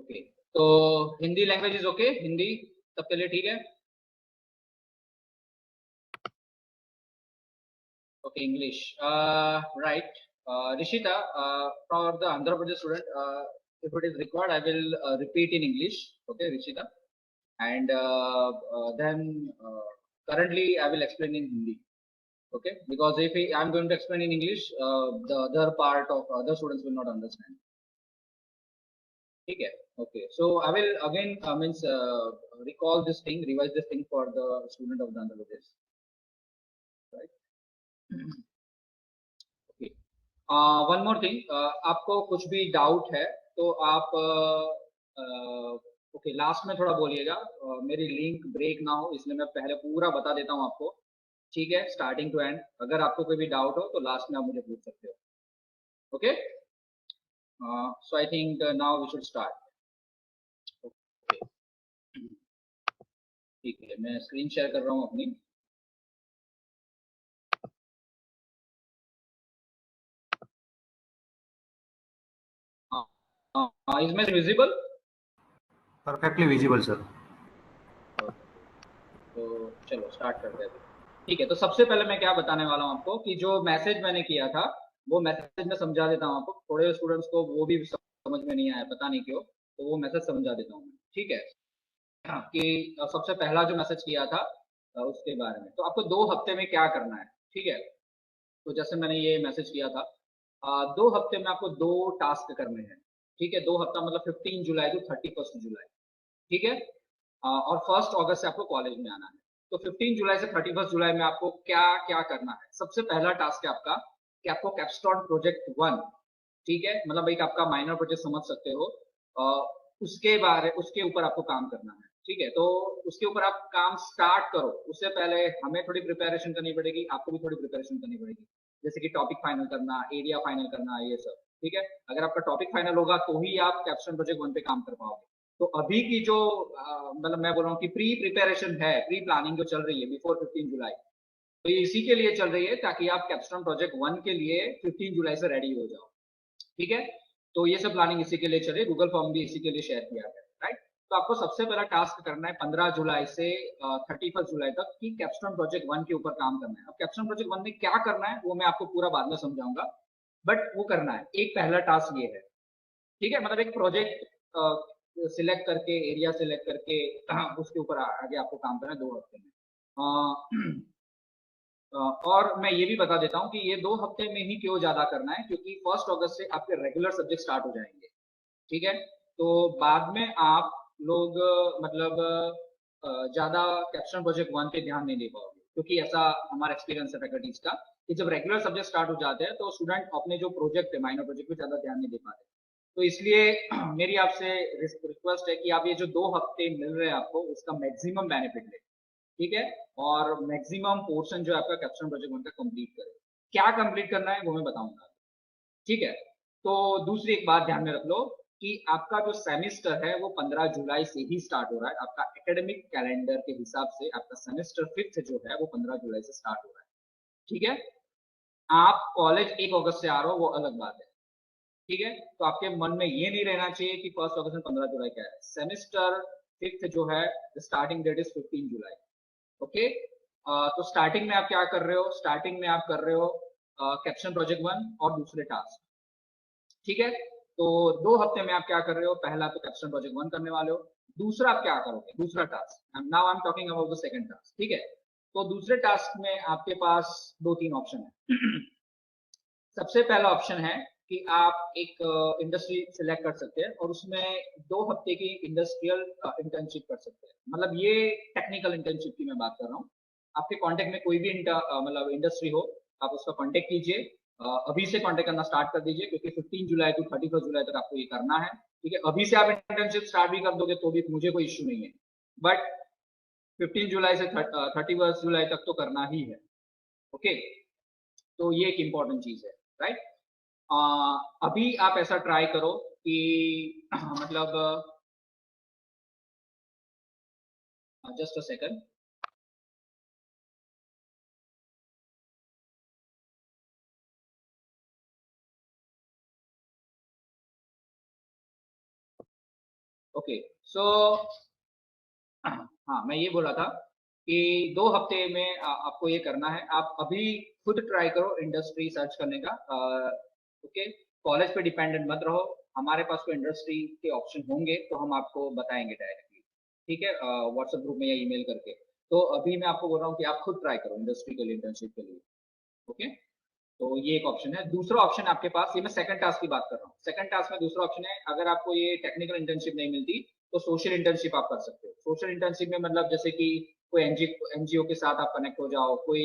Okay, तो Hindi language is okay, Hindi सबके लिए ठीक है? Okay, English, right. Rishita, for the Andhra Pradesh student, if it is required, I will repeat in English. Okay, Rishita, and then currently I will explain in Hindi. Okay, because if I'm going to explain in English, the other part of other students will not understand. ठीक है? Okay, so I will again means recall this thing, revise this thing for the student of the Andhra Pradesh, right? Okay. One more thing, आपको कुछ भी doubt है तो आप okay last में थोड़ा बोलिएगा, मेरी लिंक ब्रेक ना हो, इसलिए मैं पहले पूरा बता देता हूँ आपको. ठीक है, स्टार्टिंग टू एंड. अगर आपको कोई भी डाउट हो तो लास्ट में आप मुझे पूछ सकते हो. Okay, so I think now we should start. Okay, ठीक है, मैं स्क्रीन शेयर कर रहा हूँ अपनी. इज मैं विजिबल? Perfectly visible sir. तो चलो स्टार्ट करते हैं. ठीक है, तो सबसे पहले मैं क्या बताने वाला हूँ आपको कि जो मैसेज मैंने किया था वो मैसेज में समझा देता हूँ आपको. थोड़े स्टूडेंट्स को वो भी समझ में नहीं आया, पता नहीं क्यों, तो वो मैसेज समझा देता हूँ. ठीक है, हाँ, कि सबसे पहला जो मैसेज किया था उसके बारे में, तो आपको 2 हफ्ते में क्या करना है. ठीक है, तो जैसे मैंने ये मैसेज किया था, 2 हफ्ते में आपको 2 टास्क करने हैं. ठीक है, 2 हफ्ता मतलब 15 जुलाई टू 31 जुलाई. ठीक है, और 1 अगस्त से आपको कॉलेज में आना है. तो 15 जुलाई से 31 जुलाई में आपको क्या क्या करना है. सबसे पहला टास्क है आपका कि आपको कैप्स्टोन प्रोजेक्ट 1, ठीक है, मतलब एक आपका माइनर प्रोजेक्ट समझ सकते हो, उसके ऊपर आपको काम करना है. ठीक है, तो उसके ऊपर आप काम स्टार्ट करो, उससे पहले हमें थोड़ी प्रिपरेशन करनी पड़ेगी, आपको भी थोड़ी प्रिपरेशन करनी पड़ेगी, जैसे कि टॉपिक फाइनल करना, एरिया फाइनल करना, ये सब. ठीक है, अगर आपका टॉपिक फाइनल होगा तो ही आप कैप्स्टोन प्रोजेक्ट 1 पे काम कर पाओगे. तो अभी की जो मतलब मैं बोल रहा हूँ कि प्री प्रिपरेशन है, प्री प्लानिंग जो चल रही है बिफोर 15 जुलाई, तो ये इसी के लिए चल रही है ताकि आप कैप्स्टोन प्रोजेक्ट 1 के लिए 15 जुलाई से रेडी हो जाओ. ठीक है, तो ये सब प्लानिंग इसी के लिए चल रही है, गूगल फॉर्म भी इसी के लिए शेयर किया गया, राइट. तो आपको सबसे पहला टास्क करना है 15 जुलाई से 31 जुलाई तक कि कैप्स्टोन प्रोजेक्ट 1 के ऊपर काम करना है. अब कैप्स्टोन प्रोजेक्ट 1 में क्या करना है वो मैं आपको पूरा बाद में समझाऊंगा, बट वो करना है. एक पहला टास्क ये है. ठीक है, मतलब एक प्रोजेक्ट सिलेक्ट करके, एरिया सिलेक्ट करके उसके ऊपर आगे आपको काम करना है 2 हफ्ते में. और मैं ये भी बता देता हूँ कि ये 2 हफ्ते में ही क्यों ज्यादा करना है, क्योंकि 1 अगस्त से आपके रेगुलर सब्जेक्ट स्टार्ट हो जाएंगे. ठीक है, तो बाद में आप लोग मतलब ज्यादा कैप्स्टोन प्रोजेक्ट 1 पे ध्यान नहीं दे पाओगे, क्योंकि ऐसा हमारा एक्सपीरियंस है फैकल्टीज का कि जब रेगुलर सब्जेक्ट स्टार्ट हो जाते हैं तो स्टूडेंट अपने जो प्रोजेक्ट है, माइनर प्रोजेक्ट पे ज्यादा ध्यान नहीं दे पाते. तो इसलिए मेरी आपसे रिक्वेस्ट है कि आप ये जो 2 हफ्ते मिल रहे हैं आपको, उसका मैक्सिमम बेनिफिट लें. ठीक है, और मैक्सिमम पोर्शन जो है आपका कैप्स्टोन प्रोजेक्ट 1 का कंप्लीट करें. क्या कंप्लीट करना है वो मैं बताऊंगा. ठीक है, तो दूसरी एक बात ध्यान में रख लो कि आपका जो सेमेस्टर है वो 15 जुलाई से ही स्टार्ट हो रहा है. आपका एकेडमिक कैलेंडर के हिसाब से आपका सेमेस्टर 5th जो है वो 15 जुलाई से स्टार्ट हो रहा है. ठीक है, आप कॉलेज 1 अगस्त से आ रहे हो वो अलग बात है. ठीक है, तो आपके मन में ये नहीं रहना चाहिए कि 1 अगस्त में 15 जुलाई क्या है. सेमेस्टर 5th जो है starting date is 15 July. Okay, तो स्टार्टिंग में आप क्या कर रहे हो, स्टार्टिंग में आप कर रहे हो कैप्स्टोन प्रोजेक्ट 1 और दूसरे टास्क. ठीक है, तो 2 हफ्ते में आप क्या कर रहे हो, पहला तो कैप्स्टोन प्रोजेक्ट 1 करने वाले हो, दूसरा आप क्या करोगे, दूसरा task. Now I am talking about the second task. ठीक है, तो दूसरे टास्क में आपके पास 2-3 ऑप्शन है. सबसे पहला ऑप्शन है कि आप एक इंडस्ट्री सिलेक्ट कर सकते हैं और उसमें 2 हफ्ते की इंडस्ट्रियल इंटर्नशिप कर सकते हैं. मतलब ये टेक्निकल इंटर्नशिप की मैं बात कर रहा हूँ. आपके कांटेक्ट में कोई भी मतलब इंडस्ट्री हो, आप उसका कांटेक्ट कीजिए. अभी से कांटेक्ट करना स्टार्ट कर दीजिए, क्योंकि 15 जुलाई टू 31 जुलाई तक आपको ये करना है. ठीक है, अभी से आप इंटर्नशिप स्टार्ट भी कर दोगे तो भी मुझे कोई इश्यू नहीं है, बट 15 जुलाई से 31 जुलाई तक तो करना ही है. ओके, तो ये एक इंपॉर्टेंट चीज है, राइट. अभी आप ऐसा ट्राई करो कि मतलब just a second. Okay so हाँ, मैं ये बोल रहा था कि 2 हफ्ते में आपको ये करना है। आप अभी खुद ट्राई करो इंडस्ट्री सर्च करने का। ओके, कॉलेज पे डिपेंडेंट मत रहो। हमारे पास कोई इंडस्ट्री के ऑप्शन होंगे तो हम आपको बताएंगे डायरेक्टली, ठीक है, व्हाट्सएप ग्रुप में या ईमेल करके। तो अभी मैं आपको बोल रहा हूँ कि आप खुद ट्राई करो इंडस्ट्री के लिए, इंटर्नशिप के लिए। ओके, तो ये एक ऑप्शन है। दूसरा ऑप्शन आपके पास, ये मैं सेकंड टास्क की बात कर रहा हूँ, सेकंड टास्क में दूसरा ऑप्शन है, अगर आपको ये टेक्निकल इंटर्नशिप नहीं मिलती तो सोशल इंटर्नशिप आप कर सकते हो। सोशल इंटर्नशिप में मतलब जैसे कि कोई एनजीओ के साथ आप कनेक्ट हो जाओ, कोई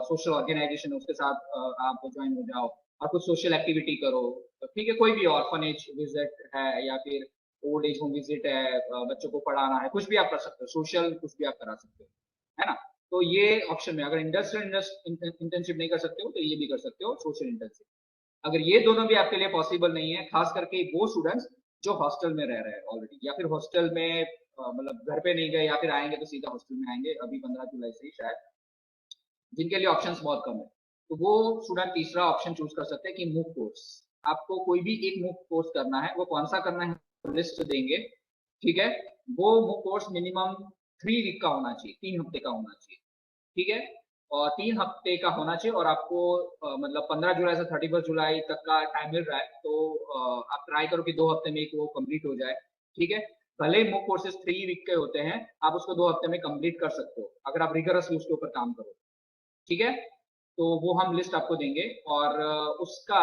सोशल ऑर्गेनाइजेशन है उसके साथ आप ज्वाइन हो जाओ और कुछ सोशल एक्टिविटी करो। तो ठीक है, कोई भी ऑर्फनेज विजिट है या फिर ओल्ड एज होम विजिट है, बच्चों को पढ़ाना है, कुछ भी आप कर सकते हो, सोशल कुछ भी आप करा सकते हो, है ना। तो ये ऑप्शन में अगर इंडस्ट्रियल इंटर्नशिप नहीं कर सकते हो तो ये भी कर सकते हो, सोशल इंटर्नशिप। अगर ये दोनों भी आपके लिए पॉसिबल नहीं है, खास करके वो स्टूडेंट्स जो हॉस्टल में रह रहे हैं ऑलरेडी, या फिर हॉस्टल में मतलब घर पे नहीं गए या फिर आएंगे तो सीधा हॉस्टल में आएंगे अभी 15 जुलाई से ही शायद, जिनके लिए ऑप्शंस बहुत कम है, तो वो स्टूडेंट तीसरा ऑप्शन चूज कर सकते हैं कि मूक कोर्स। आपको कोई भी एक मूक कोर्स करना है, वो कौन सा करना है लिस्ट देंगे, ठीक है। वो मूक कोर्स मिनिमम 3 वीक का होना चाहिए, 3 हफ्ते का होना चाहिए, ठीक है। और 3 हफ्ते का होना चाहिए और आपको मतलब 15 जुलाई से 31 जुलाई तक का टाइम मिल रहा है, तो आप ट्राई करो कि 2 हफ्ते में एक वो कंप्लीट हो जाए, ठीक है। भले ही मूक कोर्सेज 3 वीक के होते हैं, आप उसको 2 हफ्ते में कंप्लीट कर सकते हो अगर आप रिगरसली उसके ऊपर काम करो, ठीक है। तो वो हम लिस्ट आपको देंगे और उसका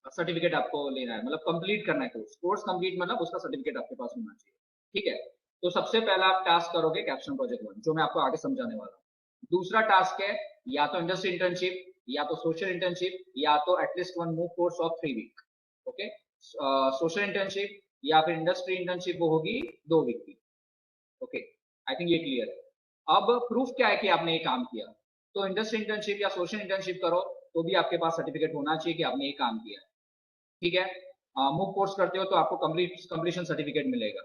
सर्टिफिकेट आपको लेना है, मतलब कंप्लीट करना है कोर्स, कोर्स कंप्लीट मतलब उसका सर्टिफिकेट आपके पास होना चाहिए, ठीक है। तो सबसे पहला आप टास्क करोगे कैप्स्टोन प्रोजेक्ट 1, जो मैं आपको आगे समझाने वाला हूँ। दूसरा टास्क है या तो इंडस्ट्री इंटर्नशिप, या तो सोशल इंटर्नशिप, या तो at least 1 MOOC course of 3 week. Okay, social internship या फिर इंडस्ट्री इंटर्नशिप वो होगी 2 वीक की। ओके, आई थिंक ये क्लियर है। अब प्रूफ क्या है कि आपने ये काम किया, तो इंडस्ट्री इंटर्नशिप या सोशल इंटर्नशिप करो तो भी आपके पास सर्टिफिकेट होना चाहिए कि आपने ये काम किया, ठीक है। मूव कोर्स करते हो तो आपको कंप्लीशन सर्टिफिकेट मिलेगा,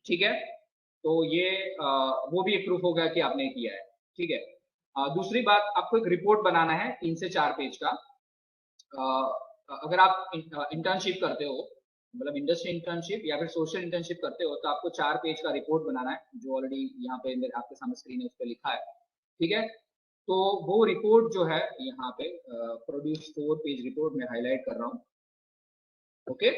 ठीक है। तो ये वो भी एक प्रूफ होगा कि आपने किया है, ठीक है। दूसरी बात, आपको एक रिपोर्ट बनाना है 3 से 4 पेज का। अगर आप इंटर्नशिप करते हो, मतलब इंडस्ट्री इंटर्नशिप या फिर सोशल इंटर्नशिप करते हो, तो आपको 4 पेज का रिपोर्ट बनाना है, जो ऑलरेडी यहाँ पे मेरे आपके सामने स्क्रीन है उस पर लिखा है, ठीक है। तो वो रिपोर्ट जो है यहाँ पे प्रोड्यूस 4 पेज रिपोर्ट में हाईलाइट कर रहा हूँ। ओके,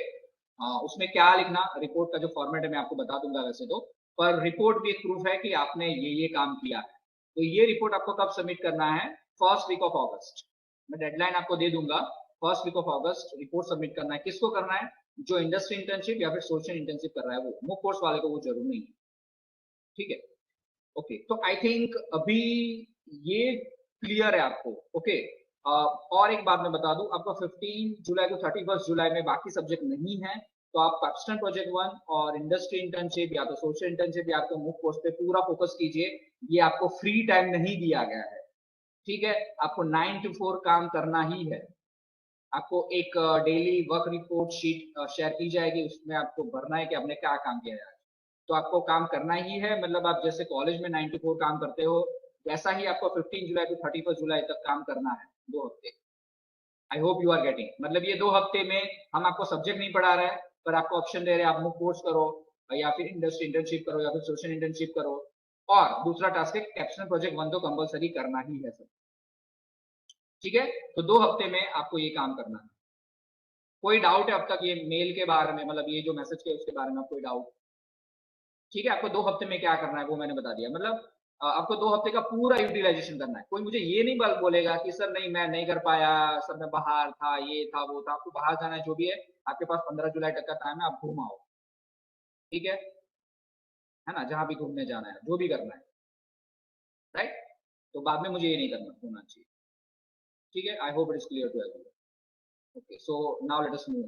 उसमें क्या लिखना, रिपोर्ट का जो फॉर्मेट है मैं आपको बता दूंगा वैसे तो, पर रिपोर्ट भी एक प्रूफ है कि आपने ये काम किया है। तो ये रिपोर्ट आपको कब सबमिट करना है, 1st वीक ऑफ अगस्त। मैं डेडलाइन आपको दे दूंगा, 1st week of August report submit करना है। किसको करना है, जो इंडस्ट्री इंटर्नशिप या फिर सोशल इंटर्नशिप कर रहा है वो कोर्स वाले को वो जरूर नहीं है, ठीक है। ओके, तो आई थिंक अभी ये क्लियर है आपको। ओके, और एक बात मैं बता दूं आपको, 15 जुलाई टू 31 जुलाई में बाकी सब्जेक्ट नहीं है, तो आप कैप्स्टोन प्रोजेक्ट 1 और इंडस्ट्री इंटर्नशिप या तो सोशल इंटर्नशिप या तो मूक कोर्स पे पूरा फोकस कीजिए। ये आपको फ्री टाइम नहीं दिया गया है, ठीक है। आपको 9 to 4 काम करना ही है। आपको एक daily work report sheet share की जाएगी, उसमें आपको भरना है कि आपने क्या काम किया है। तो आपको काम करना ही है, मतलब आप जैसे कॉलेज में 9 to 4 काम करते हो, वैसा ही आपको 15 जुलाई टू 31 जुलाई तक काम करना है, 2 हफ्ते। I hope you are getting, मतलब ये 2 हफ्ते में हम आपको सब्जेक्ट नहीं पढ़ा रहे हैं, पर आपको ऑप्शन दे रहे हैं, आप मूक कोर्स करो या फिर इंडस्ट्री इंटर्नशिप करो या फिर सोशल इंटर्नशिप करो। और दूसरा टास्क है कैप्स्टोन प्रोजेक्ट 1 तो कंपलसरी करना ही है सब, ठीक है। तो 2 हफ्ते में आपको ये काम करना है। कोई डाउट है अब तक ये मेल के बारे में, मतलब ये जो मैसेज के उसके बारे में कोई डाउट? ठीक है, आपको 2 हफ्ते में क्या करना है वो मैंने बता दिया, मतलब आपको 2 हफ्ते का पूरा यूटिलाइजेशन करना है। कोई मुझे ये नहीं बोलेगा कि सर नहीं मैं नहीं कर पाया, सर मैं बाहर था, ये था वो था। आपको बाहर जाना है जो भी है, आपके पास 15 जुलाई तक का टाइम है, आप घूम आओ, ठीक है ना, जहां भी घूमने जाना है, जो भी करना है, राइट। तो बाद में मुझे ये नहीं करना होना चाहिए, ठीक है। I hope it is clear to everyone. Okay, so now let us move.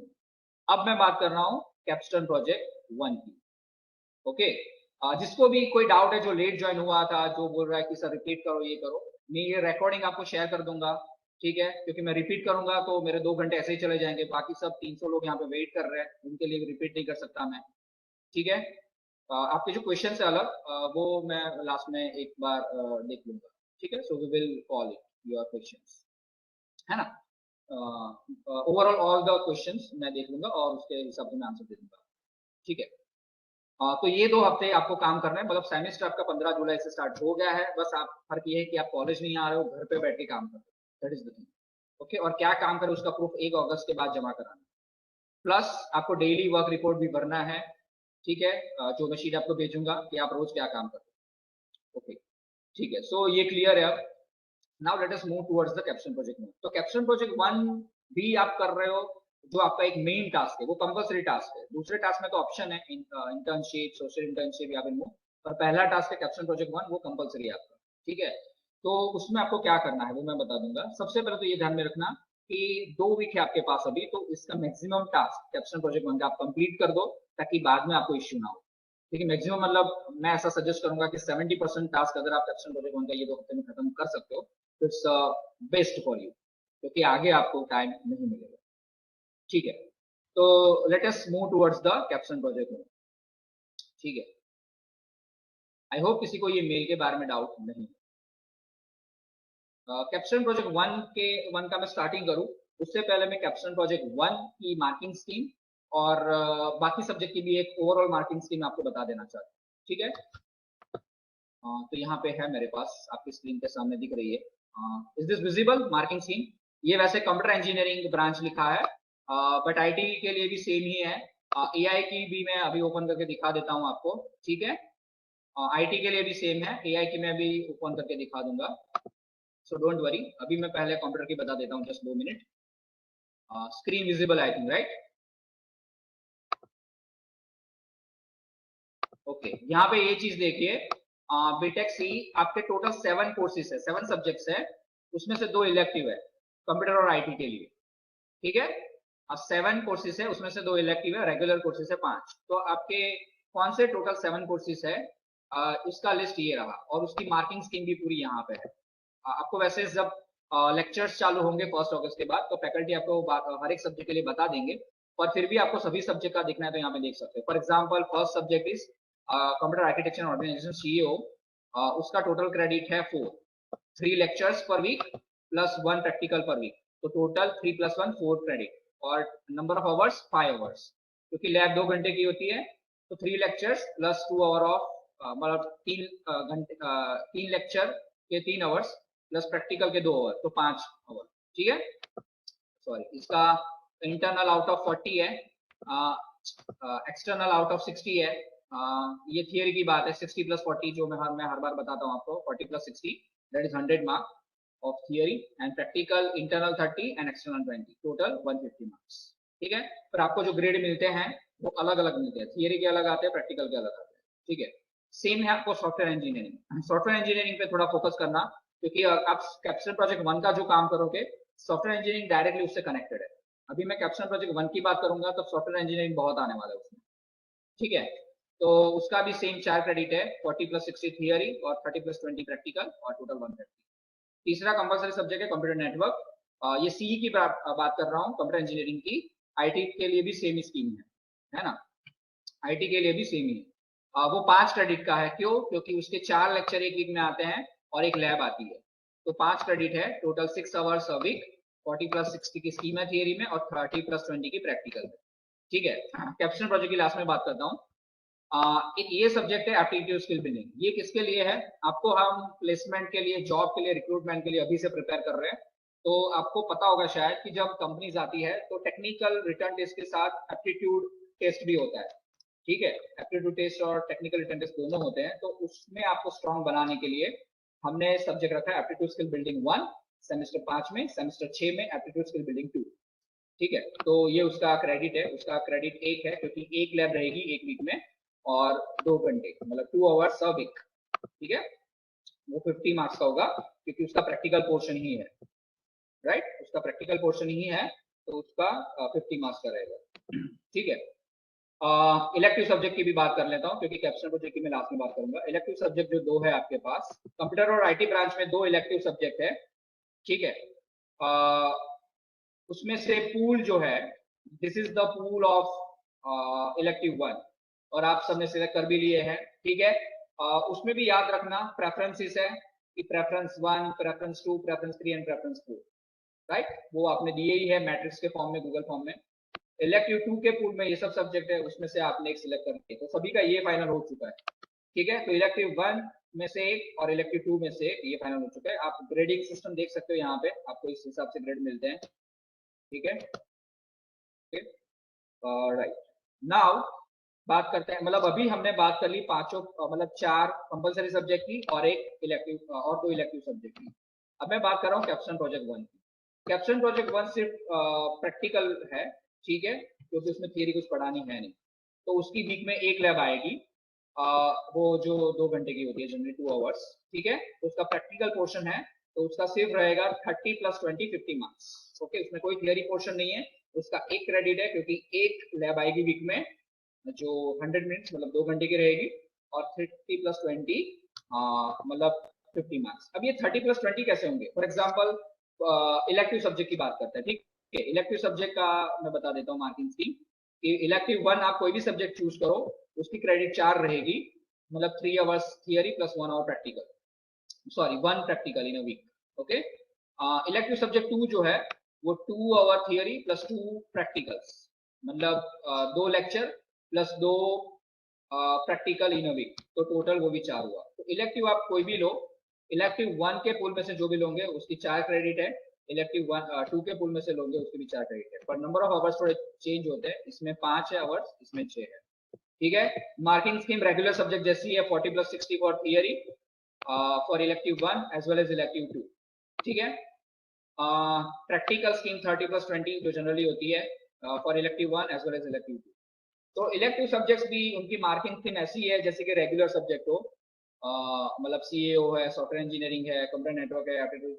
अब मैं बात कर रहा हूँ कैप्स्टोन प्रोजेक्ट 1 की। ओके, जिसको भी कोई डाउट है, जो लेट ज्वाइन हुआ था, जो बोल रहा है कि सर रिपीट करो ये करो, मैं ये रिकॉर्डिंग आपको शेयर कर दूंगा, ठीक है। क्योंकि मैं रिपीट करूंगा तो मेरे 2 घंटे ऐसे ही चले जाएंगे, बाकी सब 300 लोग यहाँ पे वेट कर रहे हैं, उनके लिए रिपीट नहीं कर सकता मैं, ठीक है। आपके जो क्वेश्चन है अलग, वो मैं लास्ट में एक बार देख लूंगा, ठीक है। So we will call it your questions, है ना। ओवरऑल ऑल द क्वेश्चंस मैं देख लूंगा और उसके हिसाब से मैं आंसर दे दूंगा, ठीक है। तो ये 2 हफ्ते आपको काम करना है, मतलब सेमेस्टर आपका 15 जुलाई से स्टार्ट हो गया है। बस आप फर्क ये है कि आप कॉलेज नहीं आ रहे हो, घर पे बैठ के काम कर रहे हो, that is the thing. Okay, और क्या काम करें उसका प्रूफ 1 अगस्त के बाद जमा कराना है। प्लस आपको डेली वर्क रिपोर्ट भी भरना है, ठीक है, जो मैं शीट आपको भेजूंगा कि आप रोज क्या काम करते हो। ओके, ठीक है, सो ये क्लियर है अब। Now let us move towards the capstone project 1। तो कैप्स्टोन प्रोजेक्ट 1 भी आप कर रहे हो, जो आपका एक मेन टास्क है, वो कंपलसरी टास्क है। दूसरे टास्क में तो ऑप्शन है, इंटर्नशिप, सोशल इंटर्नशिप या फिर वो, पर पहला टास्क है कैप्स्टोन प्रोजेक्ट 1, वो कंपलसरी है आपका, ठीक है। तो उसमें आपको क्या करना है वो मैं बता दूंगा। सबसे पहले तो ये ध्यान में रखना कि 2 वीक है आपके पास अभी, तो इसका मैक्सिमम टास्क कैप्स्टोन प्रोजेक्ट 1 का आप कंप्लीट कर दो, ताकि बाद में आपको इश्यू ना हो। ठीक है, मैक्सिमम मतलब मैं ऐसा सजेस्ट करूंगा कि 70% टास्क अगर आप कैप्स्टोन प्रोजेक्ट 1 का ये 2 हफ्ते में खत्म कर सकते हो, तो इट्स बेस्ट फॉर यू, क्योंकि आगे आपको टाइम नहीं मिलेगा। ठीक है, तो let us move towards the capstone project 1। ठीक है, आई होप किसी को ये मेल के बारे में डाउट नहीं। कैप्स्टोन प्रोजेक्ट 1 का मैं स्टार्टिंग करूं उससे पहले मैं कैप्स्टोन प्रोजेक्ट 1 की मार्किंग स्कीम और बाकी सब्जेक्ट की भी एक ओवरऑल मार्किंग स्कीम आपको बता देना चाहता हूँ। ठीक है, तो यहाँ पे है मेरे पास, आपकी स्क्रीन के सामने दिख रही है। Is this visible marking scheme? ये वैसे कंप्यूटर इंजीनियरिंग ब्रांच लिखा है, बट आईटी के लिए भी सेम ही है। एआई की भी मैं अभी ओपन करके दिखा देता हूँ आपको। ठीक है, आईटी के लिए भी सेम है, एआई की मैं भी ओपन करके दिखा दूंगा, सो डोंट वरी। अभी मैं पहले कंप्यूटर की बता देता हूँ, just 2 minute. Screen visible I think, right? Okay, यहाँ पे ये चीज देखिए, बीटेक सी आपके टोटल 7 कोर्सेज है, 7 सब्जेक्ट्स है, उसमें से 2 इलेक्टिव है कंप्यूटर और आईटी के लिए। ठीक है, अब 7 कोर्सेज है, उसमें से 2 इलेक्टिव है, रेगुलर कोर्सेज है 5। तो आपके कौन से टोटल 7 कोर्सेज है, इसका लिस्ट ये रहा, और उसकी मार्किंग स्कीम भी पूरी यहाँ पे है। आपको वैसे जब लेक्चर्स चालू होंगे 1 अगस्त के बाद, तो फैकल्टी आपको हर एक सब्जेक्ट के लिए बता देंगे, पर फिर भी आपको सभी सब्जेक्ट का देखना है तो यहाँ पे देख सकते हो। For example first subject is computer architecture organization, CEO. उसका टोटल क्रेडिट है 4, 3 lectures per week plus 1 practical per week, तो टोटल 3 + 1 4 क्रेडिट, और नंबर ऑफ आवर्स 5 आवर्स, क्योंकि लैब 2 घंटे की होती है, तो 3 लेक्चर्स प्लस 2 आवर ऑफ, मतलब 3 घंटे, 3 लेक्चर के 3 आवर्स प्लस प्रैक्टिकल के 2 आवर, तो 5 आवर। ठीक है, सॉरी, इसका इंटरनल आउट ऑफ 40 है, एक्सटर्नल आउट ऑफ 60 है। ये थियरी की बात है, 60 + 40 जो मैं हर बार बताता हूँ आपको, 40 + 60 that is 100 mark of theory, and practical internal 30 and external 20, total 150 marks. ठीक है, पर आपको जो ग्रेड मिलते हैं वो अलग अलग मिलते हैं, थियरी के अलग आते हैं, प्रैक्टिकल के अलग आते हैं। ठीक है, सेम है आपको सॉफ्टवेयर इंजीनियरिंग। सॉफ्टवेयर इंजीनियरिंग पे थोड़ा फोकस करना, क्योंकि आप कैप्स्टोन प्रोजेक्ट 1 का जो काम करोगे, सॉफ्टवेयर इंजीनियरिंग डायरेक्टली उससे कनेक्टेड है। अभी मैं कैप्स्टोन प्रोजेक्ट 1 की बात करूंगा तो सॉफ्टवेयर इंजीनियरिंग बहुत आने वाला है उसमें। ठीक है, तो उसका भी सेम 4 क्रेडिट है, 40 + 60 थियरी और 30 + 20 प्रैक्टिकल, और टोटल 130। तीसरा कंपलसरी सब्जेक्ट है कंप्यूटर नेटवर्क, ये सीई की बात कर रहा हूँ, कंप्यूटर इंजीनियरिंग की। आईटी के लिए भी सेम स्कीम है ना, आईटी के लिए भी सेम ही है। वो 5 क्रेडिट का है, क्यों? क्योंकि उसके 4 लेक्चर एक वीक में आते हैं और एक लैब आती है, तो 5 क्रेडिट है, टोटल 6 आवर्स अ वीक, 40 + 60 की स्कीम है थियरी में, और 30 + 20 की प्रैक्टिकल में। ठीक है, कैप्स्टोन प्रोजेक्ट की लास्ट में बात करता हूँ। एक ये सब्जेक्ट है एप्टीट्यूड स्किल बिल्डिंग। ये किसके लिए है? आपको हम प्लेसमेंट के लिए, जॉब के लिए, रिक्रूटमेंट के लिए अभी से प्रिपेयर कर रहे हैं, तो आपको पता होगा शायद कि जब कंपनीज आती है तो टेक्निकल रिटर्न टेस्ट के साथ एप्टीट्यूड टेस्ट भी होता है। ठीक है, एप्टीट्यूड टेस्ट और टेक्निकल रिटर्न टेस्ट दोनों होते हैं, तो उसमें आपको स्ट्रांग बनाने के लिए हमने सब्जेक्ट रखा है एप्टीट्यूड स्किल बिल्डिंग 1, सेमेस्टर 5 में, सेमेस्टर 6 में एप्टीट्यूड स्किल बिल्डिंग 2। ठीक है, तो ये उसका क्रेडिट है, उसका क्रेडिट 1 है, क्योंकि एक लैब रहेगी एक वीक में, और 2 घंटे, मतलब 2 आवर्स अ वीक। ठीक है, वो 50 मार्क्स का होगा, क्योंकि उसका प्रैक्टिकल पोर्शन ही है, राइट? उसका प्रैक्टिकल पोर्शन ही है, तो उसका 50 मार्क्स का रहेगा। ठीक है, इलेक्टिव सब्जेक्ट की भी बात कर लेता हूँ, क्योंकि कैप्स्टोन प्रोजेक्ट की मैं लास्ट में बात करूंगा। इलेक्टिव सब्जेक्ट जो 2 है आपके पास, कंप्यूटर और आईटी ब्रांच में 2 इलेक्टिव सब्जेक्ट है। ठीक है, उसमें से पूल जो है, this is the pool of elective 1, और आप सबने सिलेक्ट कर भी लिए हैं। ठीक है, उसमें भी याद रखना प्रेफरेंसेस है कि preference 1, preference 2, preference 3 and preference 4, right? वो आपने दिए ही है मैट्रिक्स के फॉर्म में, गूगल फॉर्म में। इलेक्टिव 2 के पूल में ये सब सब्जेक्ट है, उसमें से आपने एक सिलेक्ट कर लिया, तो सभी का ये फाइनल हो चुका है। ठीक है, तो इलेक्टिव 1 में से एक और इलेक्टिव 2 में से एक ये फाइनल हो चुका है। आप ग्रेडिंग सिस्टम देख सकते हो, यहाँ पे आपको इस हिसाब से ग्रेड मिलते हैं। ठीक है, राइट। नाउ बात करते हैं, मतलब अभी हमने बात कर ली पांचों, मतलब 4 कंपलसरी सब्जेक्ट की और एक इलेक्टिव और 2 इलेक्टिव सब्जेक्ट की। अब मैं बात कर रहा हूँ कैप्स्टोन प्रोजेक्ट 1 की। कैप्स्टोन प्रोजेक्ट 1 सिर्फ प्रैक्टिकल है, ठीक है, क्योंकि उसमें थियरी कुछ पढ़ानी है नहीं। तो उसकी वीक में एक लैब आएगी, वो जो 2 घंटे की होती है, जनरली 2 आवर्स। ठीक है, तो उसका प्रैक्टिकल पोर्शन है, तो उसका सिर्फ रहेगा 30 + 20 50 मार्क्स। ओके, उसमें कोई थियरी पोर्शन नहीं है, उसका एक क्रेडिट है, क्योंकि एक लैब आएगी वीक में जो 100 मिनट्स मतलब 2 घंटे की रहेगी, और 30 + 20 मतलब 50 मार्क्स। अब ये 30 + 20 कैसे होंगे? फॉर एग्जाम्पल इलेक्टिव सब्जेक्ट की बात करते हैं। ठीक है, इलेक्टिव सब्जेक्ट का मैं बता देता हूँ मार्किंग स्कीम कि इलेक्टिव 1 आप कोई भी सब्जेक्ट चूज करो, उसकी क्रेडिट 4 रहेगी, मतलब 3 hours theory + 1 hour practical, sorry 1 practical in a week. Okay, elective subject 2 जो है वो 2 आवर थियरी + 2 प्रैक्टिकल्स, मतलब 2 lecture + 2 practical in a week, तो टोटल वो भी 4 हुआ। तो इलेक्टिव आप कोई भी लो, इलेक्टिव 1 के पूल में से जो भी लोगे उसकी 4 क्रेडिट है, इलेक्टिव 2 के पूल में से लोगे उसकी भी 4 क्रेडिट है, पर नंबर ऑफ आवर्स थोड़े चेंज होते हैं, इसमें 5 है आवर्स, इसमें 6 है। ठीक है, मार्किंग स्कीम रेगुलर सब्जेक्ट जैसी है, 40 + 60 for theory for elective 1 as well as elective 2। ठीक है, प्रैक्टिकल स्कीम 30 + 20 जो जनरली होती है for elective 1 as well as elective 2। तो इलेक्टिव सब्जेक्ट्स भी उनकी मार्किंग स्कीम ऐसी है जैसे कि रेगुलर सब्जेक्ट हो, मतलब सीएओ है, सॉफ्टवेयर इंजीनियरिंग है, कंप्यूटर नेटवर्क है, एप्टीट्यूड,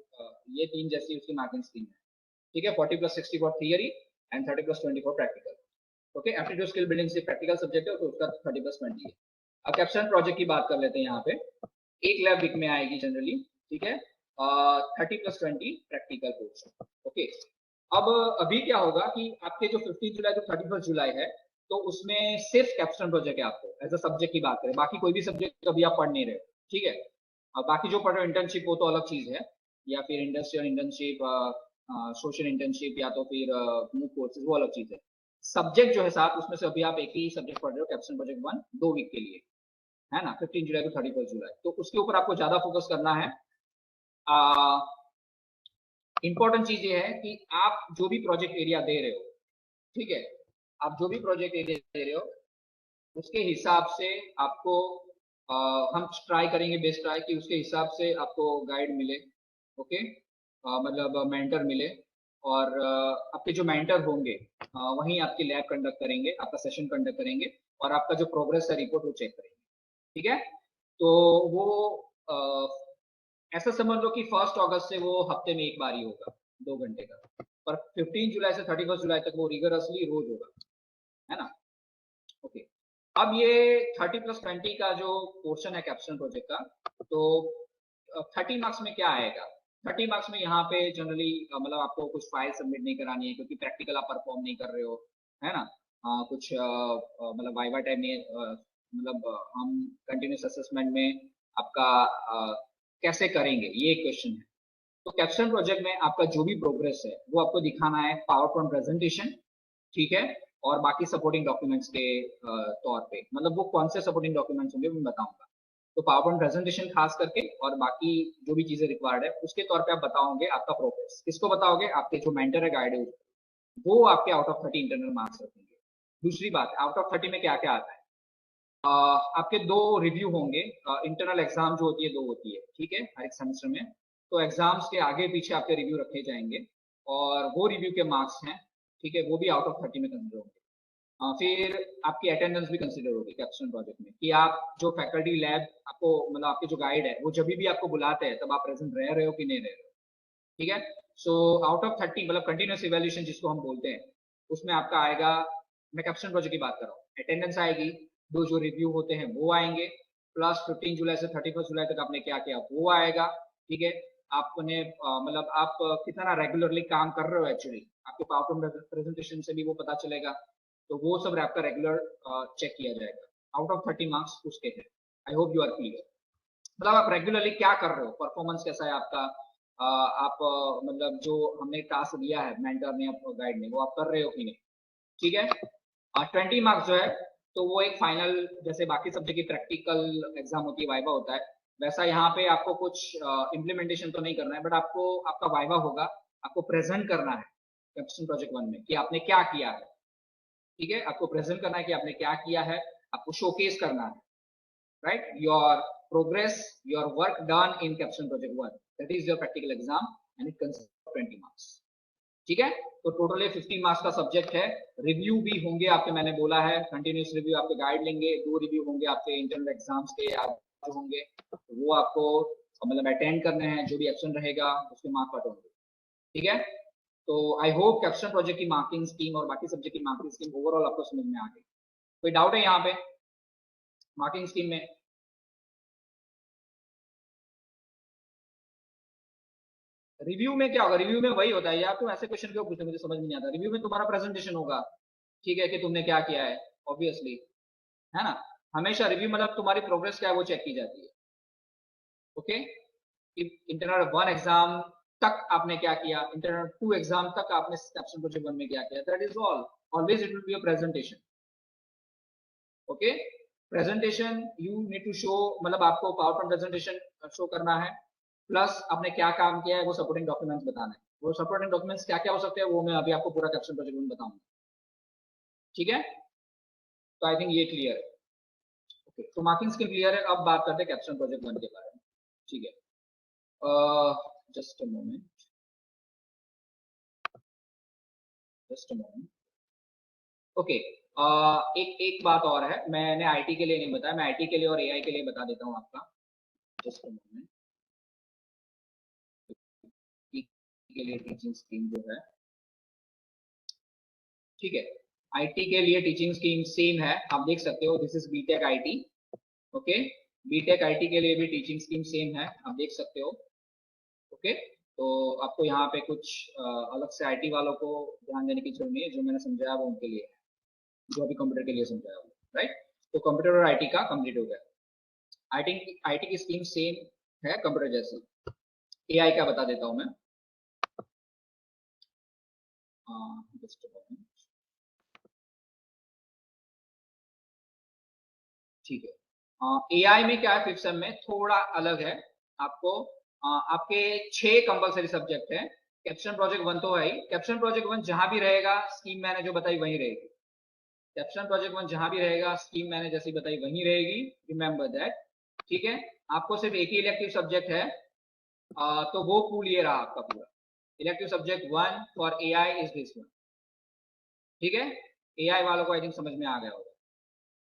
ये 3 जैसी उसकी मार्किंग स्कीम है। ठीक है, 40 + 60 for theory and 30 + 20 for practical. Okay, aptitude skill building से प्रैक्टिकल सब्जेक्ट है, तो उसका 30 + 20 है। अब कैप्स्टोन प्रोजेक्ट की बात कर लेते हैं। यहाँ पे एक लैब वीक में आएगी जनरली। ठीक है, 30 + 20 प्रैक्टिकल कोर्स। ओके, अब अभी क्या होगा कि आपके जो 15 जुलाई to 31 जुलाई है, तो उसमें सिर्फ कैप्स्टोन प्रोजेक्ट है। आपको एज अ सब्जेक्ट की बात करें, बाकी कोई भी सब्जेक्ट अभी आप पढ़ नहीं रहे। ठीक है, अब बाकी जो पढ़ रहे हो इंटर्नशिप, वो तो अलग चीज है, या फिर इंडस्ट्रियल इंटर्नशिप, सोशल इंटर्नशिप, या तो फिर मूक कोर्सेज, वो अलग चीज है। सब्जेक्ट जो है साथ, उसमें से अभी आप एक ही सब्जेक्ट पढ़ रहे हो, कैप्स्टोन प्रोजेक्ट 1, 2 वीक के लिए, है ना, 15 जुलाई to 31 जुलाई। तो उसके ऊपर आपको ज्यादा फोकस करना है। इंपॉर्टेंट चीज ये है कि आप जो भी प्रोजेक्ट एरिया दे रहे हो, ठीक है, आप जो भी प्रोजेक्ट एरिया दे रहे हो उसके हिसाब से आपको हम ट्राई करेंगे, बेस्ट ट्राई कि उसके हिसाब से आपको गाइड मिले। ओके, मतलब मेंटर मिले, और आपके जो मेंटर होंगे वहीं आपकी लैब कंडक्ट करेंगे, आपका सेशन कंडक्ट करेंगे, और आपका जो प्रोग्रेस है रिपोर्ट वो चेक करेंगे। ठीक है, तो वो ऐसा समझ लो कि 1 अगस्त से वो हफ्ते में एक बार ही होगा, 2 घंटे का, पर 15 जुलाई से 31 जुलाई तक वो रिगरसली रोज होगा, है ना। ओके, अब ये 30 + 20 का जो पोर्शन है कैप्स्टोन प्रोजेक्ट का, तो 30 मार्क्स में क्या आएगा? 30 मार्क्स में यहाँ पे जनरली मतलब आपको कुछ फाइल सबमिट नहीं करानी है, क्योंकि प्रैक्टिकल आप परफॉर्म नहीं कर रहे हो, है ना। कुछ मतलब वाइवा टाइम नहीं, मतलब हम कंटिन्यूस असेसमेंट में आपका कैसे करेंगे, ये एक क्वेश्चन है। तो कैप्स्टोन प्रोजेक्ट में आपका जो भी प्रोग्रेस है वो आपको दिखाना है पावर पॉइंट प्रेजेंटेशन, ठीक है, और बाकी सपोर्टिंग डॉक्यूमेंट्स के तौर पे, मतलब वो कौन से सपोर्टिंग डॉक्यूमेंट्स होंगे मैं बताऊंगा। तो पावर पॉइंट प्रेजेंटेशन खास करके, और बाकी जो भी चीजें रिक्वायर्ड है उसके तौर पे आप बताओगे आपका प्रोग्रेस। किसको बताओगे? आपके जो मेंटर है, गाइड है, वो आपके आउट ऑफ 30 इंटरनल मार्क्स रखेंगे। दूसरी बात, आउट ऑफ 30 में क्या क्या आता है? आपके 2 रिव्यू होंगे। इंटरनल एग्जाम जो होती है 2 होती है, ठीक है, हर एक सेमेस्टर में। तो एग्जाम्स के आगे पीछे आपके रिव्यू रखे जाएंगे, और वो रिव्यू के मार्क्स हैं, ठीक है, वो भी आउट ऑफ 30 में कंसिडर होंगे। फिर आपकी अटेंडेंस भी कंसिडर होगी कैप्स्टोन प्रोजेक्ट में, कि आप जो फैकल्टी लैब आपको, मतलब आपके जो गाइड है वो जब भी आपको बुलाते हैं तब आप प्रेजेंट रह रहे हो कि नहीं रह रहे हो। ठीक है, सो आउट ऑफ 30 मतलब कंटिन्यूस इवैल्यूएशन जिसको हम बोलते हैं, उसमें आपका आएगा, मैं कैप्स्टोन प्रोजेक्ट की बात कर रहा हूँ, अटेंडेंस आएगी, 2 जो रिव्यू होते हैं वो आएंगे, प्लस 15 जुलाई से 31 जुलाई तक आपने क्या किया वो आएगा। ठीक है, आपने मतलब आप कितना रेगुलरली काम कर रहे हो, एक्चुअली आपके पावर पॉइंट प्रेजेंटेशन से भी वो पता चलेगा। तो वो सब आपका रेगुलर चेक किया जाएगा। आउट ऑफ 30 मार्क्स उसके हैं। I hope you are clear. मतलब आप रेगुलरली क्या कर रहे हो, परफॉर्मेंस कैसा है आपका, आप मतलब जो हमने टास्क दिया है मेंटर ने, गाइड ने, वो आप कर रहे हो कि नहीं। ठीक है। 20 मार्क्स जो है तो वो एक फाइनल, जैसे बाकी सब्जेक्ट की प्रैक्टिकल एग्जाम होती है, वाइवा होता है, वैसा यहाँ पे आपको कुछ इम्प्लीमेंटेशन तो नहीं करना है, बट आपको आपका वाइवा होगा, आपको प्रेजेंट करना है कैप्स्टोन प्रोजेक्ट 1 में कि आपने क्या किया है। ठीक है, आपको प्रेजेंट करना है कि आपने क्या किया है, आपको शोकेस करना है, right, your progress, your work done in capstone project 1, that is your practical exam and it consist of 20 marks. ठीक है, तो टोटल 50 मार्क्स का सब्जेक्ट है। रिव्यू भी होंगे आपके, मैंने बोला है कंटिन्यूस रिव्यू आपके गाइड लेंगे, 2 रिव्यू होंगे आपके इंटरनल एग्जाम्स के जो होंगे, तो वो आपको मतलब अटेंड करने हैं, जो भी एक्शन रहेगा उसके मार्क कट होंगे। ठीक है, तो आई होप कैप्स्टोन प्रोजेक्ट की मार्किंग स्कीम और बाकी सब्जेक्ट की मार्किंग स्कीम ओवरऑल आपको समझ में आ गई। कोई डाउट है यहाँ पे मार्किंग स्कीम में? रिव्यू में क्या होगा, रिव्यू में वही होता है यार, तुम ऐसे क्वेश्चन क्यों पूछते, मुझे समझ में नहीं आता। रिव्यू में तुम्हारा प्रेजेंटेशन होगा, ठीक है, कि तुमने क्या किया है, ऑब्वियसली, है ना। हमेशा रिव्यू मतलब तुम्हारी प्रोग्रेस क्या है वो चेक की जाती है। ओके, इंटरनल 1 एग्जाम तक आपने क्या किया, इंटरनल 2 एग्जाम तक आपने कैप्स्टोन प्रोजेक्ट 1 में क्या किया, that is all. Always it will be a presentation. Okay, presentation you need to show, मतलब आपको पावर पॉइंट प्रेजेंटेशन शो करना है, प्लस आपने क्या काम किया है वो सपोर्टिंग डॉक्यूमेंट्स बताना है। वो सपोर्टिंग डॉक्यूमेंट्स क्या क्या हो सकते हैं वो मैं अभी आपको पूरा कैप्स्टोन प्रोजेक्ट में बताऊंगा। ठीक है, तो आई थिंक ये क्लियर है। ओके, तो मार्किंग स्कीम क्लियर है, अब बात करते हैं कैप्स्टोन प्रोजेक्ट 1 के बारे में। ठीक है, just a moment, just a moment. Okay, एक एक बात और है, मैंने आईटी के लिए नहीं बताया, मैं आईटी के लिए और एआई के लिए बता देता हूँ आपका। जस्ट अ मोमेंट, के लिए टीचिंग स्कीम जो है, ठीक है, आईटी के लिए टीचिंग स्कीम सेम है, आप देख सकते हो, this is BTech IT. Okay, BTech IT के लिए भी टीचिंग स्कीम सेम है, आप देख सकते हो। ओके, तो आपको यहाँ पे कुछ अलग से आईटी वालों को ध्यान देने की जरूरत नहीं है, जो मैंने समझाया वो उनके लिए है, जो अभी कंप्यूटर के लिए समझाया वो, राइट। तो कंप्यूटर और आईटी का कंप्लीट हो गया। आईटी की स्कीम सेम है कंप्यूटर जैसी। एआई का बता देता हूँ मैं। जस्ट ठीक है, एआई में क्या है, 5th सेम में थोड़ा अलग है आपको। आपके 6 कंपलसरी सब्जेक्ट है। कैप्स्टोन प्रोजेक्ट 1 तो है ही, कैप्स्टोन प्रोजेक्ट 1 जहां भी रहेगा स्कीम मैंने जो बताई वही रहेगी। कैप्स्टोन प्रोजेक्ट 1 जहां भी रहेगा स्कीम मैंने जैसी बताई वही रहेगी, रिमेंबर दैट। ठीक है, आपको सिर्फ एक ही इलेक्टिव सब्जेक्ट है, तो वो पूल ये रहा आपका पूरा। Elective subject 1 for AI is this one. ठीक है, एआई वालों को आई थिंक समझ में आ गया होगा।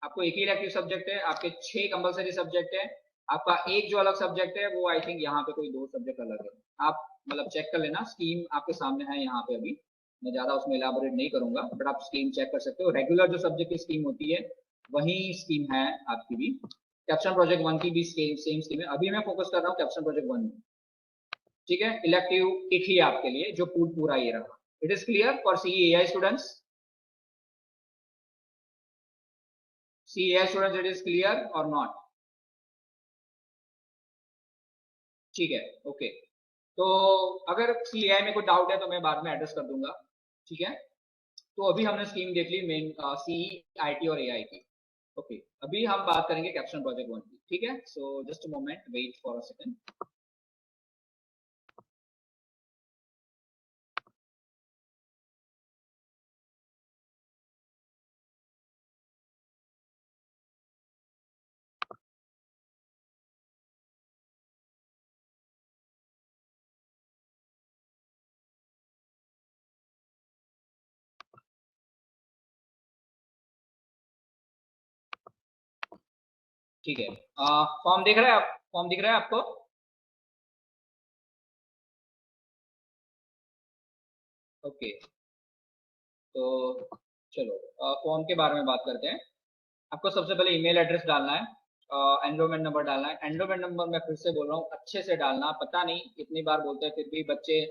आपको एक ही इलेक्टिव सब्जेक्ट है, आपके 6 कंपलसरी सब्जेक्ट है, आपका एक जो अलग सब्जेक्ट है वो आई थिंक यहाँ पे कोई 2 सब्जेक्ट अलग है। आप मतलब चेक कर लेना, स्कीम आपके सामने है यहाँ पे, अभी मैं ज्यादा उसमें इलाबोरेट नहीं करूंगा, बट आप स्कीम चेक कर सकते हो। रेगुलर जो सब्जेक्ट की स्कीम होती है वही स्कीम है आपकी भी। कैप्स्टोन प्रोजेक्ट 1 की भी सेम स्कीम है, अभी मैं फोकस कर रहा हूँ कैप्स्टोन प्रोजेक्ट 1 में। ठीक है, इलेक्टिव एक ही आपके लिए, जो पूरा ये रहा। It is clear for C AI students? C AI students, it is clear और नॉट? ठीक है, ओके। तो अगर सीएआई में कोई डाउट है तो मैं बाद में एड्रेस कर दूंगा। ठीक है, तो अभी हमने स्कीम देख ली मेन सी, आईटी और एआई की। ओके, अभी हम बात करेंगे कैप्स्टोन प्रोजेक्ट 1 की। ठीक है, so just a moment, wait for a second. ठीक है, फॉर्म दिख रहा है आप, फॉर्म दिख रहा है आपको? ओके, तो चलो फॉर्म के बारे में बात करते हैं। आपको सबसे पहले ईमेल एड्रेस डालना है, एनरोलमेंट नंबर डालना है। एनरोलमेंट नंबर मैं फिर से बोल रहा हूँ, अच्छे से डालना, पता नहीं इतनी बार बोलते हैं फिर भी बच्चे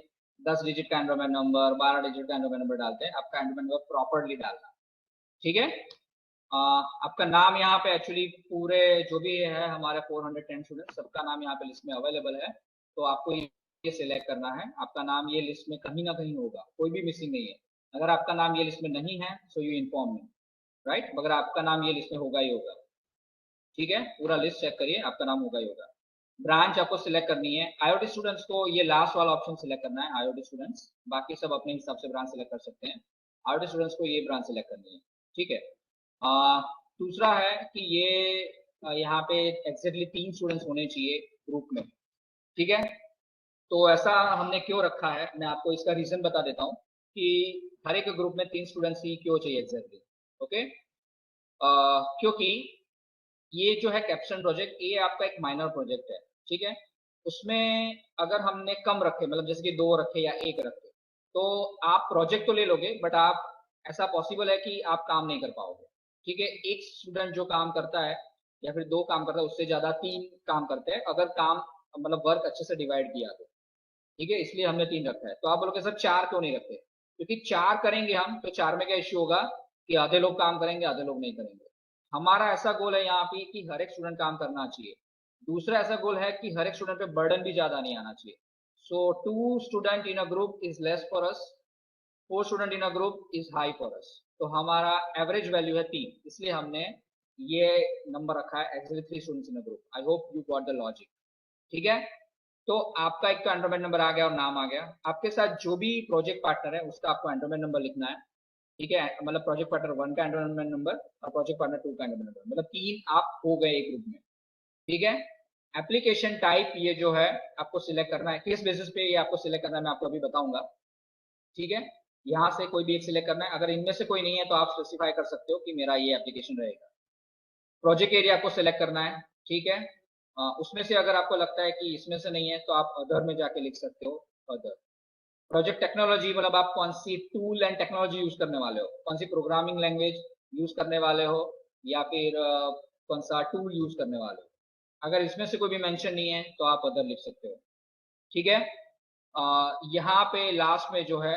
10 डिजिट का एनरोलमेंट नंबर, 12 डिजिट का एनरोलमेंट नंबर डालते हैं। आपका एनरोलमेंट नंबर प्रॉपरली डालना। ठीक है, आपका नाम यहाँ पे एक्चुअली पूरे जो भी है हमारे 410 स्टूडेंट सबका नाम यहाँ पे लिस्ट में अवेलेबल है, तो आपको ये सिलेक्ट करना है। आपका नाम ये लिस्ट में कहीं ना कहीं होगा, कोई भी मिसिंग नहीं है। अगर आपका नाम ये लिस्ट में नहीं है so you inform me, right. मगर आपका नाम ये लिस्ट में होगा ही होगा, ठीक है। पूरा लिस्ट चेक करिए, आपका नाम होगा ही होगा। ब्रांच आपको सिलेक्ट करनी है। आईओटी स्टूडेंट्स को ये लास्ट वाला ऑप्शन सिलेक्ट करना है, आईओटी स्टूडेंट्स, बाकी सब अपने हिसाब से ब्रांच सिलेक्ट कर सकते हैं। आईओटी स्टूडेंट्स को ये ब्रांच सिलेक्ट करनी है, ठीक है। दूसरा है कि ये यहाँ पे एग्जैक्टली 3 स्टूडेंट्स होने चाहिए ग्रुप में, ठीक है। तो ऐसा हमने क्यों रखा है, मैं आपको इसका रीजन बता देता हूँ कि हर एक ग्रुप में 3 स्टूडेंट्स ही क्यों चाहिए एग्जैक्टली, ओके। क्योंकि ये जो है कैप्स्टोन प्रोजेक्ट, ये आपका एक माइनर प्रोजेक्ट है, ठीक है। उसमें अगर हमने कम रखे, मतलब जैसे कि 2 रखे या 1 रखे, तो आप प्रोजेक्ट तो ले लोगे बट आप, ऐसा पॉसिबल है कि आप काम नहीं कर पाओगे, ठीक है। एक स्टूडेंट जो काम करता है या फिर 2 काम करता है, उससे ज्यादा 3 काम करते हैं अगर काम, मतलब वर्क अच्छे से डिवाइड किया तो, ठीक है। इसलिए हमने 3 रखा है। तो आप बोलोगे सर 4 क्यों नहीं रखते, क्योंकि 4 करेंगे हम तो 4 में क्या इश्यू होगा कि आधे लोग काम करेंगे आधे लोग नहीं करेंगे। हमारा ऐसा गोल है यहाँ पे कि हर एक स्टूडेंट काम करना चाहिए। दूसरा ऐसा गोल है कि हर एक स्टूडेंट पे बर्डन भी ज्यादा नहीं आना चाहिए। सो 2 student in a group is less for us, 4 student in a group is high for us. तो हमारा एवरेज वैल्यू है 3, इसलिए हमने ये नंबर रखा है actually 3 students in a group. I hope you got the logic, ठीक है। तो आपका एक तो एंडोमेंट नंबर आ गया और नाम आ गया। आपके साथ जो भी प्रोजेक्ट पार्टनर है उसका आपको एंडोमेंट नंबर लिखना है, ठीक है। मतलब प्रोजेक्ट पार्टनर 1 का एंडोमेंट नंबर और प्रोजेक्ट पार्टनर 2 का एंडोमेंट नंबर, मतलब 3 आप हो गए एक ग्रुप में, ठीक है। एप्लीकेशन टाइप ये जो है आपको सिलेक्ट करना है, किस बेसिस पे ये आपको सिलेक्ट करना है मैं आपको अभी बताऊंगा, ठीक है। यहाँ से कोई भी एक सिलेक्ट करना है, अगर इनमें से कोई नहीं है तो आप स्पेसिफाई कर सकते हो कि मेरा ये एप्लीकेशन रहेगा। प्रोजेक्ट एरिया आपको सिलेक्ट करना है, ठीक है। उसमें से अगर आपको लगता है कि इसमें से नहीं है तो आप अदर में जाके लिख सकते हो, अदर। प्रोजेक्ट टेक्नोलॉजी, मतलब आप कौन सी टूल एंड टेक्नोलॉजी यूज करने वाले हो, कौन सी प्रोग्रामिंग लैंग्वेज यूज करने वाले हो या फिर कौन सा टूल यूज करने वाले हो। अगर इसमें से कोई भी मेंशन नहीं है तो आप अदर लिख सकते हो, ठीक है। यहाँ पे लास्ट में जो है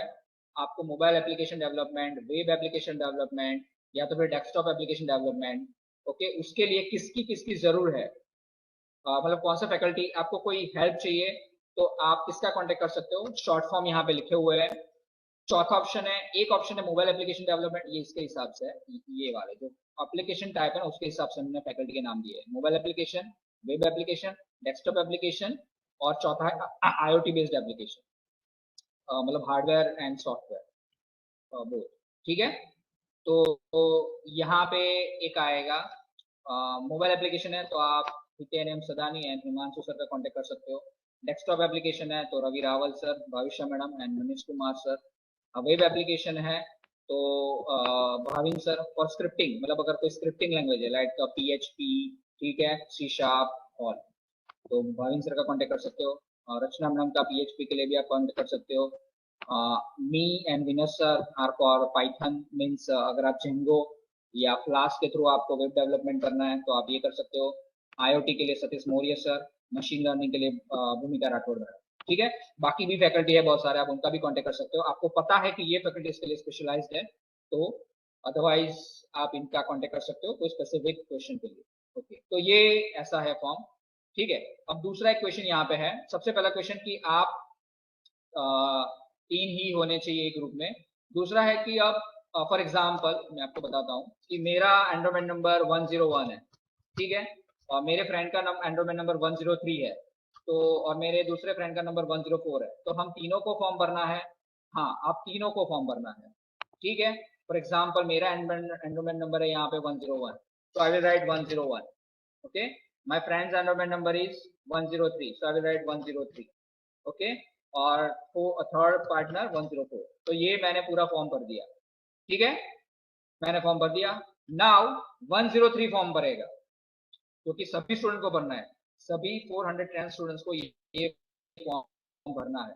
आपको mobile application development, web application development या तो फिर डेस्कटॉप एप्लीकेशन डेवलपमेंट, ओके, उसके लिए किसकी किसकी जरूर है, मतलब कौन सा फैकल्टी, आपको कोई हेल्प चाहिए तो आप किसका कांटेक्ट कर सकते हो, शॉर्ट फॉर्म यहाँ पे लिखे हुए हैं। चौथा ऑप्शन है, एक ऑप्शन है मोबाइल एप्लीकेशन डेवलपमेंट, ये इसके हिसाब से है, ये वाले जो एप्लीकेशन टाइप है ना उसके हिसाब से हमने फैकल्टी के नाम दिए हैं, mobile application, web application, desktop application, और चौथा है आईओटी बेस्ड एप्लीकेशन, मतलब हार्डवेयर एंड सॉफ्टवेयर बोथ, ठीक है। तो यहाँ पे एक आएगा मोबाइल एप्लीकेशन है तो आप हितेन सदानी एंड हिमांशु सर का कांटेक्ट कर सकते हो। डेस्कटॉप एप्लीकेशन है तो रवि रावल सर, भविष्य madam and Manish Kumar sir. Web application है तो भाविन सर। और स्क्रिप्टिंग, मतलब अगर कोई स्क्रिप्टिंग लैंग्वेज है लाइक PHP, ठीक है, C# ऑल, तो भाविन सर का कांटेक्ट कर सकते हो। रचना मैडम का PHP के लिए भी आप कांटेक्ट कर सकते हो। मी एंड विनस sir are for Python, means अगर आप जेंगो या फ्लास्क के थ्रू आपको वेब डेवलपमेंट करना है तो आप ये कर सकते हो। IoT के लिए Satish Maurya sir, machine learning के लिए भूमिका राठौड़ मैडम, ठीक है। बाकी भी फैकल्टी है बहुत सारे, आप उनका भी कांटेक्ट कर सकते हो। आपको पता है कि ये फैकल्टी इसके लिए स्पेशलाइज्ड है तो अदरवाइज आप इनका कांटेक्ट कर सकते हो कोई स्पेसिफिक क्वेश्चन के लिए, ओके। तो ये ऐसा है फॉर्म, ठीक है। अब दूसरा एक क्वेश्चन यहाँ पे है, सबसे पहला क्वेश्चन कि आप 3 ही होने चाहिए ग्रुप में। दूसरा है कि अब फॉर एग्जाम्पल मैं आपको बताता हूँ कि मेरा एंडोमेंट नंबर 101 है, ठीक है, और मेरे फ्रेंड का एंडोमेंट नंबर 103 है, तो और मेरे दूसरे फ्रेंड का नंबर 104 है, तो हम तीनों को फॉर्म भरना है। हाँ, आप तीनों को फॉर्म भरना है, ठीक है। फॉर एग्जाम्पल मेरा एंडोमेंट नंबर है यहाँ पे 101, so I will write 101, okay. My friend's endowment number is 103, so I will write 103, okay. और थर्ड पार्टनर 104, तो ये मैंने पूरा फॉर्म भर दिया, ठीक है, मैंने फॉर्म भर दिया। नाउ 103 फॉर्म भरेगा क्योंकि सभी स्टूडेंट को भरना है, सभी 410 स्टूडेंट्स को ये फॉर्म भरना है,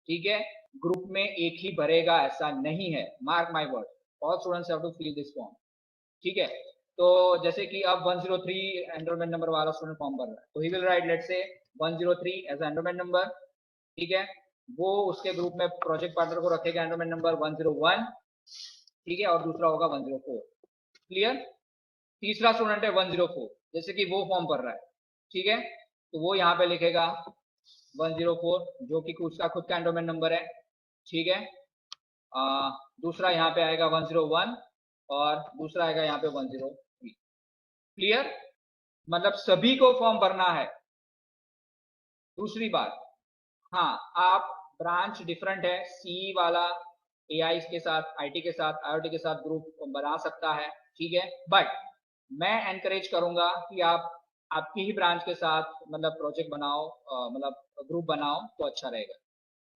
ठीक है। ग्रुप में एक ही भरेगा ऐसा नहीं है, mark my word, all students have to fill this form, ठीक है। तो जैसे कि अब 103 एनरोलमेंट नंबर वाला स्टूडेंट फॉर्म भर रहा है तो he will write let's say 103 as enrolment number, ठीक है। वो उसके ग्रुप में प्रोजेक्ट पार्टनर को रखेगा एनरोलमेंट नंबर 101, ठीक है, और दूसरा होगा 104, क्लियर। तीसरा स्टूडेंट है 104, जैसे कि वो फॉर्म भर रहा है, ठीक है, तो वो यहाँ पे लिखेगा 104 जो कि उसका खुद का एनरोलमेंट नंबर है, ठीक है। दूसरा यहाँ पे आएगा 101 और दूसरा आएगा यहाँ पे 103। क्लियर? मतलब सभी को फॉर्म भरना है। दूसरी बात, हाँ, आप ब्रांच डिफरेंट है, सी वाला एआई के साथ, आईटी के साथ, आईओटी के साथ ग्रुप बना सकता है, ठीक है, बट मैं एनकरेज करूंगा कि आप आपकी ही ब्रांच के साथ मतलब प्रोजेक्ट बनाओ, मतलब ग्रुप बनाओ तो अच्छा रहेगा।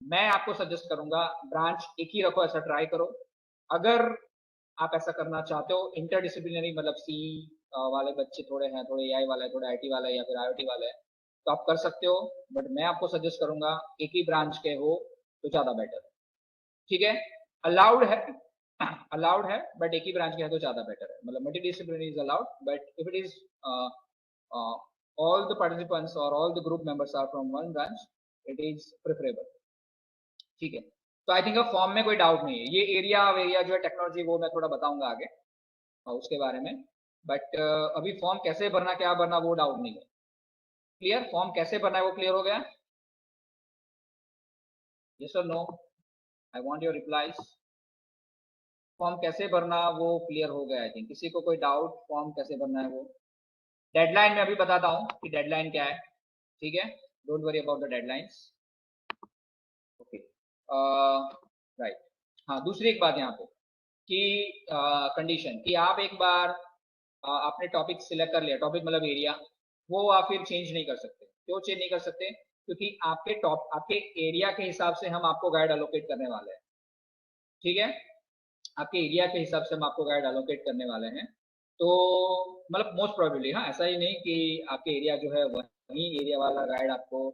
मैं आपको सजेस्ट करूंगा ब्रांच एक ही रखो, ऐसा ट्राई करो। अगर आप ऐसा करना चाहते हो इंटरडिसिप्लिनरी, मतलब सी वाले बच्चे थोड़े हैं, थोड़े एआई वाला है, थोड़े आईटी वाला है या फिर आईओटी वाला है, तो आप कर सकते हो, बट मैं आपको सजेस्ट करूंगा एक ही ब्रांच के हो तो ज्यादा बेटर है, ठीक है। अलाउड है, अलाउड है, बट एक ही ब्रांच के है तो ज्यादा बेटर है, मतलब multi disciplinary is allowed, but if it is all the participants or all the group members are from one branch, it is preferable, ठीक है। तो आई थिंक फॉर्म में कोई डाउट नहीं है। ये एरिया जो है टेक्नोलॉजी, वो मैं थोड़ा बताऊंगा आगे उसके बारे में, बट अभी फॉर्म कैसे भरना, क्या भरना, वो डाउट नहीं है। क्लियर? फॉर्म कैसे भरना है वो क्लियर हो गया? यस और no? I want your replies. Form कैसे भरना वो क्लियर हो गया आई थिंक। किसी को कोई डाउट फॉर्म कैसे भरना है वो? डेडलाइन में अभी बताता हूँ कि डेडलाइन क्या है, ठीक है, don't worry about the deadlines. Okay, right. हाँ, दूसरी एक बात यहाँ पे कि कंडीशन कि आप एक बार आपने टॉपिक सिलेक्ट कर लिया, टॉपिक मतलब एरिया, वो आप फिर चेंज नहीं कर सकते। क्यों चेंज नहीं कर सकते? क्योंकि आपके एरिया के हिसाब से हम आपको गाइड अलोकेट करने वाले हैं, ठीक है। आपके एरिया के हिसाब से हम आपको गाइड अलोकेट करने वाले हैं। तो मतलब मोस्ट प्रोबेबली, हाँ, ऐसा ही नहीं कि आपके एरिया जो है वही एरिया वाला गाइड आपको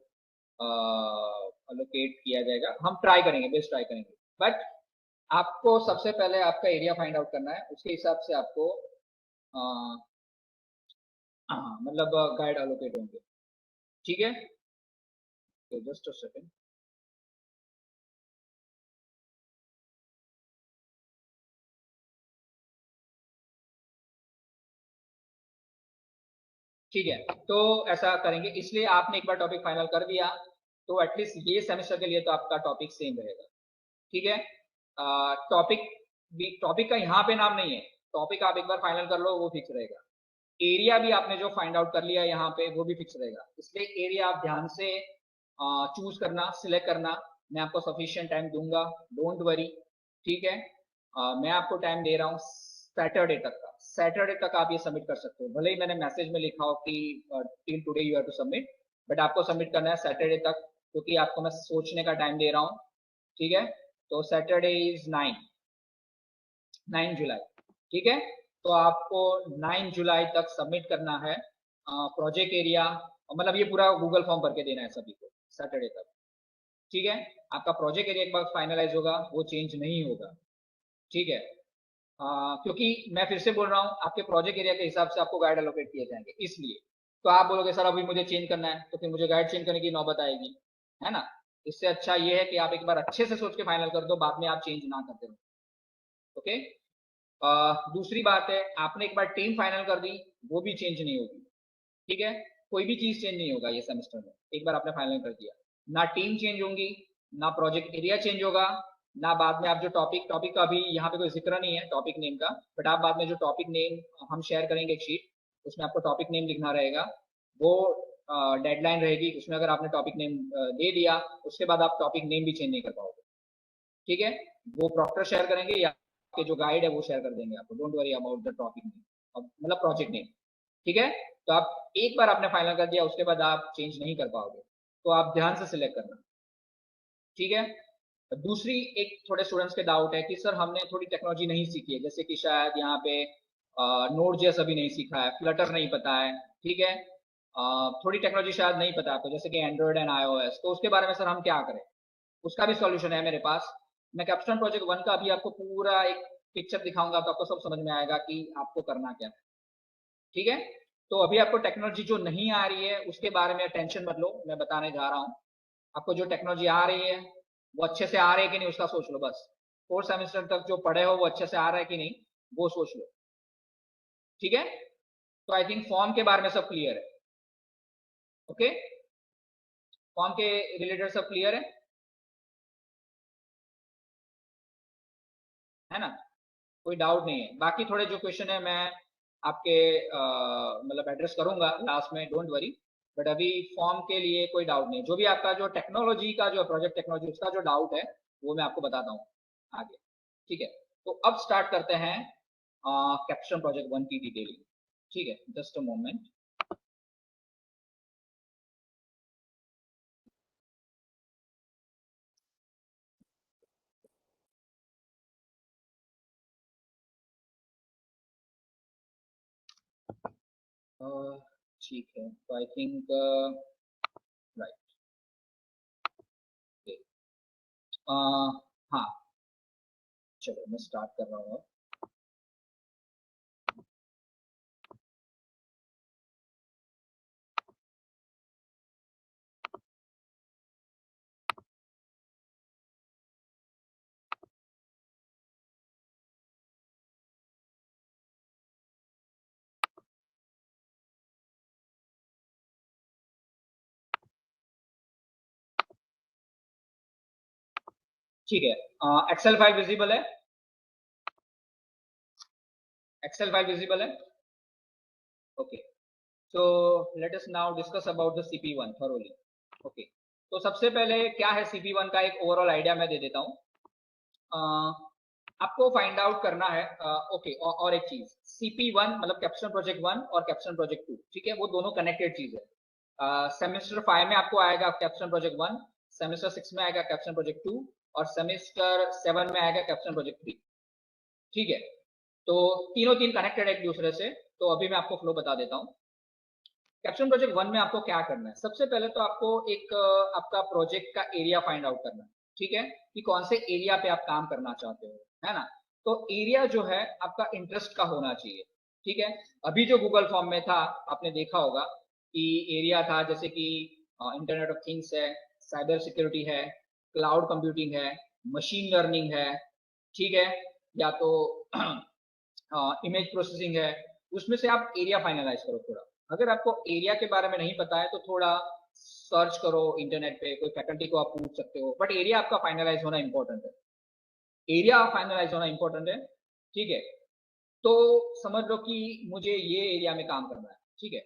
अलोकेट किया जाएगा। हम ट्राई करेंगे, बेस्ट ट्राई करेंगे, बट आपको सबसे पहले आपका एरिया फाइंड आउट करना है, उसके हिसाब से आपको हाँ, मतलब गाइड अलोकेट होंगे, ठीक है। तो जस्ट अ सेकंड। ठीक है, तो ऐसा करेंगे, इसलिए आपने एक बार टॉपिक फाइनल कर दिया तो एटलीस्ट ये सेमेस्टर के लिए तो आपका टॉपिक सेम रहेगा, ठीक है। टॉपिक टॉपिक का यहाँ पे नाम नहीं है, टॉपिक आप एक बार फाइनल कर लो वो फिक्स रहेगा। एरिया भी आपने जो फाइंड आउट कर लिया यहाँ पे वो भी फिक्स रहेगा, इसलिए एरिया आप ध्यान से चूज करना, सिलेक्ट करना। मैं आपको सफिशिएंट टाइम दूंगा, डोंट वरी, ठीक है। मैं आपको टाइम दे रहा हूँ सैटरडे तक का, सैटरडे तक आप ये सबमिट कर सकते हो। भले ही मैंने मैसेज में लिखा हो कि till today you have to submit, but आपको सबमिट करना है सैटरडे तक, क्योंकि आपको मैं सोचने का टाइम दे रहा हूँ, ठीक है। तो सैटरडे इज 9 जुलाई, ठीक है। तो आपको 9 जुलाई तक सबमिट करना है प्रोजेक्ट एरिया, मतलब ये पूरा गूगल फॉर्म भर के देना है सभी को सैटरडे तक, ठीक है। आपका प्रोजेक्ट एरिया एक बार फाइनलाइज होगा वो चेंज नहीं होगा, ठीक है। क्योंकि मैं फिर से बोल रहा हूँ आपके प्रोजेक्ट एरिया के हिसाब से आपको गाइड अलोकेट किए जाएंगे, इसलिए तो आप बोलोगे सर अभी मुझे चेंज करना है, तो फिर मुझे गाइड चेंज करने की नौबत आएगी, है ना। इससे अच्छा ये है कि आप एक बार अच्छे से सोच के फाइनल कर दो, बाद में आप चेंज ना करते रहो, ओके। दूसरी बात है, आपने एक बार टीम फाइनल कर दी, वो भी चेंज नहीं होगी, ठीक है। कोई भी चीज चेंज नहीं होगा ये सेमेस्टर में, एक बार आपने फाइनल कर दिया, ना टीम चेंज होंगी, ना प्रोजेक्ट एरिया चेंज होगा, ना बाद में आप जो टॉपिक का भी यहाँ पे कोई जिक्र नहीं है टॉपिक नेम का, बट आप बाद में जो टॉपिक नेम हम शेयर करेंगे एक शीट, उसमें आपको टॉपिक नेम लिखना रहेगा, वो डेडलाइन रहेगी, उसमें अगर आपने टॉपिक नेम दे दिया उसके बाद आप टॉपिक नेम भी चेंज नहीं कर पाओगे, ठीक है। वो प्रॉक्टर शेयर करेंगे या आपके जो गाइड है वो शेयर कर देंगे आपको, don't worry about the topic name, मतलब प्रोजेक्ट नेम, ठीक है। तो आप एक बार आपने फाइनल कर दिया उसके बाद आप चेंज नहीं कर पाओगे, तो आप ध्यान से सिलेक्ट करना, ठीक है। दूसरी एक थोड़े स्टूडेंट्स के डाउट है कि सर हमने थोड़ी टेक्नोलॉजी नहीं सीखी है, जैसे कि शायद यहाँ पे नोड जेएस अभी नहीं सीखा है, फ्लटर नहीं पता है, ठीक है। थोड़ी टेक्नोलॉजी शायद नहीं पता आपको, जैसे कि एंड्रॉइड एंड आईओएस, तो उसके बारे में सर हम क्या करें? उसका भी सॉल्यूशन है मेरे पास। मैं कैप्स्टोन प्रोजेक्ट 1 का भी आपको पूरा एक पिक्चर दिखाऊंगा तो आपको सब समझ में आएगा कि आपको करना क्या है, ठीक है। तो अभी आपको टेक्नोलॉजी जो नहीं आ रही है उसके बारे में टेंशन मत लो, मैं बताने जा रहा हूँ। आपको जो टेक्नोलॉजी आ रही है वो अच्छे से आ रही है कि नहीं उसका सोच लो बस। 4 सेमेस्टर तक जो पढ़े हो वो अच्छे से आ रहा है कि नहीं वो सोच लो, ठीक है। तो आई थिंक फॉर्म के बारे में सब क्लियर है, ओके। फॉर्म के रिलेटेड सब क्लियर है। है ना, कोई डाउट नहीं है। बाकी थोड़े जो क्वेश्चन है मैं आपके मतलब एड्रेस करूंगा लास्ट में, डोंट वरी। बट अभी फॉर्म के लिए कोई डाउट नहीं है। जो भी आपका जो टेक्नोलॉजी का जो प्रोजेक्ट टेक्नोलॉजी उसका जो डाउट है वो मैं आपको बताता हूँ आगे, ठीक है। तो अब स्टार्ट करते हैं कैप्स्टोन प्रोजेक्ट 1 की डिटेलिंग, ठीक है। Just a moment. ठीक है, तो आई थिंक राइट, हाँ चलो मैं स्टार्ट कर रहा हूँ। ठीक है, एक्सेल फाइल विजिबल है? एक्सेल फाइल विजिबल है? Okay, so let us now discuss about the CP1 thoroughly. Okay, तो सबसे पहले क्या है CP1 का एक ओवरऑल आइडिया मैं दे देता हूँ। आपको फाइंड आउट करना है ओके, और एक चीज, CP1 मतलब कैप्स्टोन प्रोजेक्ट 1 और कैप्स्टोन प्रोजेक्ट 2, ठीक है, वो दोनों कनेक्टेड चीज है। सेमेस्टर 5 में आपको आएगा कैप्स्टोन प्रोजेक्ट 1, सेमेस्टर 6 में आएगा कैप्स्टोन प्रोजेक्ट 2 और सेमेस्टर 7 में आएगा कैप्स्टोन प्रोजेक्ट 3, ठीक है। तो तीनों तीन कनेक्टेड है एक दूसरे से। तो अभी मैं आपको फ्लो बता देता हूँ। कैप्स्टोन प्रोजेक्ट 1 में आपको क्या करना है, सबसे पहले तो आपको एक आपका प्रोजेक्ट का एरिया फाइंड आउट करना है, ठीक है, कि कौन से एरिया पे आप काम करना चाहते हो, है ना। तो एरिया जो है आपका इंटरेस्ट का होना चाहिए, ठीक है। अभी जो गूगल फॉर्म में था आपने देखा होगा कि एरिया था जैसे कि इंटरनेट ऑफ थिंग्स है, साइबर सिक्योरिटी है, क्लाउड कंप्यूटिंग है, मशीन लर्निंग है, ठीक है, या तो इमेज प्रोसेसिंग है। उसमें से आप एरिया फाइनलाइज करो थोड़ा। अगर आपको एरिया के बारे में नहीं पता है तो थोड़ा सर्च करो इंटरनेट पे, कोई फैकल्टी को आप पूछ सकते हो, बट एरिया आपका फाइनलाइज होना इंपॉर्टेंट है। एरिया फाइनलाइज होना इंपॉर्टेंट है, ठीक है। तो समझ लो कि मुझे ये एरिया में काम करना है, ठीक है।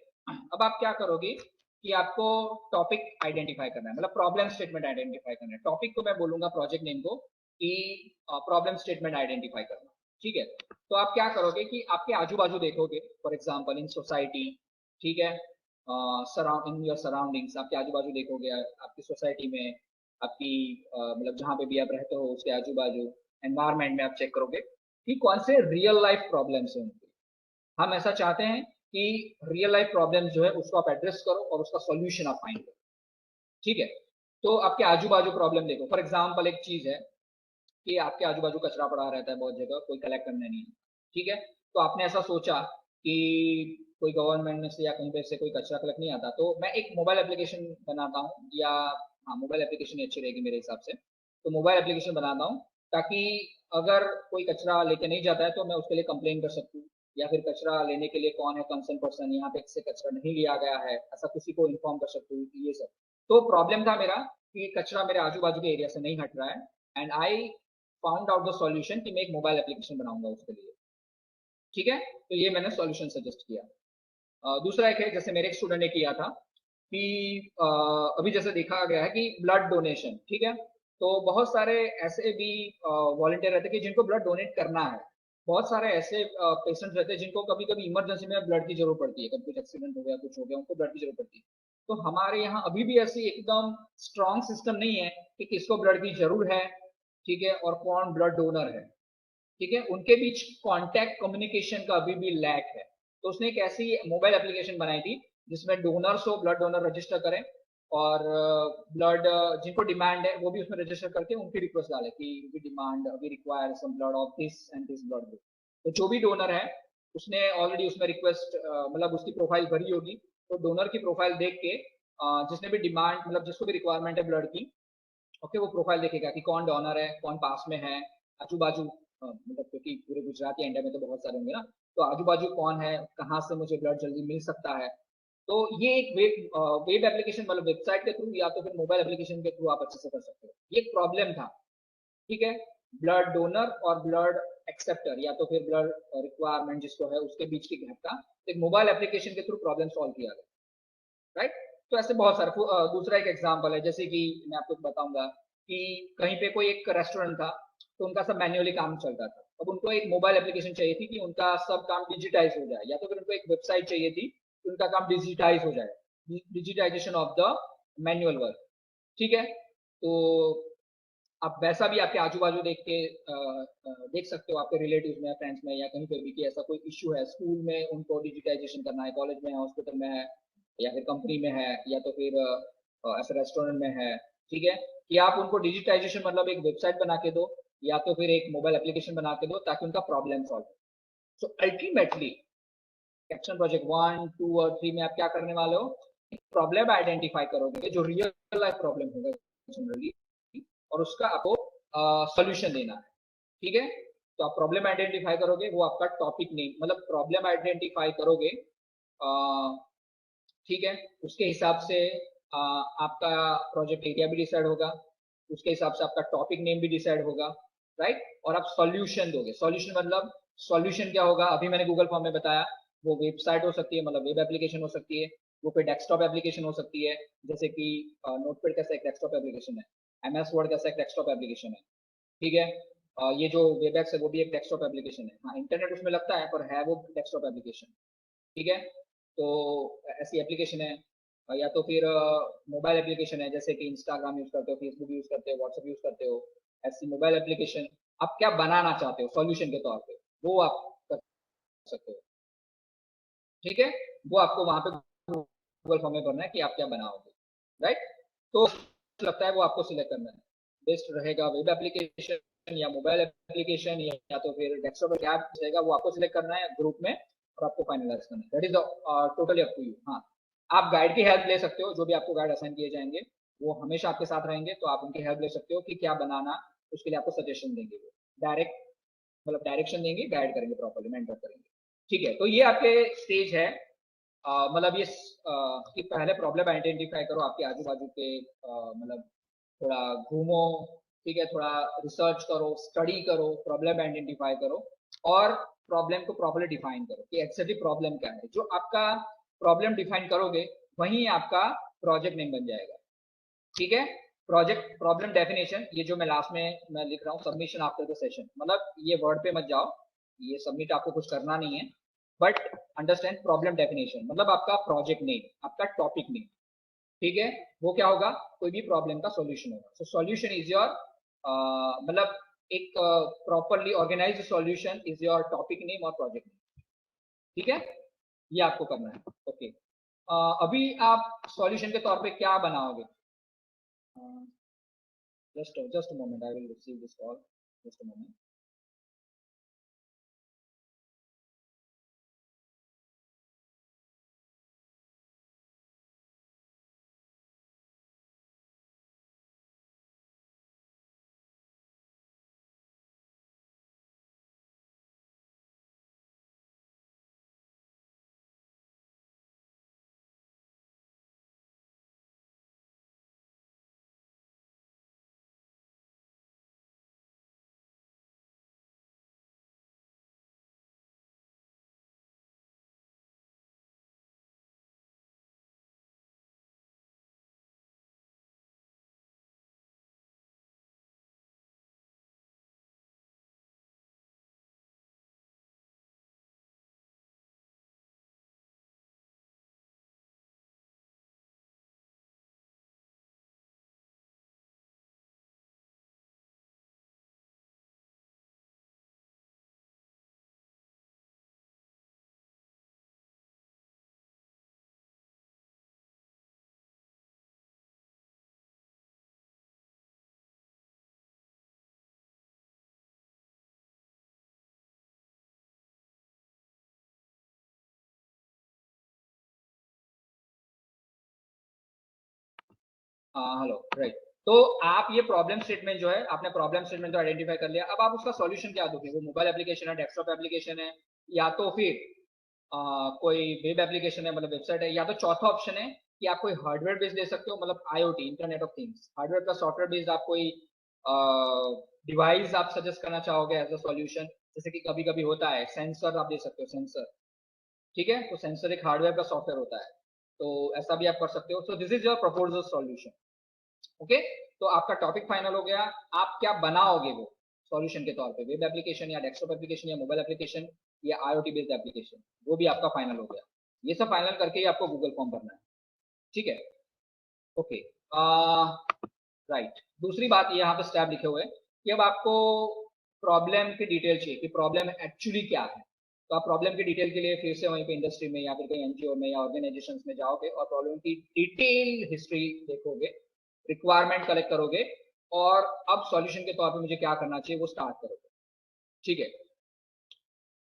अब आप क्या करोगे कि आपको टॉपिक आइडेंटिफाई करना है, मतलब प्रॉब्लम स्टेटमेंट आइडेंटिफाई करना है। टॉपिक को मैं बोलूंगा प्रोजेक्ट नेम को कि प्रॉब्लम स्टेटमेंट आइडेंटिफाई करना, ठीक है। तो आप क्या करोगे कि आपके आजू बाजू देखोगे, फॉर एग्जाम्पल इन सोसाइटी, ठीक है, इन योर सराउंडिंग्स, आपके आजू बाजू देखोगे, आपकी सोसाइटी में, आपकी मतलब जहाँ पे भी आप रहते हो उसके आजू बाजू एनवायरमेंट में आप चेक करोगे कि कौन से रियल लाइफ प्रॉब्लम्स हैं उनके। हम ऐसा चाहते हैं कि रियल लाइफ प्रॉब्लम्स जो है उसको आप एड्रेस करो और उसका सॉल्यूशन आप फाइंड करो, ठीक है। तो आपके आजू बाजू प्रॉब्लम देखो, फॉर एग्जाम्पल एक चीज है कि आपके आजू बाजू कचरा पड़ा रहता है बहुत जगह, कोई कलेक्ट करने नहीं है, ठीक है। तो आपने ऐसा सोचा कि कोई गवर्नमेंट में से या कहीं पे से कोई कचरा कलेक्ट नहीं आता, तो मैं एक मोबाइल एप्लीकेशन बनाता हूँ, या हाँ मोबाइल एप्लीकेशन ही अच्छी रहेगी मेरे हिसाब से। तो मोबाइल एप्लीकेशन बनाता हूँ ताकि अगर कोई कचरा लेके नहीं जाता है तो मैं उसके लिए कंप्लेन कर सकूँ, या फिर कचरा लेने के लिए कौन है कंसर्न पर्सन, यहाँ पे से कचरा नहीं लिया गया है, ऐसा किसी को इन्फॉर्म कर सकूँ, ये सब। तो प्रॉब्लम था मेरा कि कचरा मेरे आजू बाजू के एरिया से नहीं हट रहा है, and I found out the solution कि मैं एक मोबाइल एप्लीकेशन बनाऊंगा उसके लिए, ठीक है। तो ये मैंने सॉल्यूशन सजेस्ट किया। दूसरा एक है, जैसे मेरे एक स्टूडेंट ने किया था कि अभी जैसे देखा गया है कि ब्लड डोनेशन, ठीक है, तो बहुत सारे ऐसे भी वॉलंटियर रहते हैं कि जिनको ब्लड डोनेट करना है। बहुत सारे ऐसे पेशेंट्स रहते हैं जिनको कभी कभी इमरजेंसी में ब्लड की जरूरत पड़ती है, कभी कुछ एक्सीडेंट हो गया, कुछ हो गया, उनको ब्लड की जरूरत पड़ती है। तो हमारे यहाँ अभी भी ऐसी एकदम स्ट्रॉन्ग सिस्टम नहीं है कि किसको ब्लड की जरूर है, ठीक है, और कौन ब्लड डोनर है, ठीक है। उनके बीच कांटेक्ट कम्युनिकेशन का अभी भी लैक है। तो उसने एक ऐसी मोबाइल एप्लीकेशन बनाई थी जिसमें डोनर्स हो, ब्लड डोनर रजिस्टर करें, और ब्लड जिनको डिमांड है वो भी उसमें रजिस्टर करके उनकी रिक्वेस्ट डाले कि we demand, we require some blood of this and this blood group. तो जो भी डोनर है उसने ऑलरेडी उसमें रिक्वेस्ट मतलब उसकी प्रोफाइल भरी होगी। तो डोनर की प्रोफाइल देख के जिसने भी डिमांड मतलब जिसको भी रिक्वायरमेंट है ब्लड की, ओके, वो प्रोफाइल देखेगा कि कौन डोनर है, कौन पास में है, आजू बाजू मतलब क्योंकि पूरे गुजरात या इंडिया में तो बहुत सारे होंगे ना, तो आजू बाजू कौन है, कहाँ से मुझे ब्लड जल्दी मिल सकता है। तो ये एक वेब एप्लीकेशन मतलब वेबसाइट के थ्रू या तो फिर मोबाइल एप्लीकेशन के थ्रू आप अच्छे से कर सकते हो। ये एक प्रॉब्लम था, ठीक है। ब्लड डोनर और ब्लड एक्सेप्टर या तो फिर ब्लड रिक्वायरमेंट जिसको है उसके बीच की गैप का एक मोबाइल एप्लीकेशन के थ्रू प्रॉब्लम सॉल्व किया गया, राइट। तो ऐसे बहुत सारे दूसरा एक एग्जांपल है, जैसे कि मैं आपको बताऊंगा कि कहीं पे कोई एक रेस्टोरेंट था, तो उनका सब मैन्युअली काम चलता था। अब उनको एक मोबाइल एप्लीकेशन चाहिए थी कि उनका सब काम डिजिटाइज हो जाए, या तो फिर उनको एक वेबसाइट चाहिए थी कि उनका काम डिजिटाइज हो जाए, digitization of the manual work, ठीक है। तो आप वैसा भी आपके आजू बाजू देख के देख सकते हो, आपके रिलेटिव्स में, फ्रेंड्स में, या कहीं पे भी कि ऐसा कोई इश्यू है, स्कूल में उनको डिजिटाइजेशन करना है, कॉलेज में है, हॉस्पिटल में है, या फिर कंपनी में है, या तो फिर ऐसे रेस्टोरेंट में है, ठीक है। कि आप उनको डिजिटाइजेशन मतलब एक वेबसाइट बना के दो, या तो फिर एक मोबाइल एप्लीकेशन बना के दो, ताकि उनका प्रॉब्लम सॉल्व हो। सो अल्टीमेटली एक्शन प्रोजेक्ट 1, 2 और 3 में आप क्या करने वाले हो, प्रॉब्लम आइडेंटिफाई करोगे जो रियल लाइफ प्रॉब्लम होगा जनरली, और उसका आपको सॉल्यूशन देना है, ठीक है। तो आप प्रॉब्लम आइडेंटिफाई करोगे, वो आपका टॉपिक नेम मतलब प्रॉब्लम आइडेंटिफाई करोगे, ठीक है। उसके हिसाब से आपका प्रोजेक्ट एरिया भी डिसाइड होगा, उसके हिसाब से आपका टॉपिक नेम भी डिसाइड होगा, राइट। और आप सॉल्यूशन दोगे। सॉल्यूशन मतलब सॉल्यूशन क्या होगा, अभी मैंने गूगल फॉर्म में बताया, वो वेबसाइट हो सकती है, मतलब वेब एप्लीकेशन हो सकती है, वो कोई डेस्कटॉप एप्लीकेशन हो सकती है, जैसे कि नोटपैड कैसा एक डेस्कटॉप एप्लीकेशन है, एमएस वर्ड कैसा एक डेस्कटॉप एप्लीकेशन है, ठीक है। ये जो वेबएक्स है वो भी एक डेस्कटॉप एप्लीकेशन है, हाँ इंटरनेट उसमें लगता है पर है वो डेस्कटॉप एप्लीकेशन, ठीक है। तो ऐसी एप्लीकेशन है। या तो फिर मोबाइल एप्लीकेशन है, जैसे कि इंस्टाग्राम यूज करते हो, फेसबुक यूज करते हो, व्हाट्सएप यूज करते हो, ऐसी मोबाइल एप्लीकेशन आप क्या बनाना चाहते हो सॉल्यूशन के तौर पे, वो आप कर सकते हो, ठीक है। वो आपको वहां पे गूगल फॉर्म में भरना है कि आप क्या बनाओगे, राइट। तो लगता है वो आपको सिलेक्ट करना है, बेस्ट रहेगा वेब एप्लीकेशन या मोबाइल एप्लीकेशन या तो फिर डेस्कटॉप क्या रहेगा, वो आपको सिलेक्ट करना है ग्रुप में, और आपको फाइनलाइज करना है। That is totally up to you. हाँ, आप गाइड की हेल्प ले सकते हो, जो भी आपको गाइड असाइन किए जाएंगे वो हमेशा आपके साथ रहेंगे, तो आप उनकी हेल्प ले सकते हो कि क्या बनाना, उसके लिए आपको सजेशन देंगे, वो डायरेक्ट मतलब डायरेक्शन देंगे, गाइड करेंगे, प्रॉपरली मेंटर करेंगे, ठीक है। तो ये आपके स्टेज है, मतलब ये कि पहले प्रॉब्लम आइडेंटिफाई करो आपके आजू बाजू के, मतलब थोड़ा घूमो, ठीक है, थोड़ा रिसर्च करो, स्टडी करो, प्रॉब्लम आइडेंटिफाई करो, और प्रॉब्लम को प्रॉपरली डिफाइन करो कि एक्चुअली प्रॉब्लम क्या है। जो आपका प्रॉब्लम डिफाइन करोगे वही आपका प्रोजेक्ट नेम बन जाएगा, ठीक है। प्रोजेक्ट प्रॉब्लम डेफिनेशन, ये जो मैं लास्ट में मैं लिख रहा हूँ, सबमिशन आफ्टर द सेशन, मतलब ये वर्ड पे मत जाओ, ये सबमिट आपको कुछ करना नहीं है, बट अंडरस्टैंड प्रॉब्लम डेफिनेशन मतलब आपका प्रोजेक्ट नेम, आपका टॉपिक नेम, ठीक है। वो क्या होगा, कोई भी प्रॉब्लम का सॉल्यूशन होगा। सो सॉल्यूशन इज योर मतलब एक properly organized solution is your topic name और प्रोजेक्ट नेम, ठीक है। ये आपको करना है, ओके। अभी आप सॉल्यूशन के तौर पे क्या बनाओगे, just a moment, I will receive this call, just a moment. Hello, right. तो आप ये प्रॉब्लम स्टेटमेंट जो है, आपने प्रॉब्लम स्टेटमेंट तो आइडेंटिफाई कर लिया, अब आप उसका सॉल्यूशन क्या दोगे, वो मोबाइल एप्लीकेशन है, डेस्कटॉप एप्लीकेशन है, या तो फिर कोई वेब एप्लीकेशन है, मतलब वेबसाइट है, या तो चौथा ऑप्शन है कि आप कोई हार्डवेयर बेस्ड दे सकते हो, मतलब IoT, internet of things, hardware plus software based आप कोई डिवाइस आप सजेस्ट करना चाहोगे एज अ सॉल्यूशन, जैसे कि कभी कभी होता है सेंसर आप दे सकते हो, सेंसर, ठीक है, तो सेंसर एक हार्डवेयर का सॉफ्टवेयर होता है, तो ऐसा भी आप कर सकते हो। So this is your proposal solution. Okay, तो आपका टॉपिक फाइनल हो गया। आप क्या बनाओगे वो सॉल्यूशन के तौर पे, वेब एप्लीकेशन या डेस्कटॉप एप्लीकेशन या मोबाइल एप्लीकेशन या आईओटी बेस्ड एप्लीकेशन, वो भी आपका फाइनल हो गया। ये सब फाइनल करके ही आपको गूगल फॉर्म भरना है, ठीक है। Okay, right. दूसरी बात ये यहाँ पे स्टेप लिखे हुए हैं कि अब आपको प्रॉब्लम की डिटेल चाहिए कि प्रॉब्लम एक्चुअली क्या है। तो आप प्रॉब्लम की डिटेल के लिए फिर से वहीं पे इंडस्ट्री में या फिर कहीं एनजीओ में या ऑर्गेनाइजेशन में जाओगे और प्रॉब्लम की डिटेल हिस्ट्री देखोगे, रिक्वायरमेंट कलेक्ट करोगे, और अब सॉल्यूशन के तौर पे मुझे क्या करना चाहिए वो स्टार्ट करोगे, ठीक है।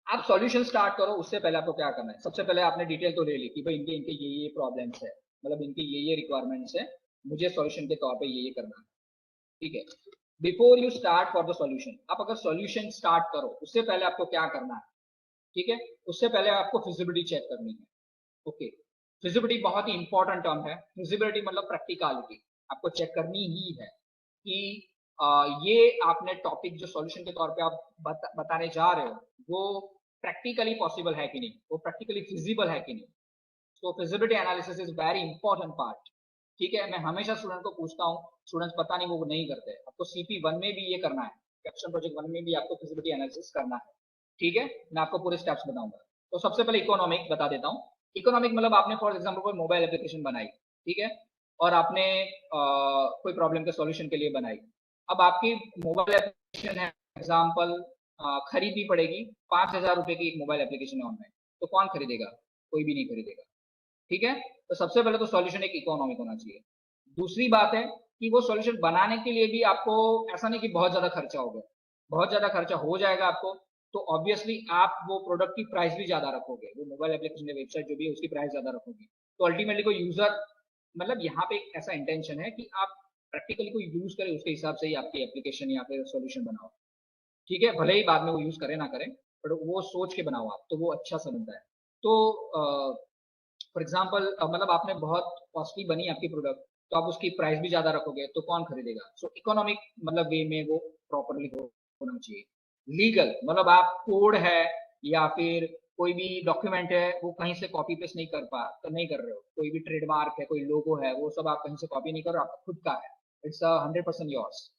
आप सॉल्यूशन स्टार्ट करो, उससे पहले आपको क्या करना है, सबसे पहले आपने डिटेल तो ले ली कि भाई इनके इनके ये प्रॉब्लम्स है, मतलब इनके ये रिक्वायरमेंट्स है, मुझे सॉल्यूशन के तौर पे ये करना है, ठीक है। Before you start for the solution, आप अगर सॉल्यूशन स्टार्ट करो उससे पहले आपको क्या करना है, ठीक है, उससे पहले आपको फिजिबिलिटी चेक करनी है। ओके, फिजिबिलिटी बहुत ही इंपॉर्टेंट टर्म है। फिजिबिलिटी मतलब प्रैक्टिकलिटी, आपको चेक करनी ही है कि ये आपने टॉपिक जो सॉल्यूशन के तौर पे आप बताने जा रहे हो वो प्रैक्टिकली पॉसिबल है कि नहीं, वो प्रैक्टिकली फिजिबल है कि नहीं। तो feasibility analysis is very important part, ठीक है। मैं हमेशा स्टूडेंट को पूछता हूँ, स्टूडेंट्स पता नहीं वो नहीं करते, आपको सीपी 1 में भी ये करना है, कैप्शन प्रोजेक्ट 1 में भी आपको फिजिबिलिटी एनालिसिस करना है, ठीक है। मैं आपको पूरे स्टेप्स बताऊंगा। तो सबसे पहले इकोनॉमिक बता देता हूँ। इकोनॉमिक मतलब आपने फॉर एग्जाम्पल कोई मोबाइल एप्लीकेशन बनाई, ठीक है, और आपने कोई प्रॉब्लम के सॉल्यूशन के लिए बनाई। अब आपकी मोबाइल एप्लीकेशन है एग्जाम्पल, खरीदनी पड़ेगी, 5,000 रुपए की एक मोबाइल एप्लीकेशन है ऑनलाइन, तो कौन खरीदेगा, कोई भी नहीं खरीदेगा, ठीक है। तो सबसे पहले तो सॉल्यूशन एक इकोनॉमिक होना चाहिए। दूसरी बात है कि वो सॉल्यूशन बनाने के लिए भी आपको ऐसा नहीं कि बहुत ज्यादा खर्चा होगा, बहुत ज्यादा खर्चा हो जाएगा आपको, तो ऑब्वियसली आप वो प्रोडक्ट की प्राइस भी ज्यादा रखोगे, वो मोबाइल एप्लीकेशन या वेबसाइट जो भी है उसकी प्राइस ज्यादा रखोगे, तो अल्टीमेटली कोई यूजर, मतलब यहाँ पे एक ऐसा इंटेंशन है कि आप प्रैक्टिकली कोई यूज करे उसके हिसाब से ही आपकी एप्लीकेशन या फिर सॉल्यूशन बनाओ, ठीक है। भले ही बाद में वो यूज करे ना करे, बट वो सोच के बनाओ आप, तो वो अच्छा सा बनता है। तो फॉर एग्जाम्पल मतलब आपने बहुत कॉस्टली बनी आपकी प्रोडक्ट, तो आप उसकी प्राइस भी ज्यादा रखोगे, तो कौन खरीदेगा। सो इकोनॉमिक मतलब वे में वो प्रॉपरली होना चाहिए। लीगल मतलब आप कोड है या फिर कोई भी डॉक्यूमेंट है वो कहीं से कॉपी पेस्ट नहीं कर पा, तो नहीं कर रहे हो, कोई भी ट्रेडमार्क है, कोई लोगो है, वो सब आप कहीं से कॉपी नहीं कर रहे हो, आपका खुद का है, इट्स 100% योर्स,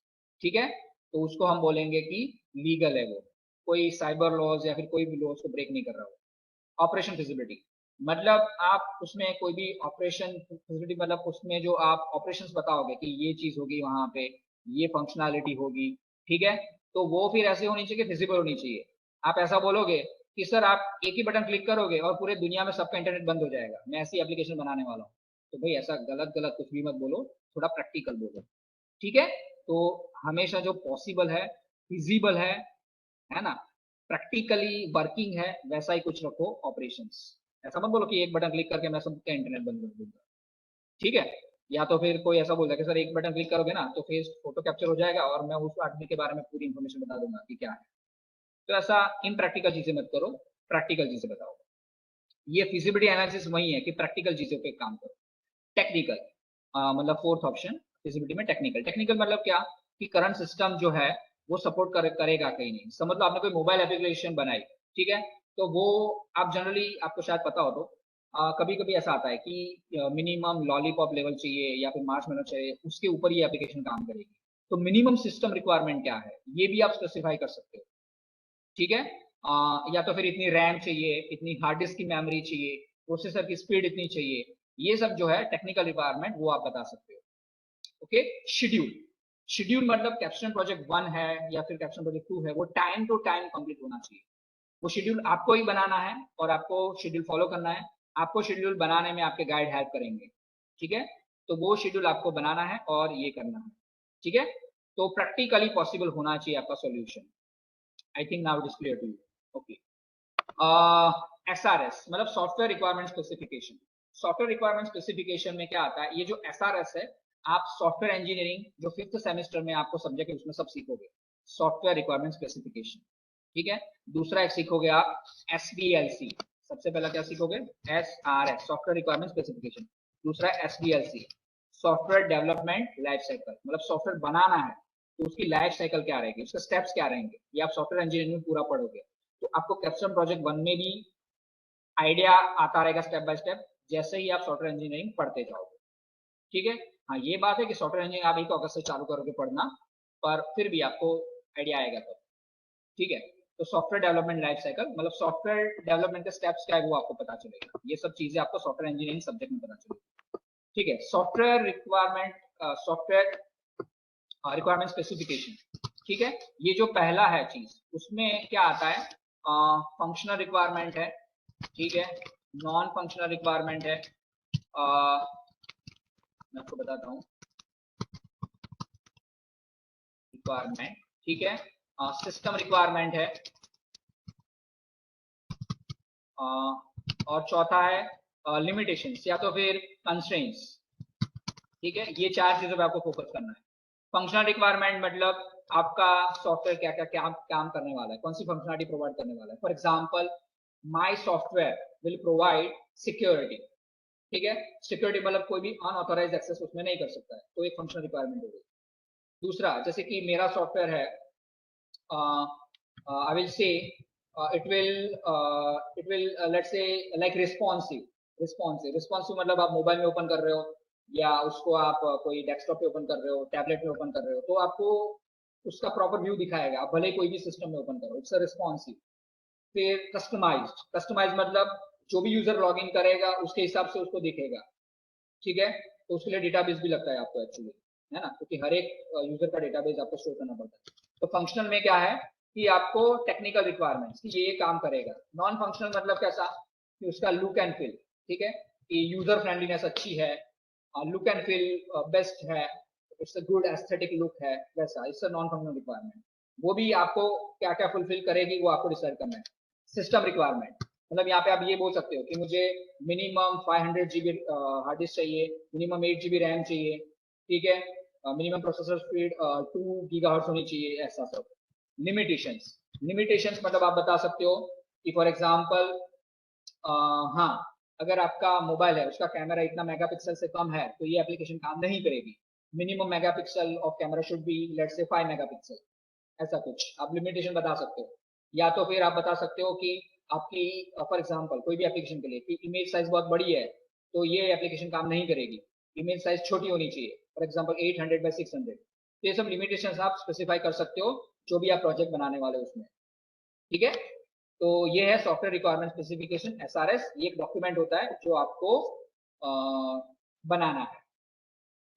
ठीक है। तो उसको हम बोलेंगे कि लीगल है वो, कोई साइबर लॉज या फिर कोई भी लॉज को ब्रेक नहीं कर रहा हो। ऑपरेशन फिजिबिलिटी मतलब आप उसमें कोई भी ऑपरेशन फिजिबिलिटी, मतलब उसमें जो आप ऑपरेशंस बताओगे कि ये चीज होगी वहां पे, ये फंक्शनैलिटी होगी, ठीक है, तो वो फिर ऐसे होनी चाहिए, फिजिबल होनी चाहिए। आप ऐसा बोलोगे कि सर आप एक ही बटन क्लिक करोगे और पूरे दुनिया में सबका इंटरनेट बंद हो जाएगा, मैं ऐसी एप्लीकेशन बनाने वाला हूँ, तो भाई ऐसा गलत गलत कुछ भी मत बोलो, थोड़ा प्रैक्टिकल बोलो, ठीक है। तो हमेशा जो पॉसिबल है, फिजिबल है ना, प्रैक्टिकली वर्किंग है, वैसा ही कुछ रखो ऑपरेशंस। ऐसा मत बोलो कि एक बटन क्लिक करके मैं सबका इंटरनेट बंद कर दूंगा, ठीक है। या तो फिर कोई ऐसा बोलता है कि सर एक बटन क्लिक करोगे ना तो फेस फोटो कैप्चर हो जाएगा और मैं उस आदमी के बारे में पूरी इंफॉर्मेशन बता दूंगा कि क्या है। तो ऐसा इनप्रैक्टिकल चीजें मत करो, प्रैक्टिकल चीजें बताओ। ये फिजिबिलिटी एनालिसिस वही है कि प्रैक्टिकल चीजों पे काम करो। टेक्निकल मतलब फोर्थ ऑप्शन फिजिबिलिटी में, टेक्निकल। टेक्निकल मतलब क्या कि करंट सिस्टम जो है वो सपोर्ट करेगा कहीं नहीं। समझ लो आपने कोई मोबाइल एप्लीकेशन बनाई, ठीक है, तो वो आप जनरली, आपको शायद पता हो तो कभी कभी ऐसा आता है कि मिनिमम लॉलीपॉप लेवल चाहिए या फिर मार्श मैनो चाहिए, उसके ऊपर ये एप्लीकेशन काम करेगी। तो मिनिमम सिस्टम रिक्वायरमेंट क्या है ये भी आप स्पेसिफाई कर सकते हो, ठीक है। या तो फिर इतनी रैम चाहिए, इतनी हार्ड डिस्क की मेमोरी चाहिए, प्रोसेसर की स्पीड इतनी चाहिए, ये सब जो है टेक्निकल रिक्वायरमेंट वो आप बता सकते हो। Okay, schedule. शेड्यूल मतलब कैप्स्टोन प्रोजेक्ट 1 है या फिर कैप्स्टोन प्रोजेक्ट 2 है, वो टाइम टू टाइम कंप्लीट होना चाहिए। वो शेड्यूल आपको ही बनाना है और आपको शेड्यूल फॉलो करना है। आपको शेड्यूल बनाने में आपके गाइड हेल्प करेंगे, ठीक है। तो वो शेड्यूल आपको बनाना है और ये करना है, ठीक है। तो प्रैक्टिकली पॉसिबल होना चाहिए आपका solution. I think now it is clear to you. Okay, SRS मतलब software requirement specification. Software requirement specification में क्या आता है, ये जो SRS है, आप सॉफ्टवेयर इंजीनियरिंग जो 5th सेमेस्टर में आपको सब्जेक्ट है उसमें सब सीखोगे, सॉफ्टवेयर रिक्वायरमेंट स्पेसिफिकेशन, ठीक है। दूसरा एक सीखोगे आप SDLC, सबसे पहला क्या सीखोगे, SRS सॉफ्टवेयर रिक्वायरमेंट स्पेसिफिकेशन। दूसरा SDLC software development life cycle, मतलब सॉफ्टवेयर बनाना है तो उसकी लाइफ साइकिल क्या रहेगी, उसके स्टेप्स क्या रहेंगे, ये आप सॉफ्टवेयर इंजीनियरिंग में पूरा पढ़ोगे। तो आपको कैप्स्टोन प्रोजेक्ट 1 में भी आइडिया आता रहेगा स्टेप बाय स्टेप, जैसे ही आप सॉफ्टवेयर इंजीनियरिंग पढ़ते जाओगे। ठीक है। हाँ, ये बात है कि सॉफ्टवेयर इंजीनियरिंग आप 1 अगस्त से चालू करोगे पढ़ना, पर फिर भी आपको आइडिया आएगा तब। ठीक है। तो सॉफ्टवेयर डेवलपमेंट लाइफ साइकिल मतलब सॉफ्टवेयर डेवलपमेंट के स्टेप्स क्या है वो आपको पता चलेगा। ये सब चीजें आपको सॉफ्टवेयर इंजीनियरिंग सब्जेक्ट में पता चलेगी। ठीक है। Software requirement, software requirement specification. ठीक है। ये जो पहला है चीज, उसमें क्या आता है, फंक्शनल रिक्वायरमेंट है। ठीक है। नॉन फंक्शनल रिक्वायरमेंट है। मैं आपको बताता हूँ रिक्वायरमेंट। ठीक है। सिस्टम रिक्वायरमेंट है। और चौथा है लिमिटेशंस या तो फिर कंस्ट्रेंट्स। ठीक है। ये 4 चीजों पे आपको फोकस करना है। फंक्शनल रिक्वायरमेंट मतलब आपका सॉफ्टवेयर क्या क्या क्या काम करने वाला है, कौन सी फंक्शनलिटी प्रोवाइड करने वाला है। For example my software will provide security. ठीक है। सिक्योरिटी मतलब कोई भी अनऑथोराइज्ड एक्सेस उसमें नहीं कर सकता है, तो एक फंक्शनल रिक्वायरमेंट हो गई। दूसरा, जैसे कि मेरा सॉफ्टवेयर है, I will say it will let's say like responsive मतलब आप मोबाइल में ओपन कर रहे हो या उसको आप कोई डेस्कटॉप पे ओपन कर रहे हो, टैबलेट में ओपन कर रहे हो, तो आपको उसका प्रॉपर व्यू दिखाएगा, आप भले कोई भी सिस्टम में ओपन करो। It's responsive. फिर कस्टमाइज मतलब जो भी यूजर लॉग इन करेगा उसके हिसाब से उसको दिखेगा। ठीक है। तो उसके लिए डेटाबेस भी लगता है आपको एक्चुअली, है ना, क्योंकि हर एक यूजर का डेटाबेस आपको स्टोर करना पड़ता है। तो फंक्शनल में क्या है कि आपको टेक्निकल रिक्वायरमेंट्स कि ये काम करेगा। नॉन फंक्शनल मतलब कैसा कि उसका लुक एंड फील। ठीक है। कि यूजर फ्रेंडलीनेस अच्छी है, लुक एंड फील बेस्ट है, it's a good aesthetic look है, वैसा it's a non functional requirement. वो भी आपको क्या क्या फुलफिल करेगी वो आपको डिसाइड करना है। सिस्टम रिक्वायरमेंट मतलब यहाँ पे आप ये बोल सकते हो कि मुझे मिनिमम 500 GB हार्ड डिस्क चाहिए, मिनिमम 8 GB रैम चाहिए। ठीक है। मिनिमम प्रोसेसर स्पीड 2 GHz होनी चाहिए, ऐसा सब। लिमिटेशंस मतलब आप बता सकते हो कि फॉर एग्जांपल हाँ, अगर आपका मोबाइल है उसका कैमरा इतना मेगापिक्सल से कम है तो ये एप्लीकेशन काम नहीं करेगी। Minimum megapixel of camera should be let's say 5 megapixel, ऐसा कुछ आप लिमिटेशन बता सकते हो। या तो फिर आप बता सकते हो कि आपकी फॉर एग्जांपल कोई भी एप्लीकेशन के लिए कि इमेज साइज बहुत बड़ी है तो ये एप्लीकेशन काम नहीं करेगी, इमेज साइज छोटी होनी चाहिए, फॉर एग्जांपल 800 बाय 600। तो ये सब लिमिटेशंस आप स्पेसिफाई कर सकते हो जो भी आप प्रोजेक्ट बनाने वाले हो उसमें। ठीक है। तो ये है सॉफ्टवेयर रिक्वायरमेंट स्पेसिफिकेशन, एसआरएस। ये एक डॉक्यूमेंट होता है जो आपको बनाना है।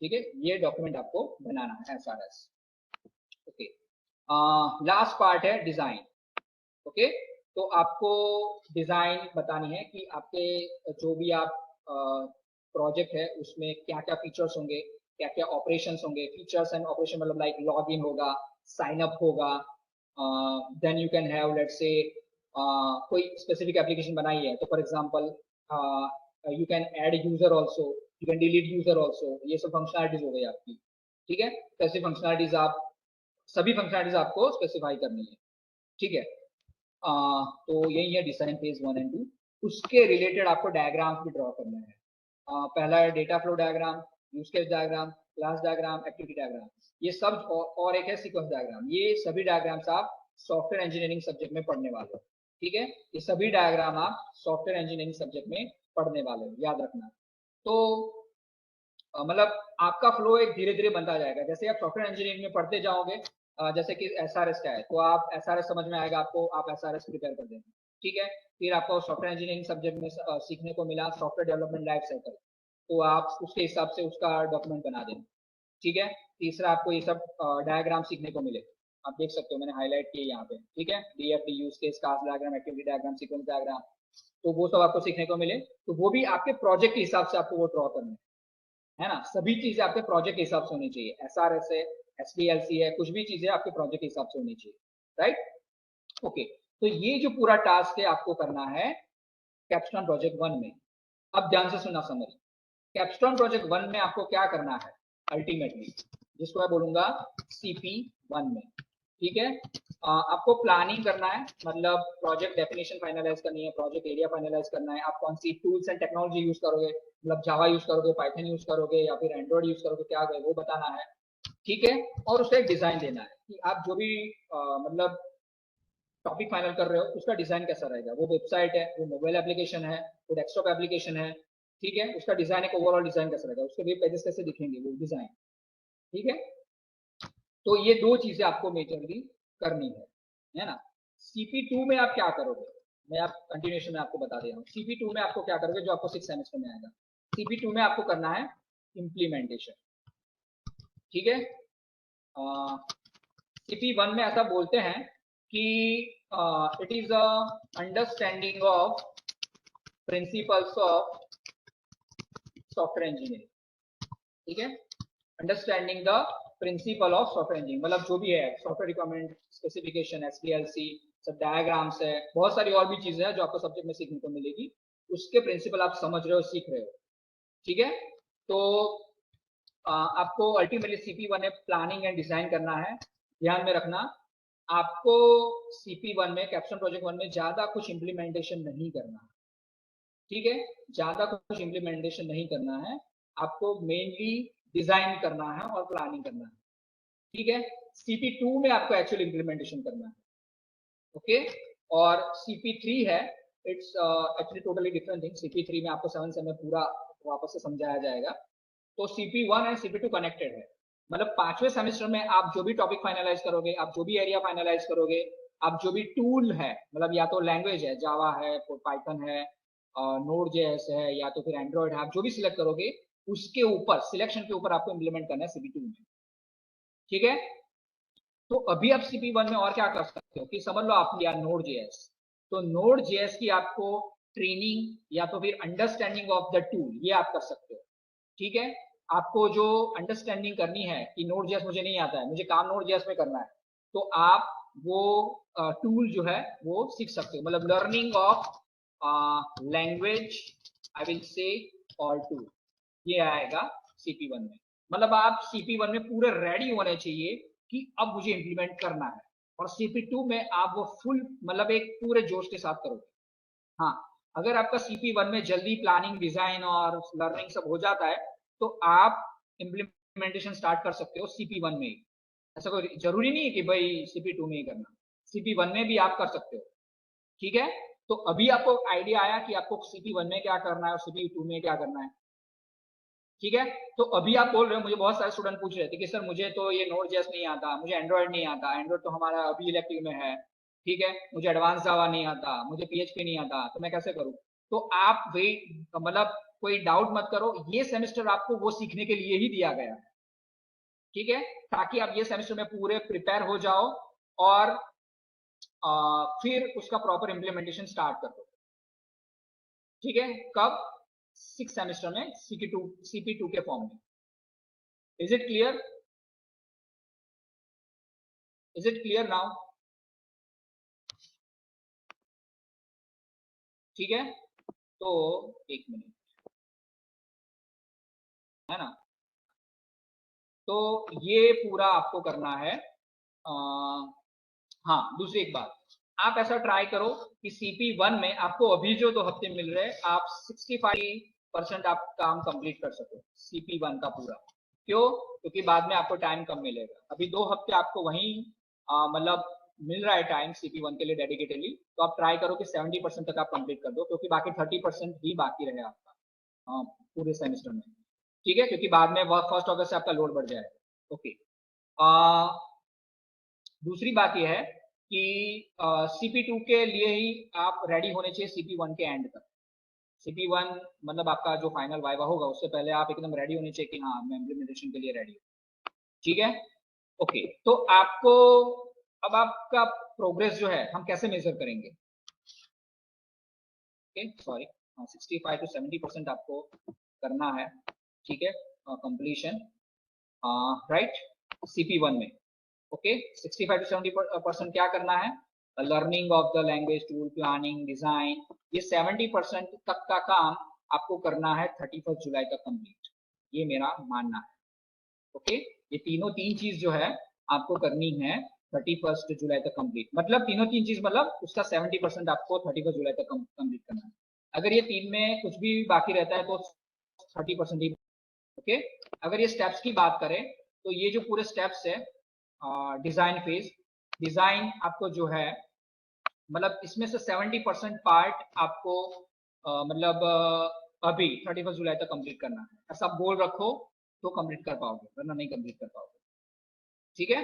ठीक है। ये डॉक्यूमेंट आपको बनाना है, एसआरएस। ओके। लास्ट पार्ट है डिजाइन। ओके। तो आपको डिजाइन बतानी है कि आपके जो भी आप प्रोजेक्ट है उसमें क्या क्या फीचर्स होंगे, क्या क्या ऑपरेशंस होंगे। फीचर्स एंड ऑपरेशन मतलब लाइक लॉग इन होगा, साइन अप होगा, then you can have let's say कोई स्पेसिफिक एप्लीकेशन बनाई है तो for example you can add user also, you can delete user also. ये सब फंक्शनलिटीज हो गई आपकी। ठीक है। कैसी फंक्शनलिटीज आप सभी फंक्शनलिटीज आपको स्पेसिफाई करनी है। ठीक है। तो यही है डिजाइन फेज 1 एंड 2। उसके रिलेटेड आपको डायग्राम्स भी ड्रॉ करना है। पहला है data flow diagram, use case diagram, class diagram, activity diagram. ये सब और एक है सीक्वेंस डायग्राम। ये सभी डायग्राम्स आप सॉफ्टवेयर इंजीनियरिंग सब्जेक्ट में पढ़ने वाले हो। ठीक है। ये सभी डायग्राम आप सॉफ्टवेयर इंजीनियरिंग सब्जेक्ट में पढ़ने वाले हो, याद रखना। तो मतलब आपका फ्लो एक धीरे धीरे बनता जाएगा जैसे आप सॉफ्टवेयर इंजीनियरिंग में पढ़ते जाओगे। जैसे कि एसआरएस क्या है तो आप एसआरएस समझ में आएगा आपको, आप एसआरएस प्रिपेयर कर देंगे। ठीक है। फिर आपको सॉफ्टवेयर इंजीनियरिंग सब्जेक्ट में सीखने को मिला सॉफ्टवेयर डेवलपमेंट लाइफ साइकिल, तो आप उसके हिसाब से उसका डॉक्यूमेंट बना देंगे। ठीक है। तीसरा, आपको ये सब डायग्राम सीखने को मिले, आप देख सकते हो मैंने हाईलाइट किए यहाँ पे। ठीक है। DFD, use case, class diagram, activity diagram, sequence diagram, तो वो सब आपको सीखने को मिले। तो वो भी आपके प्रोजेक्ट के हिसाब से आपको वो ड्रॉ करना है ना। सभी चीजें आपके प्रोजेक्ट के हिसाब से होनी चाहिए। एसआरएस है, एसडीएलसी है, कुछ भी चीजें आपके प्रोजेक्ट के हिसाब से होनी चाहिए। राइट। ओके। तो ये जो पूरा टास्क है आपको करना है कैप्स्टोन प्रोजेक्ट 1 में। अब ध्यान से सुनना समरी। कैप्स्टोन प्रोजेक्ट 1 में आपको क्या करना है अल्टीमेटली, जिसको मैं बोलूंगा सीपी 1 में। ठीक है। आपको प्लानिंग करना है, मतलब प्रोजेक्ट डेफिनेशन फाइनलाइज करनी है, प्रोजेक्ट एरिया फाइनलाइज करना है, आप कौन सी टूल्स एंड टेक्नोलॉजी यूज करोगे, मतलब जावा यूज करोगे, पाइथन यूज करोगे या फिर एंड्रॉइड यूज करोगे, क्या है वो बताना है। ठीक है, और उसका एक डिजाइन देना है कि आप जो भी मतलब टॉपिक फाइनल कर रहे हो उसका डिजाइन कैसा रहेगा, वो वेबसाइट है, वो मोबाइल एप्लीकेशन है, वो डेस्कटॉप एप्लीकेशन है, ठीक है, उसका डिजाइन एक ओवरऑल डिजाइन कैसा रहेगा, उसके वेब पेजेस कैसे दिखेंगे, वो डिजाइन, ठीक है। तो ये दो चीजें आपको मेजरली करनी है ना। CP2 में आप क्या करोगे, मैं आप कंटिन्यूएशन में आपको बता दे रहा हूँ। CP2 में आपको क्या करोगे, जो आपको 6 सेमेस्टर में आएगा, CP2 में आपको करना है इम्प्लीमेंटेशन, ठीक है। CP1 में ऐसा बोलते हैं कि it is a understanding of principles of software engineering, ठीक है, understanding the principle of software engineering, मतलब जो भी है सॉफ्टवेयर रिक्वायरमेंट स्पेसिफिकेशन, SPLC, सब डायग्राम्स है, बहुत सारी और भी चीजें हैं जो आपको सब्जेक्ट में सीखने को मिलेगी, उसके प्रिंसिपल आप समझ रहे हो, सीख रहे हो, ठीक है। तो आपको अल्टीमेटली CP1 में प्लानिंग एंड डिजाइन करना है। ध्यान में रखना, आपको CP1 में कैप्स्टोन प्रोजेक्ट 1 में ज्यादा कुछ इम्प्लीमेंटेशन नहीं करना है, ठीक है, ज्यादा कुछ इम्प्लीमेंटेशन नहीं करना है, आपको मेनली डिजाइन करना है और प्लानिंग करना है, ठीक है। CP2 में आपको एक्चुअल इम्प्लीमेंटेशन करना है, ओके। और CP3 है, it's actually totally different thing. CP3 में आपको 7 सेम में पूरा वापस से समझाया जाएगा। तो CP1 एंड CP2 कनेक्टेड है, मतलब 5वें सेमेस्टर में आप जो भी टॉपिक फाइनलाइज करोगे, आप जो भी एरिया फाइनलाइज करोगे, आप जो भी टूल है, मतलब या तो लैंग्वेज है, जावा है, पाइथन है, नोड जेएस है, या तो फिर एंड्रॉइड है, आप जो भी सिलेक्ट करोगे उसके ऊपर, सिलेक्शन के ऊपर आपको इम्प्लीमेंट करना है CP2 में, ठीक है। तो अभी आप CP1 में और क्या कर सकते हो कि समझ लो आप लिया नोड जेएस, तो नोड जेएस की आपको ट्रेनिंग या तो फिर अंडरस्टैंडिंग ऑफ द टूल, ये आप कर सकते हो, ठीक है। आपको जो अंडरस्टैंडिंग करनी है कि नोड जेएस मुझे नहीं आता है, मुझे काम नोड जेएस में करना है, तो आप वो टूल जो है वो सीख सकते हो, मतलब learning of language I will say और टूल, ये आएगा CP1 में। मतलब आप CP1 में पूरे रेडी होने चाहिए कि अब मुझे इंप्लीमेंट करना है, और CP2 में आप वो फुल मतलब एक पूरे जोश के साथ करोगे। हाँ, अगर आपका CP1 में जल्दी प्लानिंग, डिजाइन और लर्निंग सब हो जाता है तो आप इम्प्लीमेंटेशन स्टार्ट कर सकते हो CP1 में ही, ऐसा कोई जरूरी नहीं है कि भाई CP2 में ही करना, CP1 में भी आप कर सकते हो, ठीक है। तो अभी आपको आइडिया आया कि आपको CP1 में क्या करना है और CP2 में क्या करना है, ठीक है। तो अभी आप बोल रहे हो, मुझे बहुत सारे स्टूडेंट पूछ रहे थे कि सर मुझे तो ये नोड जेएस नहीं आता, मुझे एंड्रॉइड नहीं आता, एंड्रॉइड तो हमारा अभी इलेक्टिव में है, ठीक है, मुझे एडवांस जावा नहीं आता, मुझे PHP नहीं आता, तो मैं कैसे करूं। तो आप वेट, मतलब कोई डाउट मत करो, ये सेमेस्टर आपको वो सीखने के लिए ही दिया गया है, ठीक है, ताकि आप ये सेमेस्टर में पूरे प्रिपेयर हो जाओ और फिर उसका प्रॉपर इम्प्लीमेंटेशन स्टार्ट कर दो, ठीक है। कब, 6 सेमेस्टर में CP2 के फॉर्म में। Is it clear, is it clear now, ठीक है। तो एक मिनट, है ना, तो ये पूरा आपको करना है। आ, हाँ, दूसरी एक बात, आप ऐसा ट्राई करो कि CP1 में आपको अभी जो 2 हफ्ते मिल रहे हैं, आप 65% आप काम कंप्लीट कर सको CP1 का पूरा। क्यों, क्योंकि बाद में आपको टाइम कम मिलेगा, अभी 2 हफ्ते आपको वहीं मतलब मिल रहा है टाइम CP1 के लिए डेडिकेटेडली, तो आप ट्राई करो कि 70% तक आप कंप्लीट कर दो, क्योंकि बाकी 30% ही बाकी रहे आपका पूरे सेमेस्टर में, ठीक है, क्योंकि बाद में 1 अगस्त से आपका लोड बढ़ जाएगा, ओके। दूसरी बात यह है कि CP2 के लिए ही आप रेडी होने चाहिए CP1 के एंड तक। CP1 मतलब आपका जो फाइनल वाइवा होगा उससे पहले आप एकदम रेडी होने चाहिए कि हाँ मैं इम्प्लीमेंटेशन के लिए रेडी हूँ, ठीक है, ओके। तो आपको अब आपका प्रोग्रेस जो है हम कैसे मेजर करेंगे, ओके, सॉरी, 65 to 70% आपको करना है, ठीक है, कंप्लीशन, राइट, CP1 में, ओके। 65 to 70% क्या करना है, learning of the language, tool, planning, design, ये 70% तक का काम आपको करना है 31 जुलाई तक कंप्लीट, ये मेरा मानना है, ओके। ये तीन चीज जो है आपको करनी है 31 जुलाई तक कंप्लीट, मतलब तीन चीज मतलब उसका 70% आपको 31 जुलाई तक कंप्लीट करना है। अगर ये 3 में कुछ भी बाकी रहता है तो 30% ही, ओके। अगर ये स्टेप्स की बात करें तो ये जो पूरे स्टेप्स है डिजाइन फेज, डिजाइन आपको जो है मतलब इसमें से 70% पार्ट आपको मतलब अभी 31 जुलाई तक कंप्लीट करना है। ऐसा गोल रखो तो कंप्लीट कर पाओगे, वरना नहीं कंप्लीट कर पाओगे। ठीक है,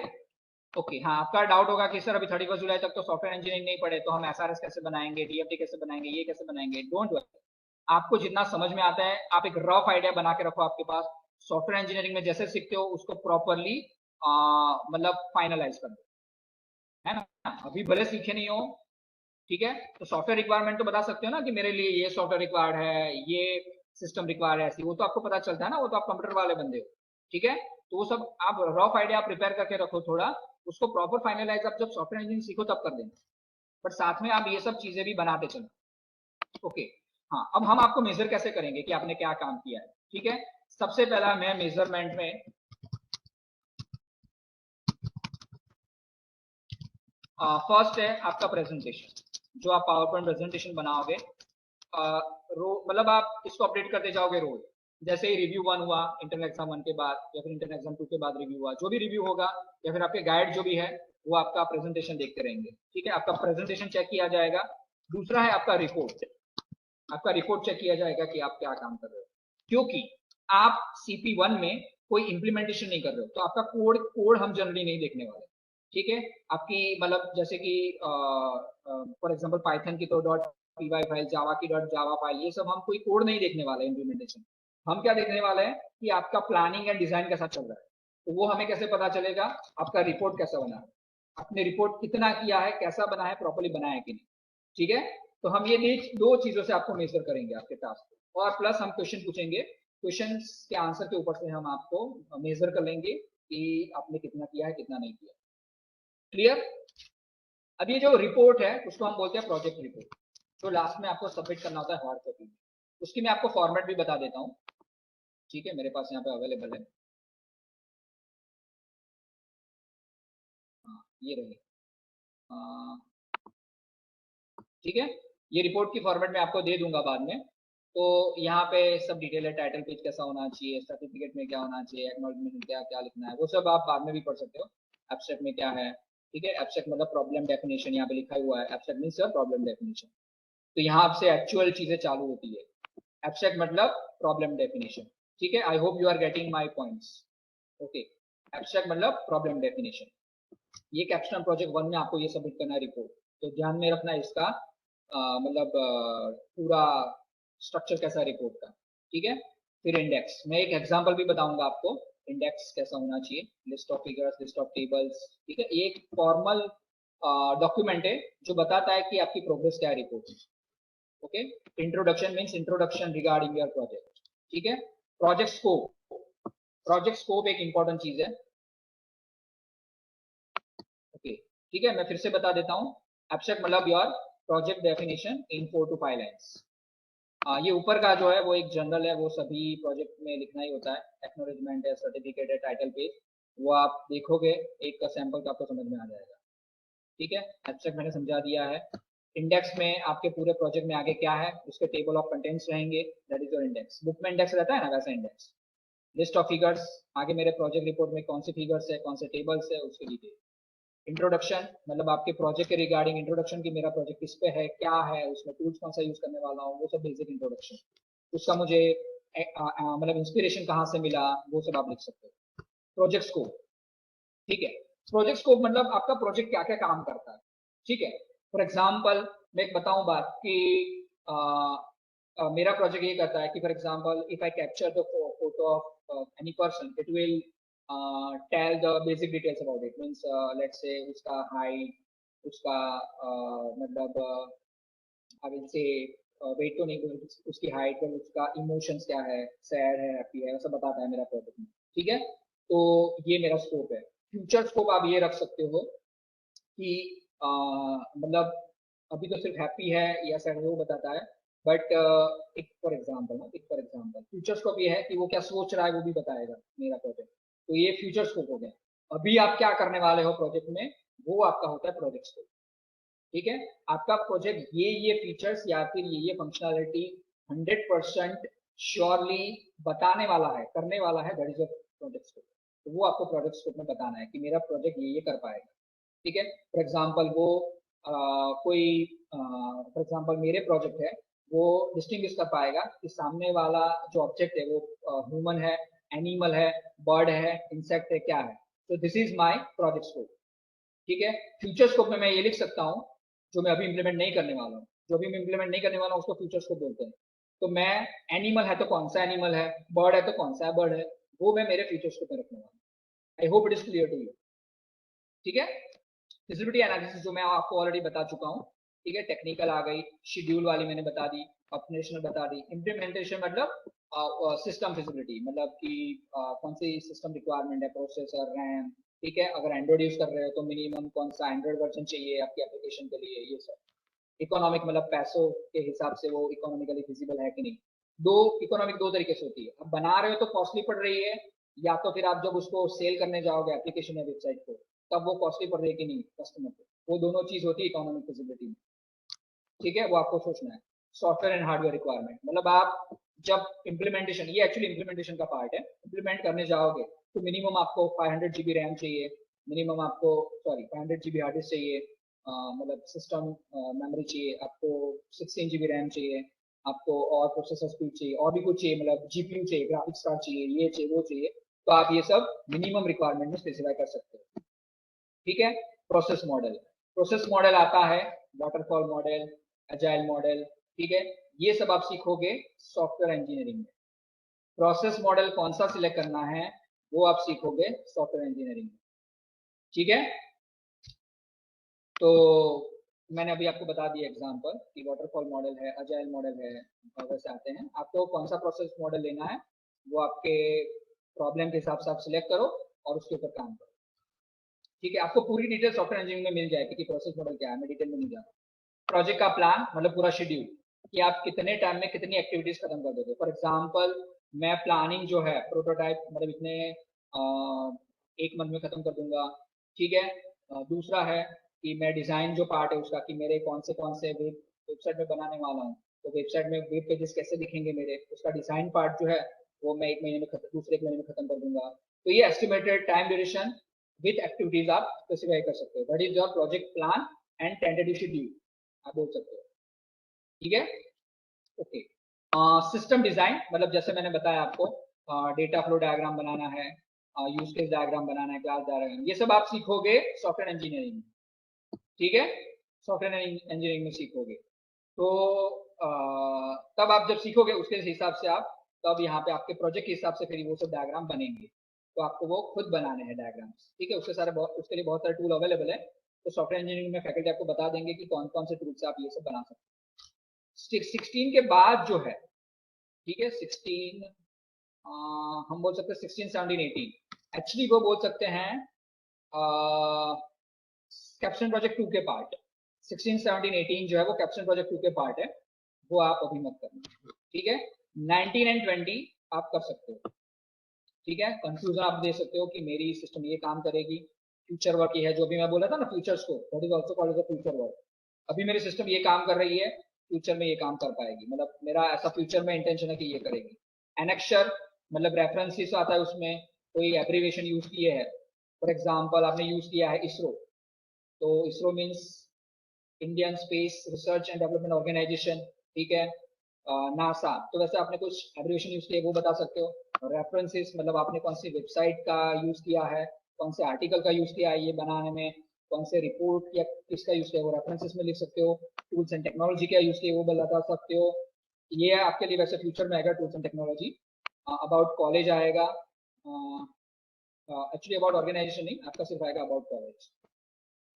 ओके। हाँ, आपका डाउट होगा कि सर अभी 31 जुलाई तक तो सॉफ्टवेयर इंजीनियरिंग नहीं पढ़े, तो हम एसआरएस कैसे बनाएंगे, डीएफटी कैसे बनाएंगे, ये कैसे बनाएंगे। डोंट वरी, आपको जितना समझ में आता है आप एक रफ आइडिया बना के रखो आपके पास। सॉफ्टवेयर इंजीनियरिंग में जैसे सीखते हो उसको प्रॉपरली मतलब फाइनलाइज कर दो, है ना। अभी भले सीखे नहीं हो, ठीक है, तो सॉफ्टवेयर रिक्वायरमेंट तो बता सकते हो ना कि मेरे लिए ये सॉफ्टवेयर रिक्वायर्ड है, ये सिस्टम रिक्वायर्ड है, ऐसी वो तो आपको पता चलता है ना, वो तो आप कंप्यूटर वाले बंदे हो। ठीक है, तो वो सब आप रफ आइडिया प्रिपेयर करके रखो थोड़ा, उसको प्रॉपर फाइनलाइज आप जब सॉफ्टवेयर इंजीनियरिंग सीखो तब कर देना, बट साथ में आप ये सब चीजें भी बनाते चलो। ओके, हाँ, अब हम आपको मेजर कैसे करेंगे कि आपने क्या काम किया है। ठीक है, सबसे पहला मैं मेजरमेंट में फर्स्ट है आपका प्रेजेंटेशन। जो आप पावर पॉइंट प्रेजेंटेशन बनाओगे, मतलब आप इसको अपडेट करते जाओगे रोज। जैसे ही रिव्यू 1 हुआ इंटरनल एग्जाम 1 के बाद, या फिर इंटरनल एग्जाम 2 के बाद रिव्यू हुआ, जो भी रिव्यू होगा या फिर आपके गाइड जो भी है वो आपका प्रेजेंटेशन देखते रहेंगे। ठीक है, आपका प्रेजेंटेशन चेक किया जाएगा। दूसरा है आपका रिपोर्ट, आपका रिपोर्ट चेक किया जाएगा कि आप क्या काम कर रहे हो, क्योंकि आप CP1 में कोई इंप्लीमेंटेशन नहीं कर रहे हो, तो आपका कोड कोड हम जनरली नहीं देखने वाले। ठीक है, आपकी मतलब जैसे कि फॉर एग्जांपल पाइथन की तो .py फाइल, जावा की .java फाइल, ये सब हम कोई कोड नहीं देखने वाले इंप्लीमेंटेशन। हम क्या देखने वाले हैं कि आपका प्लानिंग एंड डिजाइन कैसा चल रहा है। तो वो हमें कैसे पता चलेगा, आपका रिपोर्ट कैसा बना है, आपने रिपोर्ट कितना किया है, कैसा बना है, प्रॉपर्ली बनाया है कि नहीं। ठीक है, तो हम ये दो चीजों से आपको मेजर करेंगे आपके टास्क को, और प्लस हम क्वेश्चन पूछेंगे, क्वेश्चन के आंसर के ऊपर से हम आपको मेजर कर लेंगे कि आपने कितना किया है कितना नहीं किया। क्लियर। अब ये जो रिपोर्ट है उसको हम बोलते हैं प्रोजेक्ट रिपोर्ट, जो लास्ट में आपको सबमिट करना होता है हार्ड कॉपी में। उसकी मैं आपको फॉर्मेट भी बता देता हूँ। ठीक है, मेरे पास यहाँ पे अवेलेबल है। हाँ, ये रही। ठीक है, ये रिपोर्ट की फॉर्मेट में आपको दे दूंगा बाद में। तो यहाँ पे सब डिटेल है, टाइटल पेज कैसा होना चाहिए, सर्टिफिकेट में क्या होना चाहिए, एक्नॉलेजमेंट में क्या क्या लिखना है, वो सब आप बाद में भी पढ़ सकते हो। एब्स्ट्रैक्ट में क्या है, ठीक है, एब्स्ट्रैक्ट मतलब प्रॉब्लम डेफिनेशन, यहाँ पे लिखा हुआ है एब्स्ट्रैक्ट मींस प्रॉब्लम डेफिनेशन। तो यहाँ आपसे एक्चुअल चीजें चालू होती है, एब्स्ट्रैक्ट मतलब प्रॉब्लम डेफिनेशन। ठीक है, I hope you are getting my points. Okay, abstract मतलब प्रॉब्लम डेफिनेशन। ये कैप्स्टोन प्रोजेक्ट 1 में आपको ये सबमिट करना है रिपोर्ट, तो ध्यान में रखना इसका मतलब पूरा स्ट्रक्चर कैसा है रिपोर्ट का। ठीक है, फिर इंडेक्स, मैं एक एग्जांपल भी बताऊंगा आपको इंडेक्स कैसा होना चाहिए, list of figures, list of tables. ठीक है, ये एक फॉर्मल डॉक्यूमेंट है जो बताता है कि आपकी प्रोग्रेस क्या है रिपोर्ट में। Okay, introduction means introduction regarding your project. ठीक है, प्रोजेक्ट स्कोप, प्रोजेक्ट स्कोप एक इंपॉर्टेंट चीज है। ओके, ठीक है, मैं फिर से बता देता हूँ। एब्स्ट्रैक्ट मतलब your project definition in 4 to 5 lines. ये ऊपर का जो है वो एक जनरल है, वो सभी प्रोजेक्ट में लिखना ही होता है। एक्नॉलेजमेंट है, सर्टिफिकेट है, टाइटल पेज, वो आप देखोगे एक का सैंपल तो आपको समझ में आ जाएगा। ठीक है, एब्स्ट्रैक्ट मैंने समझा दिया है। इंडेक्स में आपके पूरे प्रोजेक्ट में आगे क्या है, उसके टेबल ऑफ कंटेंट्स रहेंगे, that is your index. Book में इंडेक्स रहता है ना, वैसा इंडेक्स। लिस्ट ऑफ फिगर्स, आगे मेरे प्रोजेक्ट रिपोर्ट में कौन से फिगर्स है, कौन से टेबल्स है, उसकी डिटेल। इंट्रोडक्शन मतलब आपके प्रोजेक्ट के रिगार्डिंग इंट्रोडक्शन, की मेरा प्रोजेक्ट किस पे है, क्या है, उसमें टूल्स कौन सा यूज करने वाला हूँ, वो सब बेसिक इंट्रोडक्शन। उसका मुझे मतलब इंस्पिरेशन कहाँ से मिला, वो सब आप लिख सकते हो। प्रोजेक्ट स्कोप, ठीक है, प्रोजेक्ट स्कोप मतलब आपका प्रोजेक्ट क्या क्या काम करता है। ठीक है, फॉर एग्जाम्पल मैं एक बताऊं बात कि मेरा प्रोजेक्ट ये करता है कि for example if I capture the photo of any person, it will tell the basic details about it, means let's say उसका हाइट, उसका मतलब आई विल से वेट तो नहीं, उसकी हाइट पर उसका इमोशंस क्या है, सैड है, हैप्पी है, सब बताता है मेरा प्रोजेक्ट में। ठीक है, तो ये मेरा स्कोप है। फ्यूचर स्कोप आप ये रख सकते हो कि मतलब अभी तो सिर्फ हैप्पी है या सैड वो बताता है, बट एक फॉर एग्जाम्पल ना, एक फॉर एग्जाम्पल फ्यूचर स्कोप ये है कि वो क्या सोच रहा है वो भी बताएगा मेरा प्रोजेक्ट। तो ये फ्यूचर स्कोप हो गया, अभी आप क्या करने वाले हो प्रोजेक्ट में, वो आपका होता है प्रोजेक्ट स्कोप। ठीक है, आपका प्रोजेक्ट ये फीचर्स या फिर ये फंक्शनैलिटी 100% श्योरली बताने वाला है, करने वाला है, that is a project scope. तो वो आपको प्रोजेक्ट स्कोप में बताना है कि मेरा प्रोजेक्ट ये कर पाएगा। ठीक है, फॉर एग्जाम्पल वो कोई फॉर एग्जाम्पल मेरे प्रोजेक्ट है वो डिस्टिंग्विश कर पाएगा कि सामने वाला जो ऑब्जेक्ट है वो ह्यूमन है, एनिमल है, बर्ड है, इंसेक्ट है, क्या है। तो this is my project scope. ठीक है, फ्यूचर स्कोप में मैं ये लिख सकता हूँ जो मैं अभी इंप्लीमेंट नहीं करने वाला हूँ, जो अभी मैं इंप्लीमेंट नहीं करने वाला हूँ उसको फ्यूचर स्कोप बोलते हैं। तो मैं एनिमल है तो कौन सा एनिमल है, बर्ड है तो कौन सा बर्ड है, वो मैं मेरे फ्यूचर स्कोप में रखने वाला हूँ। I hope it is clear to you. ठीक है, फिजिबिलिटी एनालिसिस जो मैं आपको ऑलरेडी बता चुका हूँ। ठीक है, टेक्निकल आ गई, शेड्यूल वाली मैंने बता दी, ऑपरेशनल बता दी, इम्प्लीमेंटेशन मतलब सिस्टम फिजिबिलिटी, मतलब कि कौन सी सिस्टम रिक्वायरमेंट है, प्रोसेसर, रैम। ठीक है, अगर एंड्रॉइड यूज कर रहे हो तो मिनिमम कौन सा एंड्रॉइड वर्जन चाहिए आपकी एप्लीकेशन के लिए, ये सब। इकोनॉमिक मतलब पैसों के हिसाब से वो इकोनॉमिकली फिजिबल है कि नहीं। इकोनॉमिक दो तरीके से होती है, अब बना रहे हो तो कॉस्टली पड़ रही है, या तो फिर आप जब उसको सेल करने जाओगे एप्लीकेशन या वेबसाइट को तब वो कॉस्टली पड़ रही है कि नहीं कस्टमर को, वो दोनों चीज होती है इकोनॉमिक फिजिबिलिटी में। ठीक है, वो आपको सोचना है। सॉफ्टवेयर एंड हार्डवेयर रिक्वायरमेंट मतलब आप जब इम्प्लीमेंटेशन, ये एक्चुअली इम्प्लीमेंटेशन का पार्ट है, इम्प्लीमेंट करने जाओगे तो मिनिमम आपको 500 GB रैम चाहिए, मिनिमम आपको 500 GB हार्ड डिस्क चाहिए, मतलब सिस्टम मेमोरी चाहिए आपको, 16 GB रैम चाहिए आपको, और प्रोसेसर स्पीड चाहिए, और भी कुछ चाहिए, मतलब जीपीयू चाहिए, ग्राफिक्स कार्ड चाहिए, ये चाहिए, वो चाहिए। तो आप ये सब मिनिमम रिक्वायरमेंट में स्पेसिफाई कर सकते हो। ठीक है, प्रोसेस मॉडल आता है, वाटरफॉल मॉडल, एजाइल मॉडल। ठीक है, ये सब आप सीखोगे सॉफ्टवेयर इंजीनियरिंग में। प्रोसेस मॉडल कौन सा सिलेक्ट करना है वो आप सीखोगे सॉफ्टवेयर इंजीनियरिंग में। ठीक है, तो मैंने अभी आपको बता दिया एग्जांपल कि वाटरफॉल मॉडल है, अजाइल मॉडल है, और वैसे आते हैं। आपको कौन सा प्रोसेस मॉडल लेना है वो आपके प्रॉब्लम के हिसाब से आप सिलेक्ट करो और उसके ऊपर काम करो। ठीक है, आपको पूरी डिटेल सॉफ्टवेयर इंजीनियरिंग में मिल जाएगी कि प्रोसेस मॉडल क्या है, मैं डिटेल में नहीं जा रहा। प्रोजेक्ट का प्लान मतलब पूरा शेड्यूल कि आप कितने टाइम में कितनी एक्टिविटीज खत्म कर दोगे। फॉर एग्जांपल मैं प्लानिंग जो है प्रोटोटाइप मतलब इतने एक मंथ में खत्म कर दूंगा। ठीक है, दूसरा है कि मैं डिजाइन जो पार्ट है उसका कि मेरे कौन से वेबसाइट में बनाने वाला हूँ, तो वेबसाइट में वेब पेजेस कैसे दिखेंगे मेरे, उसका डिजाइन पार्ट जो है वो मैं एक महीने में दूसरे एक महीने में खत्म कर दूंगा। तो ये estimated time duration with activities आप स्पेसिफाई कर सकते हो। That is your project plan and tentative schedule आप बोल सकते हो। ठीक है, ओके। सिस्टम डिजाइन मतलब जैसे मैंने बताया आपको, डेटा फ्लो डायग्राम बनाना है, यूज केस डायग्राम बनाना है, क्लास डायग्राम, ये सब आप सीखोगे सॉफ्टवेयर इंजीनियरिंग में। ठीक है, सॉफ्टवेयर इंजीनियरिंग में सीखोगे तो तब आप जब सीखोगे उसके हिसाब से आप तब यहाँ पे आपके प्रोजेक्ट के हिसाब से फिर वो सब डायग्राम बनेंगे। तो आपको वो खुद बनाने हैं डायग्राम्स। ठीक है, उसके लिए बहुत सारे टूल अवेलेबल है। तो सॉफ्टवेयर इंजीनियरिंग में फैकल्टी आपको बता देंगे कि कौन कौन से टूल से आप ये सब बना सकते हैं। 16 के बाद जो है, ठीक है, 16 हम बोल सकते हैं 16, 17, 18 एक्चुअली वो बोल सकते हैं कैप्शन प्रोजेक्ट 2 के पार्ट। 16, 17, 18 जो है वो कैप्शन प्रोजेक्ट 2 के पार्ट है, वो आप अभी मत करना। ठीक है, 19 एंड 20 आप कर सकते हो। ठीक है, कंफ्यूजन आप दे सकते हो कि मेरी सिस्टम ये काम करेगी, फ्यूचर वर्क ये है जो भी मैं बोला था ना, future scope, that is also called as a future work. अभी मेरी सिस्टम ये काम कर रही है, फ्यूचर में ये काम कर पाएगी, मतलब मेरा ऐसा फ्यूचर में इंटेंशन है कि ये करेगी। एनेक्शर मतलब रेफरेंसेस आता है, उसमें कोई एब्रीविएशन यूज किए है। फॉर एग्जाम्पल आपने यूज किया है इसरो, तो ISRO means Indian space research and development organization. ठीक है, नासा, तो वैसे आपने कुछ एब्रीविएशन यूज किया वो बता सकते हो। रेफरेंसेस मतलब आपने कौन सी वेबसाइट का यूज किया है, कौन से आर्टिकल का यूज किया है ये बनाने में, कौन से रिपोर्ट या किसका यूज किया वो रेफरेंसेस में लिख सकते हो। टूल्स एंड टेक्नोलॉजी का यूज किया वो बता सकते हो। ये आपके लिए वैसे फ्यूचर में आएगा tools and technology. About college आएगा, एक्चुअली अबाउट ऑर्गेनाइजेशन नहीं, आपका सिर्फ आएगा अबाउट कॉलेज।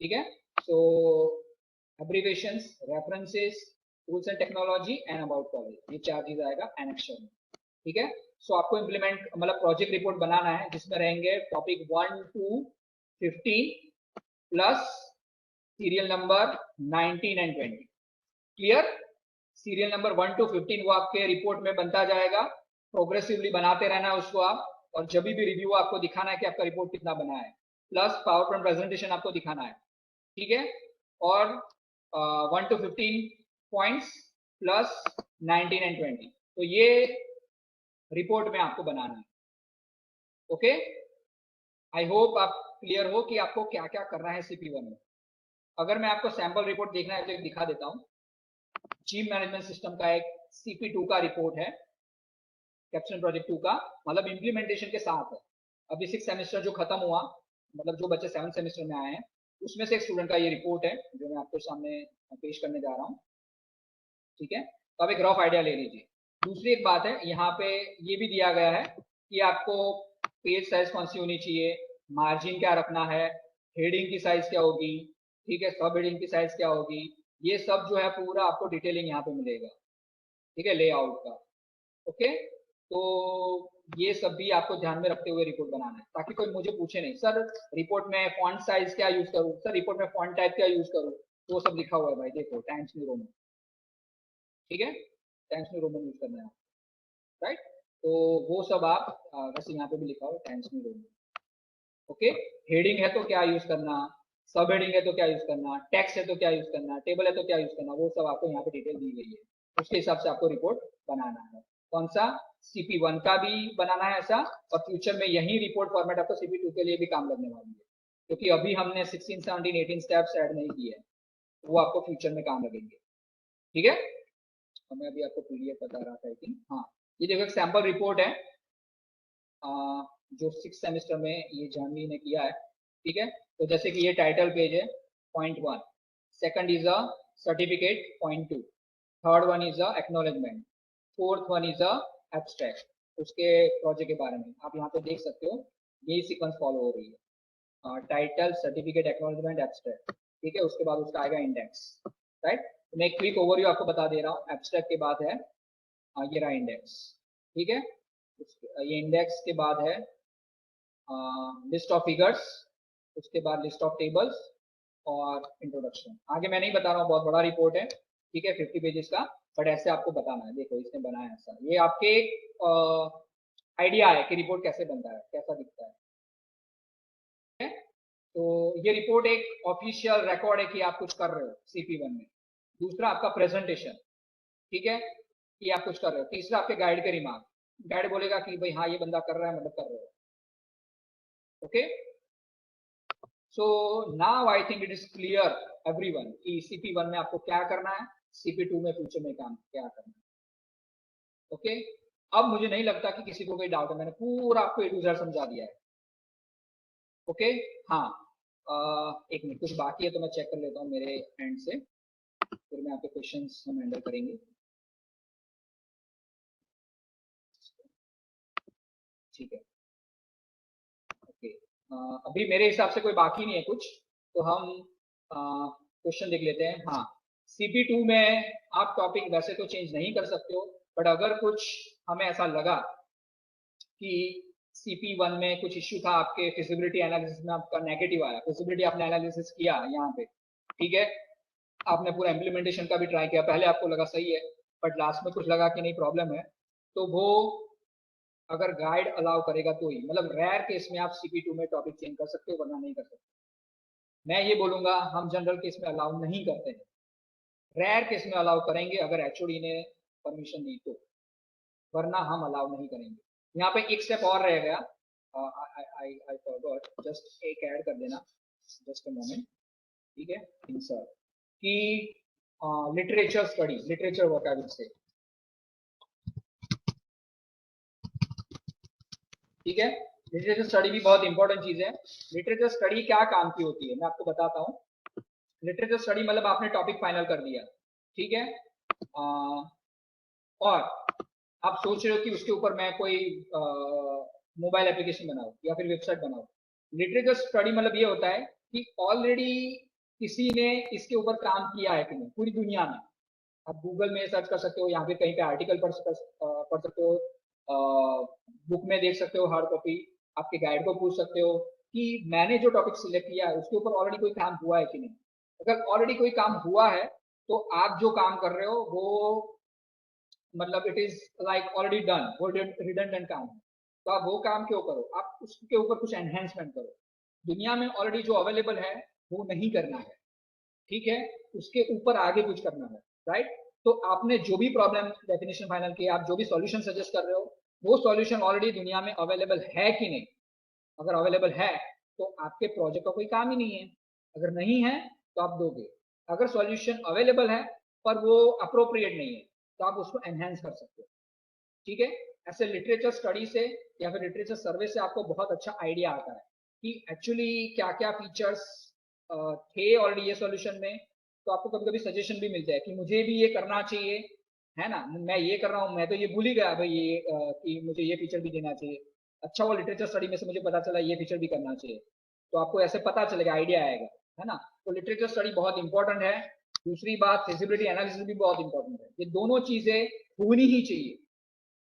ठीक है, सो abbreviations, references, tools and technology and about college, ये चार चीज आएगा एनेक्शर में। ठीक है, सो आपको इम्प्लीमेंट मतलब प्रोजेक्ट रिपोर्ट बनाना है जिसमें रहेंगे topic 1 to 15 plus serial number 19 and 20। Clear, serial number 1 to 15 वो आपके रिपोर्ट में बनता जाएगा, प्रोग्रेसिवली बनाते रहना है उसको आप, और जब भी रिव्यू आपको दिखाना है कि आपका रिपोर्ट कितना बना है, प्लस पावर पॉइंट प्रेजेंटेशन आपको दिखाना है। ठीक है, और 1 to 15 पॉइंट्स प्लस 19 एंड 20, तो ये रिपोर्ट में आपको बनाना है। ओके, आई होप आप क्लियर हो कि आपको क्या क्या करना है CP1 में। अगर मैं आपको सैंपल रिपोर्ट देखना है तो एक दिखा देता हूँ। चीफ मैनेजमेंट सिस्टम का एक CP2 का रिपोर्ट है, कैप्स्टोन प्रोजेक्ट 2 का, मतलब इम्प्लीमेंटेशन के साथ है। अभी 6 सेमेस्टर जो खत्म हुआ, मतलब जो बच्चे 7 सेमेस्टर में आए हैं, उसमें से एक स्टूडेंट का ये रिपोर्ट है जो मैं आपके सामने पेश करने जा रहा हूँ। ठीक है, तो आप एक रफ आइडिया ले लीजिए। दूसरी एक बात है, यहाँ पे ये भी दिया गया है कि आपको पेज साइज कौन सी होनी चाहिए, मार्जिन क्या रखना है, हेडिंग की साइज क्या होगी, ठीक है, सब हेडिंग की साइज क्या होगी, ये सब जो है पूरा आपको डिटेलिंग यहाँ पे मिलेगा। ठीक है, लेआउट का। ओके, तो ये सब भी आपको ध्यान में रखते हुए रिपोर्ट बनाना है, ताकि कोई मुझे पूछे नहीं सर रिपोर्ट में फॉन्ट साइज क्या यूज करूँ, सर रिपोर्ट में फॉन्ट टाइप क्या यूज करूँ। तो वो सब लिखा हुआ है भाई, देखो टाइम्स न्यू रोमन। ठीक है, टाइम्स न्यू रोमन यूज करना है, राइट। तो वो सब आप वैसे यहाँ पे भी लिखा हुआ है times new Roman. Okay, heading है तो क्या यूज करना, सब हेडिंग है तो क्या यूज करना, टेक्स्ट है तो क्या यूज करना, टेबल है तो क्या यूज करना, वो सब आपको यहाँ पे डिटेल दी गई है। उसके हिसाब से आपको रिपोर्ट बनाना है। कौन सा, CP1 का भी बनाना है ऐसा, और फ्यूचर में यही रिपोर्ट फॉर्मेट आपको CP2 के लिए भी काम लगने वाली है, क्योंकि अभी हमने 16, 17, 18 स्टेप्स ऐड नहीं किए हैं, वो आपको फ्यूचर में काम लगेंगे। ठीक है, तो मैं अभी आपको PDF बता रहा था, आई थिंक। हाँ, ये देखो एक सैंपल रिपोर्ट है जो 6 सेमेस्टर में ये जानवी ने किया है। ठीक है, तो जैसे कि ये टाइटल पेज है, .1, second is a certificate, .2, third one is a acknowledgement, fourth one is a abstract. उसके प्रोजेक्ट के बारे में आप यहाँ पे देख सकते हो, यही सीक्वेंस फॉलो हो रही है, टाइटल, सर्टिफिकेट, एक्नॉलेजमेंट, एब्स्ट्रैक्ट। ठीक है, उसके बाद उसका आएगा इंडेक्स, राइट। मैं एक क्विक ओवरव्यू आपको बता दे रहा हूँ। एब्स्ट्रैक्ट के बाद है ये रहा इंडेक्स। ठीक है, ये इंडेक्स के बाद है लिस्ट ऑफ फिगर्स, उसके बाद लिस्ट ऑफ टेबल्स और इंट्रोडक्शन। आगे मैं नहीं बता रहा हूँ, बहुत बड़ा रिपोर्ट है। ठीक है, 50 पेजेस का, बट ऐसे आपको बताना है। देखो इसने बनाया ऐसा, ये आपके आइडिया है कि रिपोर्ट कैसे बनता है, कैसा दिखता है। तो ये रिपोर्ट एक ऑफिशियल रिकॉर्ड है कि आप कुछ कर रहे हो CP1 में। दूसरा आपका प्रेजेंटेशन, ठीक है, कि आप कुछ कर रहे हो। तीसरा आपके गाइड के रिमार्क, गाइड बोलेगा कि भाई हाँ ये बंदा कर रहा है, मतलब कर रहे हो। Okay, so now I think it is clear everyone कि CP1 में आपको क्या करना है, CP2 में फ्यूचर में काम क्या करना है। ओके, अब मुझे नहीं लगता कि किसी को कोई डाउट है, मैंने पूरा आपको A to Z समझा दिया है। ओके, हाँ, एक मिनट, कुछ बाकी है तो मैं चेक कर लेता हूँ मेरे एंड से, फिर मैं आपके क्वेश्चंस हम हैंडल करेंगे। ठीक है, ओके, अभी मेरे हिसाब से कोई बाकी नहीं है कुछ, तो हम क्वेश्चन देख लेते हैं। हाँ, CP2 में आप टॉपिक वैसे तो चेंज नहीं कर सकते हो, बट अगर कुछ हमें ऐसा लगा कि CP1 में कुछ इश्यू था, आपके फिजिबिलिटी एनालिसिस में आपका नेगेटिव आया, फिजिबिलिटी आपने एनालिसिस किया यहाँ पे, ठीक है, आपने पूरा इम्प्लीमेंटेशन का भी ट्राई किया, पहले आपको लगा सही है, बट लास्ट में कुछ लगा कि नहीं प्रॉब्लम है, तो वो अगर गाइड अलाउ करेगा तो ही, मतलब रेयर केस में आप CP2 में टॉपिक चेंज कर सकते हो, वरना नहीं कर सकते। मैं ये बोलूंगा हम जनरल केस में अलाउ नहीं करते हैं, रेयर केस में अलाउ करेंगे अगर HOD ने परमिशन दी तो, वरना हम अलाउ नहीं करेंगे। यहाँ पे एक स्टेप और रह गया, आई फॉरगॉट, जस्ट एक ऐड कर देना, जस्ट अ मोमेंट। ठीक है, इंसर्ट कि लिटरेचर स्टडी, लिटरेचर वोकैबुलरी से। ठीक है, लिटरेचर स्टडी भी बहुत इंपॉर्टेंट चीज है। लिटरेचर स्टडी क्या काम की होती है मैं आपको बताता हूँ। लिटरेचर स्टडी मतलब आपने टॉपिक फाइनल कर दिया, ठीक है, और आप सोच रहे हो कि उसके ऊपर मैं कोई मोबाइल एप्लीकेशन बनाऊं या फिर वेबसाइट बनाऊं। लिटरेचर स्टडी मतलब ये होता है कि ऑलरेडी किसी ने इसके ऊपर काम किया है कि नहीं पूरी दुनिया में। आप गूगल में सर्च कर सकते हो, यहाँ पे कहीं पे आर्टिकल पढ़ सकते हो, बुक में देख सकते हो हार्ड कॉपी, आपके गाइड को पूछ सकते हो कि मैंने जो टॉपिक सिलेक्ट किया है उसके ऊपर ऑलरेडी कोई काम हुआ है कि नहीं। अगर ऑलरेडी कोई काम हुआ है तो आप जो काम कर रहे हो वो मतलब it is like already done, वो रिडंडेंट काम है, तो आप वो काम क्यों करो, आप उसके ऊपर कुछ एनहेंसमेंट करो। दुनिया में ऑलरेडी जो अवेलेबल है वो नहीं करना है, ठीक है, उसके ऊपर आगे कुछ करना है, राइट। तो आपने जो भी प्रॉब्लम डेफिनेशन फाइनल की, आप जो भी सॉल्यूशन सजेस्ट कर रहे हो वो सॉल्यूशन ऑलरेडी दुनिया में अवेलेबल है कि नहीं, अगर अवेलेबल है तो आपके प्रोजेक्ट का कोई काम ही नहीं है, अगर नहीं है तो आप दोगे। अगर सॉल्यूशन अवेलेबल है पर वो अप्रोप्रिएट नहीं है तो आप उसको एनहेंस कर सकते हो। ठीक है, ऐसे लिटरेचर स्टडी से या फिर लिटरेचर सर्वे से आपको बहुत अच्छा आइडिया आता है कि एक्चुअली क्या क्या फीचर्स थे ऑलरेडी ये सॉल्यूशन में। तो आपको कभी कभी सजेशन भी मिलता है कि मुझे भी ये करना चाहिए, है ना, मैं ये कर रहा हूँ, मैं तो ये भूल ही गया भाई ये कि मुझे ये फीचर भी देना चाहिए। अच्छा वो लिटरेचर स्टडी में से मुझे पता चला ये फीचर भी करना चाहिए, तो आपको ऐसे पता चलेगा, आइडिया आएगा, है ना। तो लिटरेचर स्टडी बहुत इंपॉर्टेंट है। दूसरी बात, फिजिबिलिटी एनालिसिस भी बहुत इंपॉर्टेंट है। ये दोनों चीजें होनी ही चाहिए।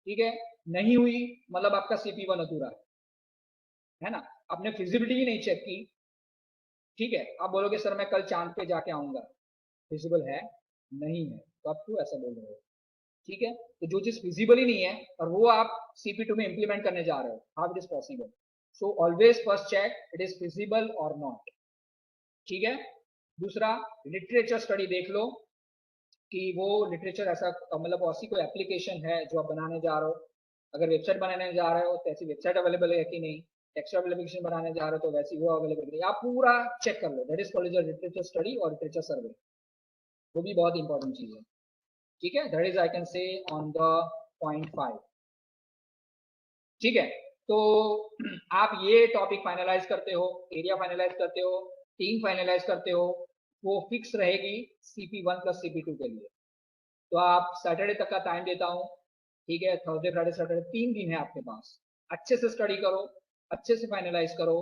ठीक है, नहीं हुई मतलब आपका CP1 अधूरा है ना। आपने फिजिबिलिटी ही नहीं चेक की, ठीक है, आप बोलोगे सर मैं कल चांद पे जाके आऊंगा, फिजिबल है नहीं है, तो आप क्यों ऐसा बोल रहे हो। ठीक है, तो जो चीज फिजिबल ही नहीं है और वो आप CP2 में इंप्लीमेंट करने जा रहे हो, how it is possible. So always first check it is feasible और नॉट। ठीक है, दूसरा, लिटरेचर स्टडी देख लो कि वो लिटरेचर ऐसा मतलब ऐसी कोई एप्लीकेशन है जो आप बनाने जा रहे हो। अगर वेबसाइट बनाने जा रहे हो तो ऐसी वेबसाइट अवेलेबल है कि नहीं, टेक्सट एप्लीकेशन बनाने जा रहे हो तो वैसी वो अवेलेबल है, आप पूरा चेक कर लो। That is called literature study और लिटरेचर सर्वे, वो भी बहुत इंपॉर्टेंट चीज है। ठीक है, that is I can say on the .5। ठीक है, तो आप ये टॉपिक फाइनलाइज करते हो, एरिया फाइनलाइज करते हो, टीम फाइनलाइज करते हो, वो फिक्स रहेगी CP1 प्लस CP2 के लिए। तो आप सैटरडे तक का टाइम देता हूँ। ठीक है, थर्सडे फ्राइडे सैटरडे 3 दिन है आपके पास। अच्छे से स्टडी करो, अच्छे से फाइनलाइज करो,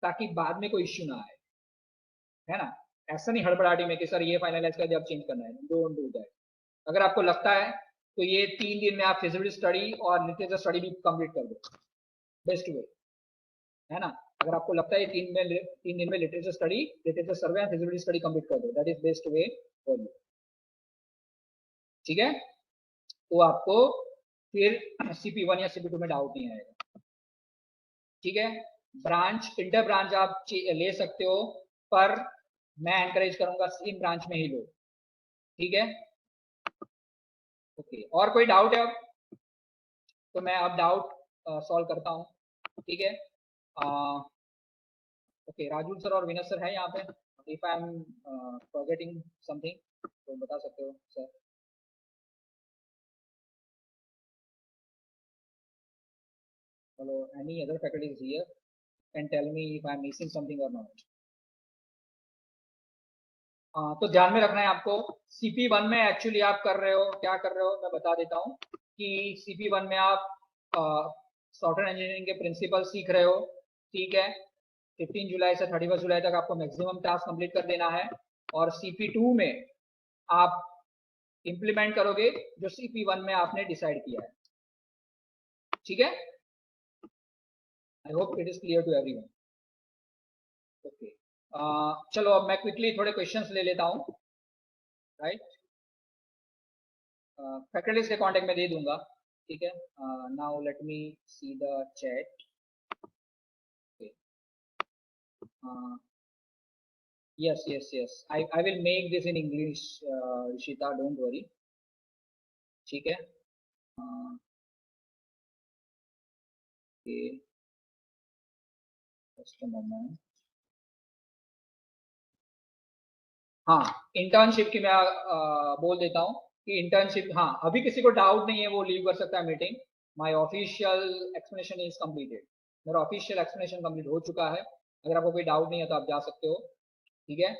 ताकि बाद में कोई इश्यू ना आए, है ना। ऐसा नहीं हड़बड़ाहटी में कि सर ये फाइनलाइज कर दिया अब चेंज करना है, डोंट डू दैट। अगर आपको लगता है तो ये 3 दिन में आप फिजिबिलिटी स्टडी और लिटरेचर स्टडी भी कंप्लीट कर दो, बेस्ट वे, है ना। अगर आपको लगता है 3 दिन में literature study, literature survey and feasibility study complete कर दो, that is best way for you. ठीक है, तो आपको फिर CP1 या CP2 में डाउट नहीं आएगा। ठीक है, ब्रांच इंटर ब्रांच आप ले सकते हो, पर मैं एनकरेज करूंगा सेम ब्रांच में ही लो। ठीक है, ओके, और कोई डाउट है अब? तो मैं अब डाउट सॉल्व करता हूँ। ठीक है, ओके, राजू सर और विनय सर है यहाँ पे। If I am forgetting something तो बता सकते हो sir. Hello, any other faculties here can tell me if I am missing something और नॉट। तो ध्यान में रखना है आपको, CP1 में एक्चुअली आप कर रहे हो, क्या कर रहे हो मैं बता देता हूँ कि CP1 में आप सॉफ्टवेयर इंजीनियरिंग के प्रिंसिपल सीख रहे हो। ठीक है, 15 जुलाई से 31 जुलाई तक आपको मैक्सिमम टास्क कंप्लीट कर देना है। और CP2 में आप इंप्लीमेंट करोगे जो CP1 में आपने डिसाइड किया है। ठीक है, I hope it is clear to everyone. Okay, चलो अब मैं क्विकली थोड़े क्वेश्चंस ले लेता हूँ, राइट। फैकल्टीज के कांटेक्ट में दे दूंगा। ठीक है, now let me see the chat. yes yes yes I will make this in English, Rishita, don't worry। ठीक है, okay, just a moment। हाँ, इंटर्नशिप की मैं बोल देता हूँ कि इंटर्नशिप, हाँ अभी किसी को डाउट नहीं है वो लीव कर सकता है meeting. My official explanation is completed, मेरा ऑफिशियल एक्सप्लेनेशन कंप्लीट हो चुका है। अगर आपको कोई डाउट नहीं है तो आप जा सकते हो। ठीक है,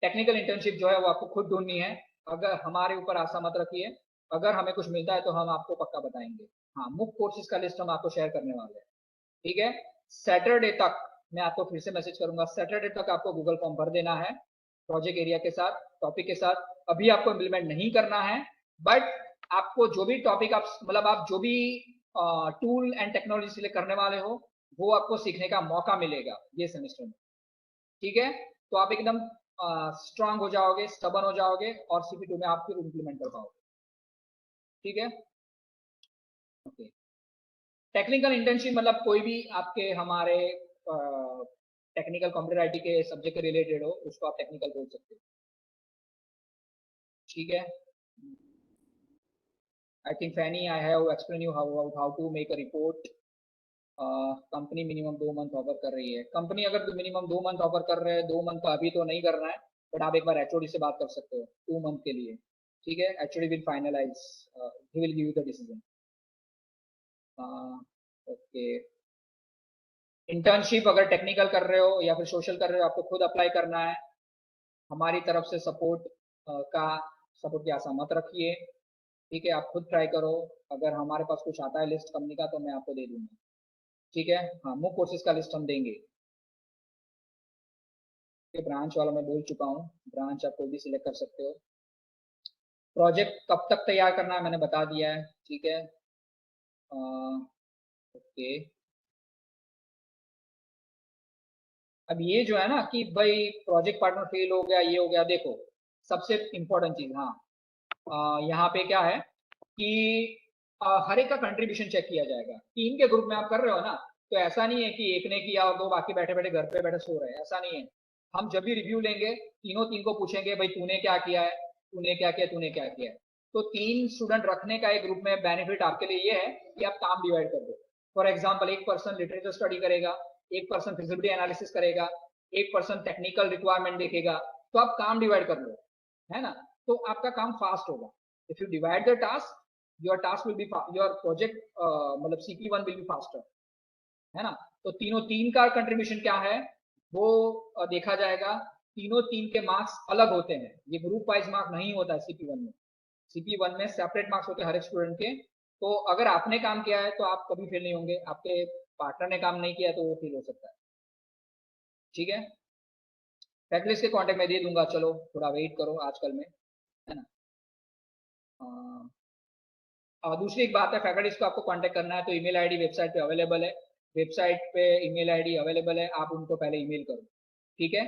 टेक्निकल इंटर्नशिप जो है वो आपको खुद ढूंढनी है, अगर हमारे ऊपर आशा मत रखिए। अगर हमें कुछ मिलता है तो हम आपको पक्का बताएंगे। हाँ, मुफ्त कोर्सेज का लिस्ट हम आपको शेयर करने वाले हैं। ठीक है, सैटरडे तक मैं आपको फिर से मैसेज करूंगा, सैटरडे तक आपको गूगल फॉर्म भर देना है प्रोजेक्ट एरिया के साथ, टॉपिक के साथ। अभी आपको इम्प्लीमेंट नहीं करना है, बट आपको जो भी टॉपिक आप मतलब आप जो भी टूल एंड टेक्नोलॉजी से करने वाले हो वो आपको सीखने का मौका मिलेगा ये सेमेस्टर में। ठीक है, तो आप एकदम स्ट्रांग हो जाओगे, स्टबन हो जाओगे और CP2 में आप फिर इम्प्लीमेंट कर पाओगे। ठीक है, ओके। टेक्निकल इंटर्नशिप मतलब कोई भी आपके हमारे टेक्निकल कंप्यूटर IT के सब्जेक्ट के रिलेटेड हो उसको आप टेक्निकल बोल सकते हो। ठीक है, I think Fanny, I have explained you how to make a report company minimum 2 month offer कर रही है। कंपनी अगर मिनिमम 2 मंथ ऑफर कर रहे हैं, 2 मंथ तो अभी तो नहीं करना है, बट आप एक बार एचओडी से बात कर सकते हो 2 मंथ के लिए। ठीक है, HOD will finalize, he will give you the decision. Okay, internship अगर टेक्निकल कर रहे हो या फिर सोशल कर रहे हो, आपको खुद अप्लाई करना है। हमारी तरफ से सपोर्ट की आशा मत रखिए। ठीक है, आप खुद ट्राई करो। अगर हमारे पास कुछ आता है लिस्ट कंपनी का तो मैं आपको दे दूंगा। ठीक है, हाँ, मूक कोर्सेज का लिस्ट हम देंगे। ब्रांच वाला मैं बोल चुका हूँ, ब्रांच आप कोई भी सिलेक्ट कर सकते हो। प्रोजेक्ट कब तक तैयार करना है मैंने बता दिया है। ठीक है, ओके। अब ये जो है ना कि भाई प्रोजेक्ट पार्टनर फेल हो गया, ये हो गया, देखो सबसे इम्पोर्टेंट चीज, हाँ, यहाँ पे क्या है कि हर एक का कंट्रीब्यूशन चेक किया जाएगा। टीम के ग्रुप में आप कर रहे हो ना, तो ऐसा नहीं है कि एक ने किया और दो बाकी बैठे बैठे घर पे बैठे सो रहे हैं, ऐसा नहीं है। हम जब भी रिव्यू लेंगे, तीनों तीन को पूछेंगे भाई तूने क्या किया है, तूने क्या किया, तूने क्या किया है। तो 3 स्टूडेंट रखने का एक ग्रुप में बेनिफिट आपके लिए ये है कि आप काम डिवाइड कर दो। फॉर एग्जाम्पल, एक पर्सन लिटरेचर स्टडी करेगा, एक पर्सन फिजिबिलिटी एनालिसिस करेगा, एक पर्सन टेक्निकल रिक्वायरमेंट देखेगा। तो आप काम डिवाइड कर लो, है ना, तो आपका काम फास्ट होगा। If you divide the task, your task will be, your project मतलब CP1 विल बी फास्टर, है ना। तो तीनों तीन का कंट्रीब्यूशन क्या है वो देखा जाएगा। तीनों तीन के मार्क्स अलग होते हैं, ये ग्रुप वाइज मार्क नहीं होता है CP1 में। CP1 में सेपरेट मार्क्स होते हैं हर एक स्टूडेंट के। तो अगर आपने काम किया है तो आप कभी फेल नहीं होंगे, आपके पार्टनर ने काम नहीं किया तो वो फेल हो सकता है। ठीक है, फैकल्टीज के कॉन्टेक्ट में दे दूंगा, चलो थोड़ा वेट करो आजकल में, है ना। दूसरी एक बात है, फैकल्टीज को आपको कांटेक्ट करना है तो ईमेल आईडी वेबसाइट पे अवेलेबल है। वेबसाइट पे ईमेल आईडी अवेलेबल है, आप उनको पहले ईमेल करो। ठीक है,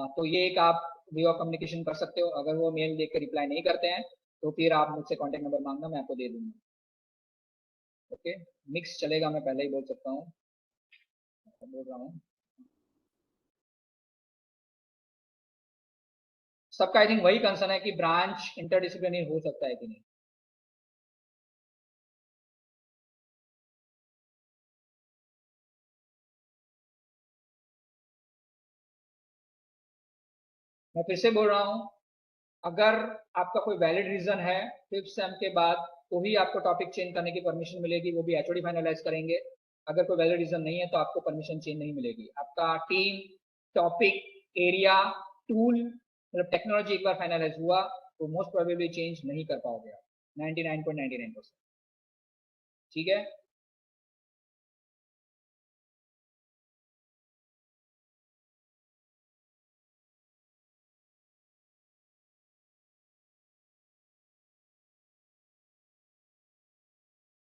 तो ये एक आप वे ऑफ कम्युनिकेशन कर सकते हो। अगर वो मेल देख कर रिप्लाई नहीं करते हैं तो फिर आप मुझसे कॉन्टेक्ट नंबर मांगना, मैं आपको दे दूंगा। ओके, मिक्स चलेगा, मैं पहले ही बोल सकता हूँ, बोल रहा हूँ। सबका आई थिंक वही कंसर्न है कि ब्रांच इंटरडिसिप्लिनरी हो सकता है कि नहीं। मैं फिर से बोल रहा हूँ, अगर आपका कोई वैलिड रीजन है 5th सेम के बाद तो ही आपको टॉपिक चेंज करने की परमिशन मिलेगी, वो भी एचओडी फाइनलाइज करेंगे। अगर कोई वैलिड रीजन नहीं है तो आपको परमिशन चेंज नहीं मिलेगी। आपका टीम, टॉपिक, एरिया, टूल, मतलब टेक्नोलॉजी एक बार फाइनलाइज हुआ तो मोस्ट प्रोबेबली चेंज नहीं कर पाओगे आप, 99.99%। ठीक है,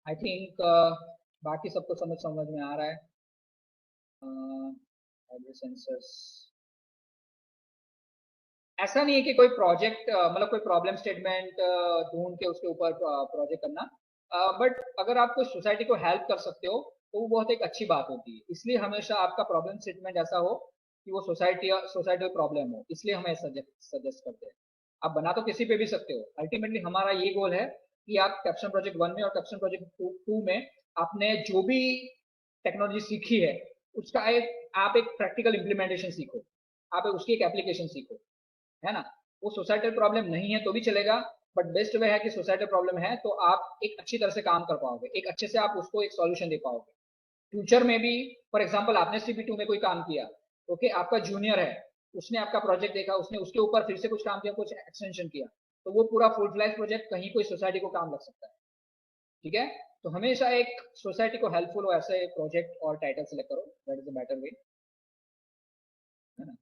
आई थिंक बाकी सबको समझ समझ में आ रहा है। सेंसर्स, ऐसा नहीं है कि कोई प्रोजेक्ट मतलब कोई प्रॉब्लम स्टेटमेंट ढूंढ के उसके ऊपर प्रोजेक्ट करना, बट अगर आप कोई सोसाइटी को हेल्प कर सकते हो तो वो बहुत एक अच्छी बात होती है। इसलिए हमेशा आपका प्रॉब्लम स्टेटमेंट ऐसा हो कि वो सोसाइटी प्रॉब्लम हो, इसलिए हमें सजेस्ट करते हैं। आप बना तो किसी पे भी सकते हो, अल्टीमेटली हमारा ये गोल है कि आप कैप्शन प्रोजेक्ट 1 में और कैप्शन प्रोजेक्ट 2 में आपने जो भी टेक्नोलॉजी सीखी है उसका आप एक प्रैक्टिकल इम्प्लीमेंटेशन सीखो, आप उसकी एक एप्लीकेशन सीखो, है ना। वो सोसाइटल प्रॉब्लम नहीं है तो भी चलेगा, बट बेस्ट वे है कि सोसाइटल प्रॉब्लम है तो आप एक अच्छी तरह से काम कर पाओगे, एक अच्छे से आप उसको एक सॉल्यूशन दे पाओगे फ्यूचर में भी। फॉर एग्जांपल, आपने CP2 में कोई काम किया, ओके, आपका जूनियर है, उसने आपका प्रोजेक्ट देखा, उसने उसके ऊपर फिर से कुछ काम किया, कुछ एक्सटेंशन किया, तो वो पूरा फुल फ्लैश प्रोजेक्ट कहीं कोई सोसाइटी को काम लग सकता है। ठीक है, तो हमेशा एक सोसाइटी को हेल्पफुल हो ऐसे प्रोजेक्ट और टाइटल सेलेक्ट करो, that is the better way, है ना।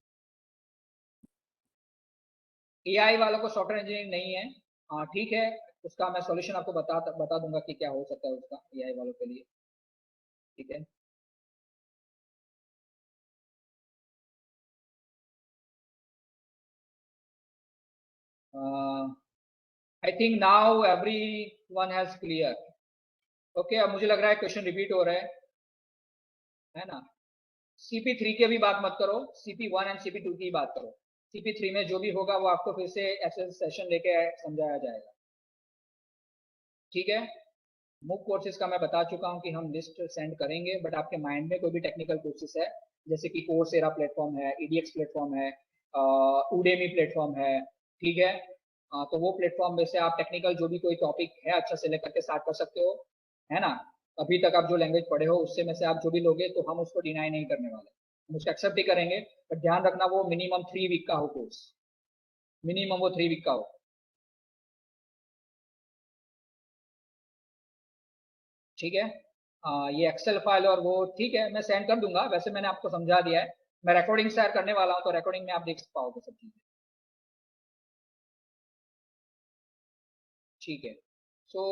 AI वालों को सॉफ्टवेयर इंजीनियरिंग नहीं है, हाँ ठीक है, उसका मैं सॉल्यूशन आपको बता दूंगा कि क्या हो सकता है उसका AI वालों के लिए। ठीक है, आई think now every one has clear. Okay, अब मुझे लग रहा है क्वेश्चन रिपीट हो रहा है ना। CP3 की भी बात मत करो, CP1 एंड CP2 की बात करो। CP3 में जो भी होगा वो आपको फिर से ऐसे सेशन लेके समझाया जाएगा। ठीक है, मूक कोर्सेज का मैं बता चुका हूँ कि हम लिस्ट सेंड करेंगे, बट आपके माइंड में कोई भी टेक्निकल कोर्सेज है जैसे कि कोर्सेरा प्लेटफॉर्म है, EDX प्लेटफॉर्म है, उडेमी प्लेटफॉर्म है, ठीक है, तो वो प्लेटफॉर्म में से आप टेक्निकल जो भी कोई टॉपिक है अच्छा सेलेक्ट करके स्टार्ट कर सकते हो, है ना। अभी तक आप जो लैंग्वेज पढ़े हो उससे में से आप जो भी लोगे तो हम उसको डिनाई नहीं करने वाले, हम उसको एक्सेप्ट ही करेंगे, बट ध्यान रखना वो मिनिमम 3 वीक का हो कोर्स, मिनिमम वो 3 वीक का हो, ठीक है। ये एक्सेल फाइल और वो ठीक है मैं सेंड कर दूंगा, वैसे मैंने आपको समझा दिया है, मैं रिकॉर्डिंग शेयर करने वाला हूँ तो रिकॉर्डिंग में आप देख पाओगे सब चीजें, ठीक है। So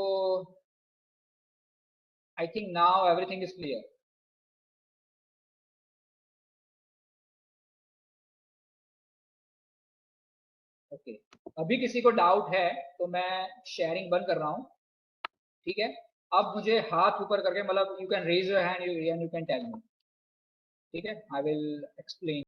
I think now everything is clear. Okay, अभी किसी को डाउट है तो मैं शेयरिंग बंद कर रहा हूँ, ठीक है। अब मुझे हाथ ऊपर करके मतलब you can raise your hand and you can tell me, ठीक है, आई विल एक्सप्लेन।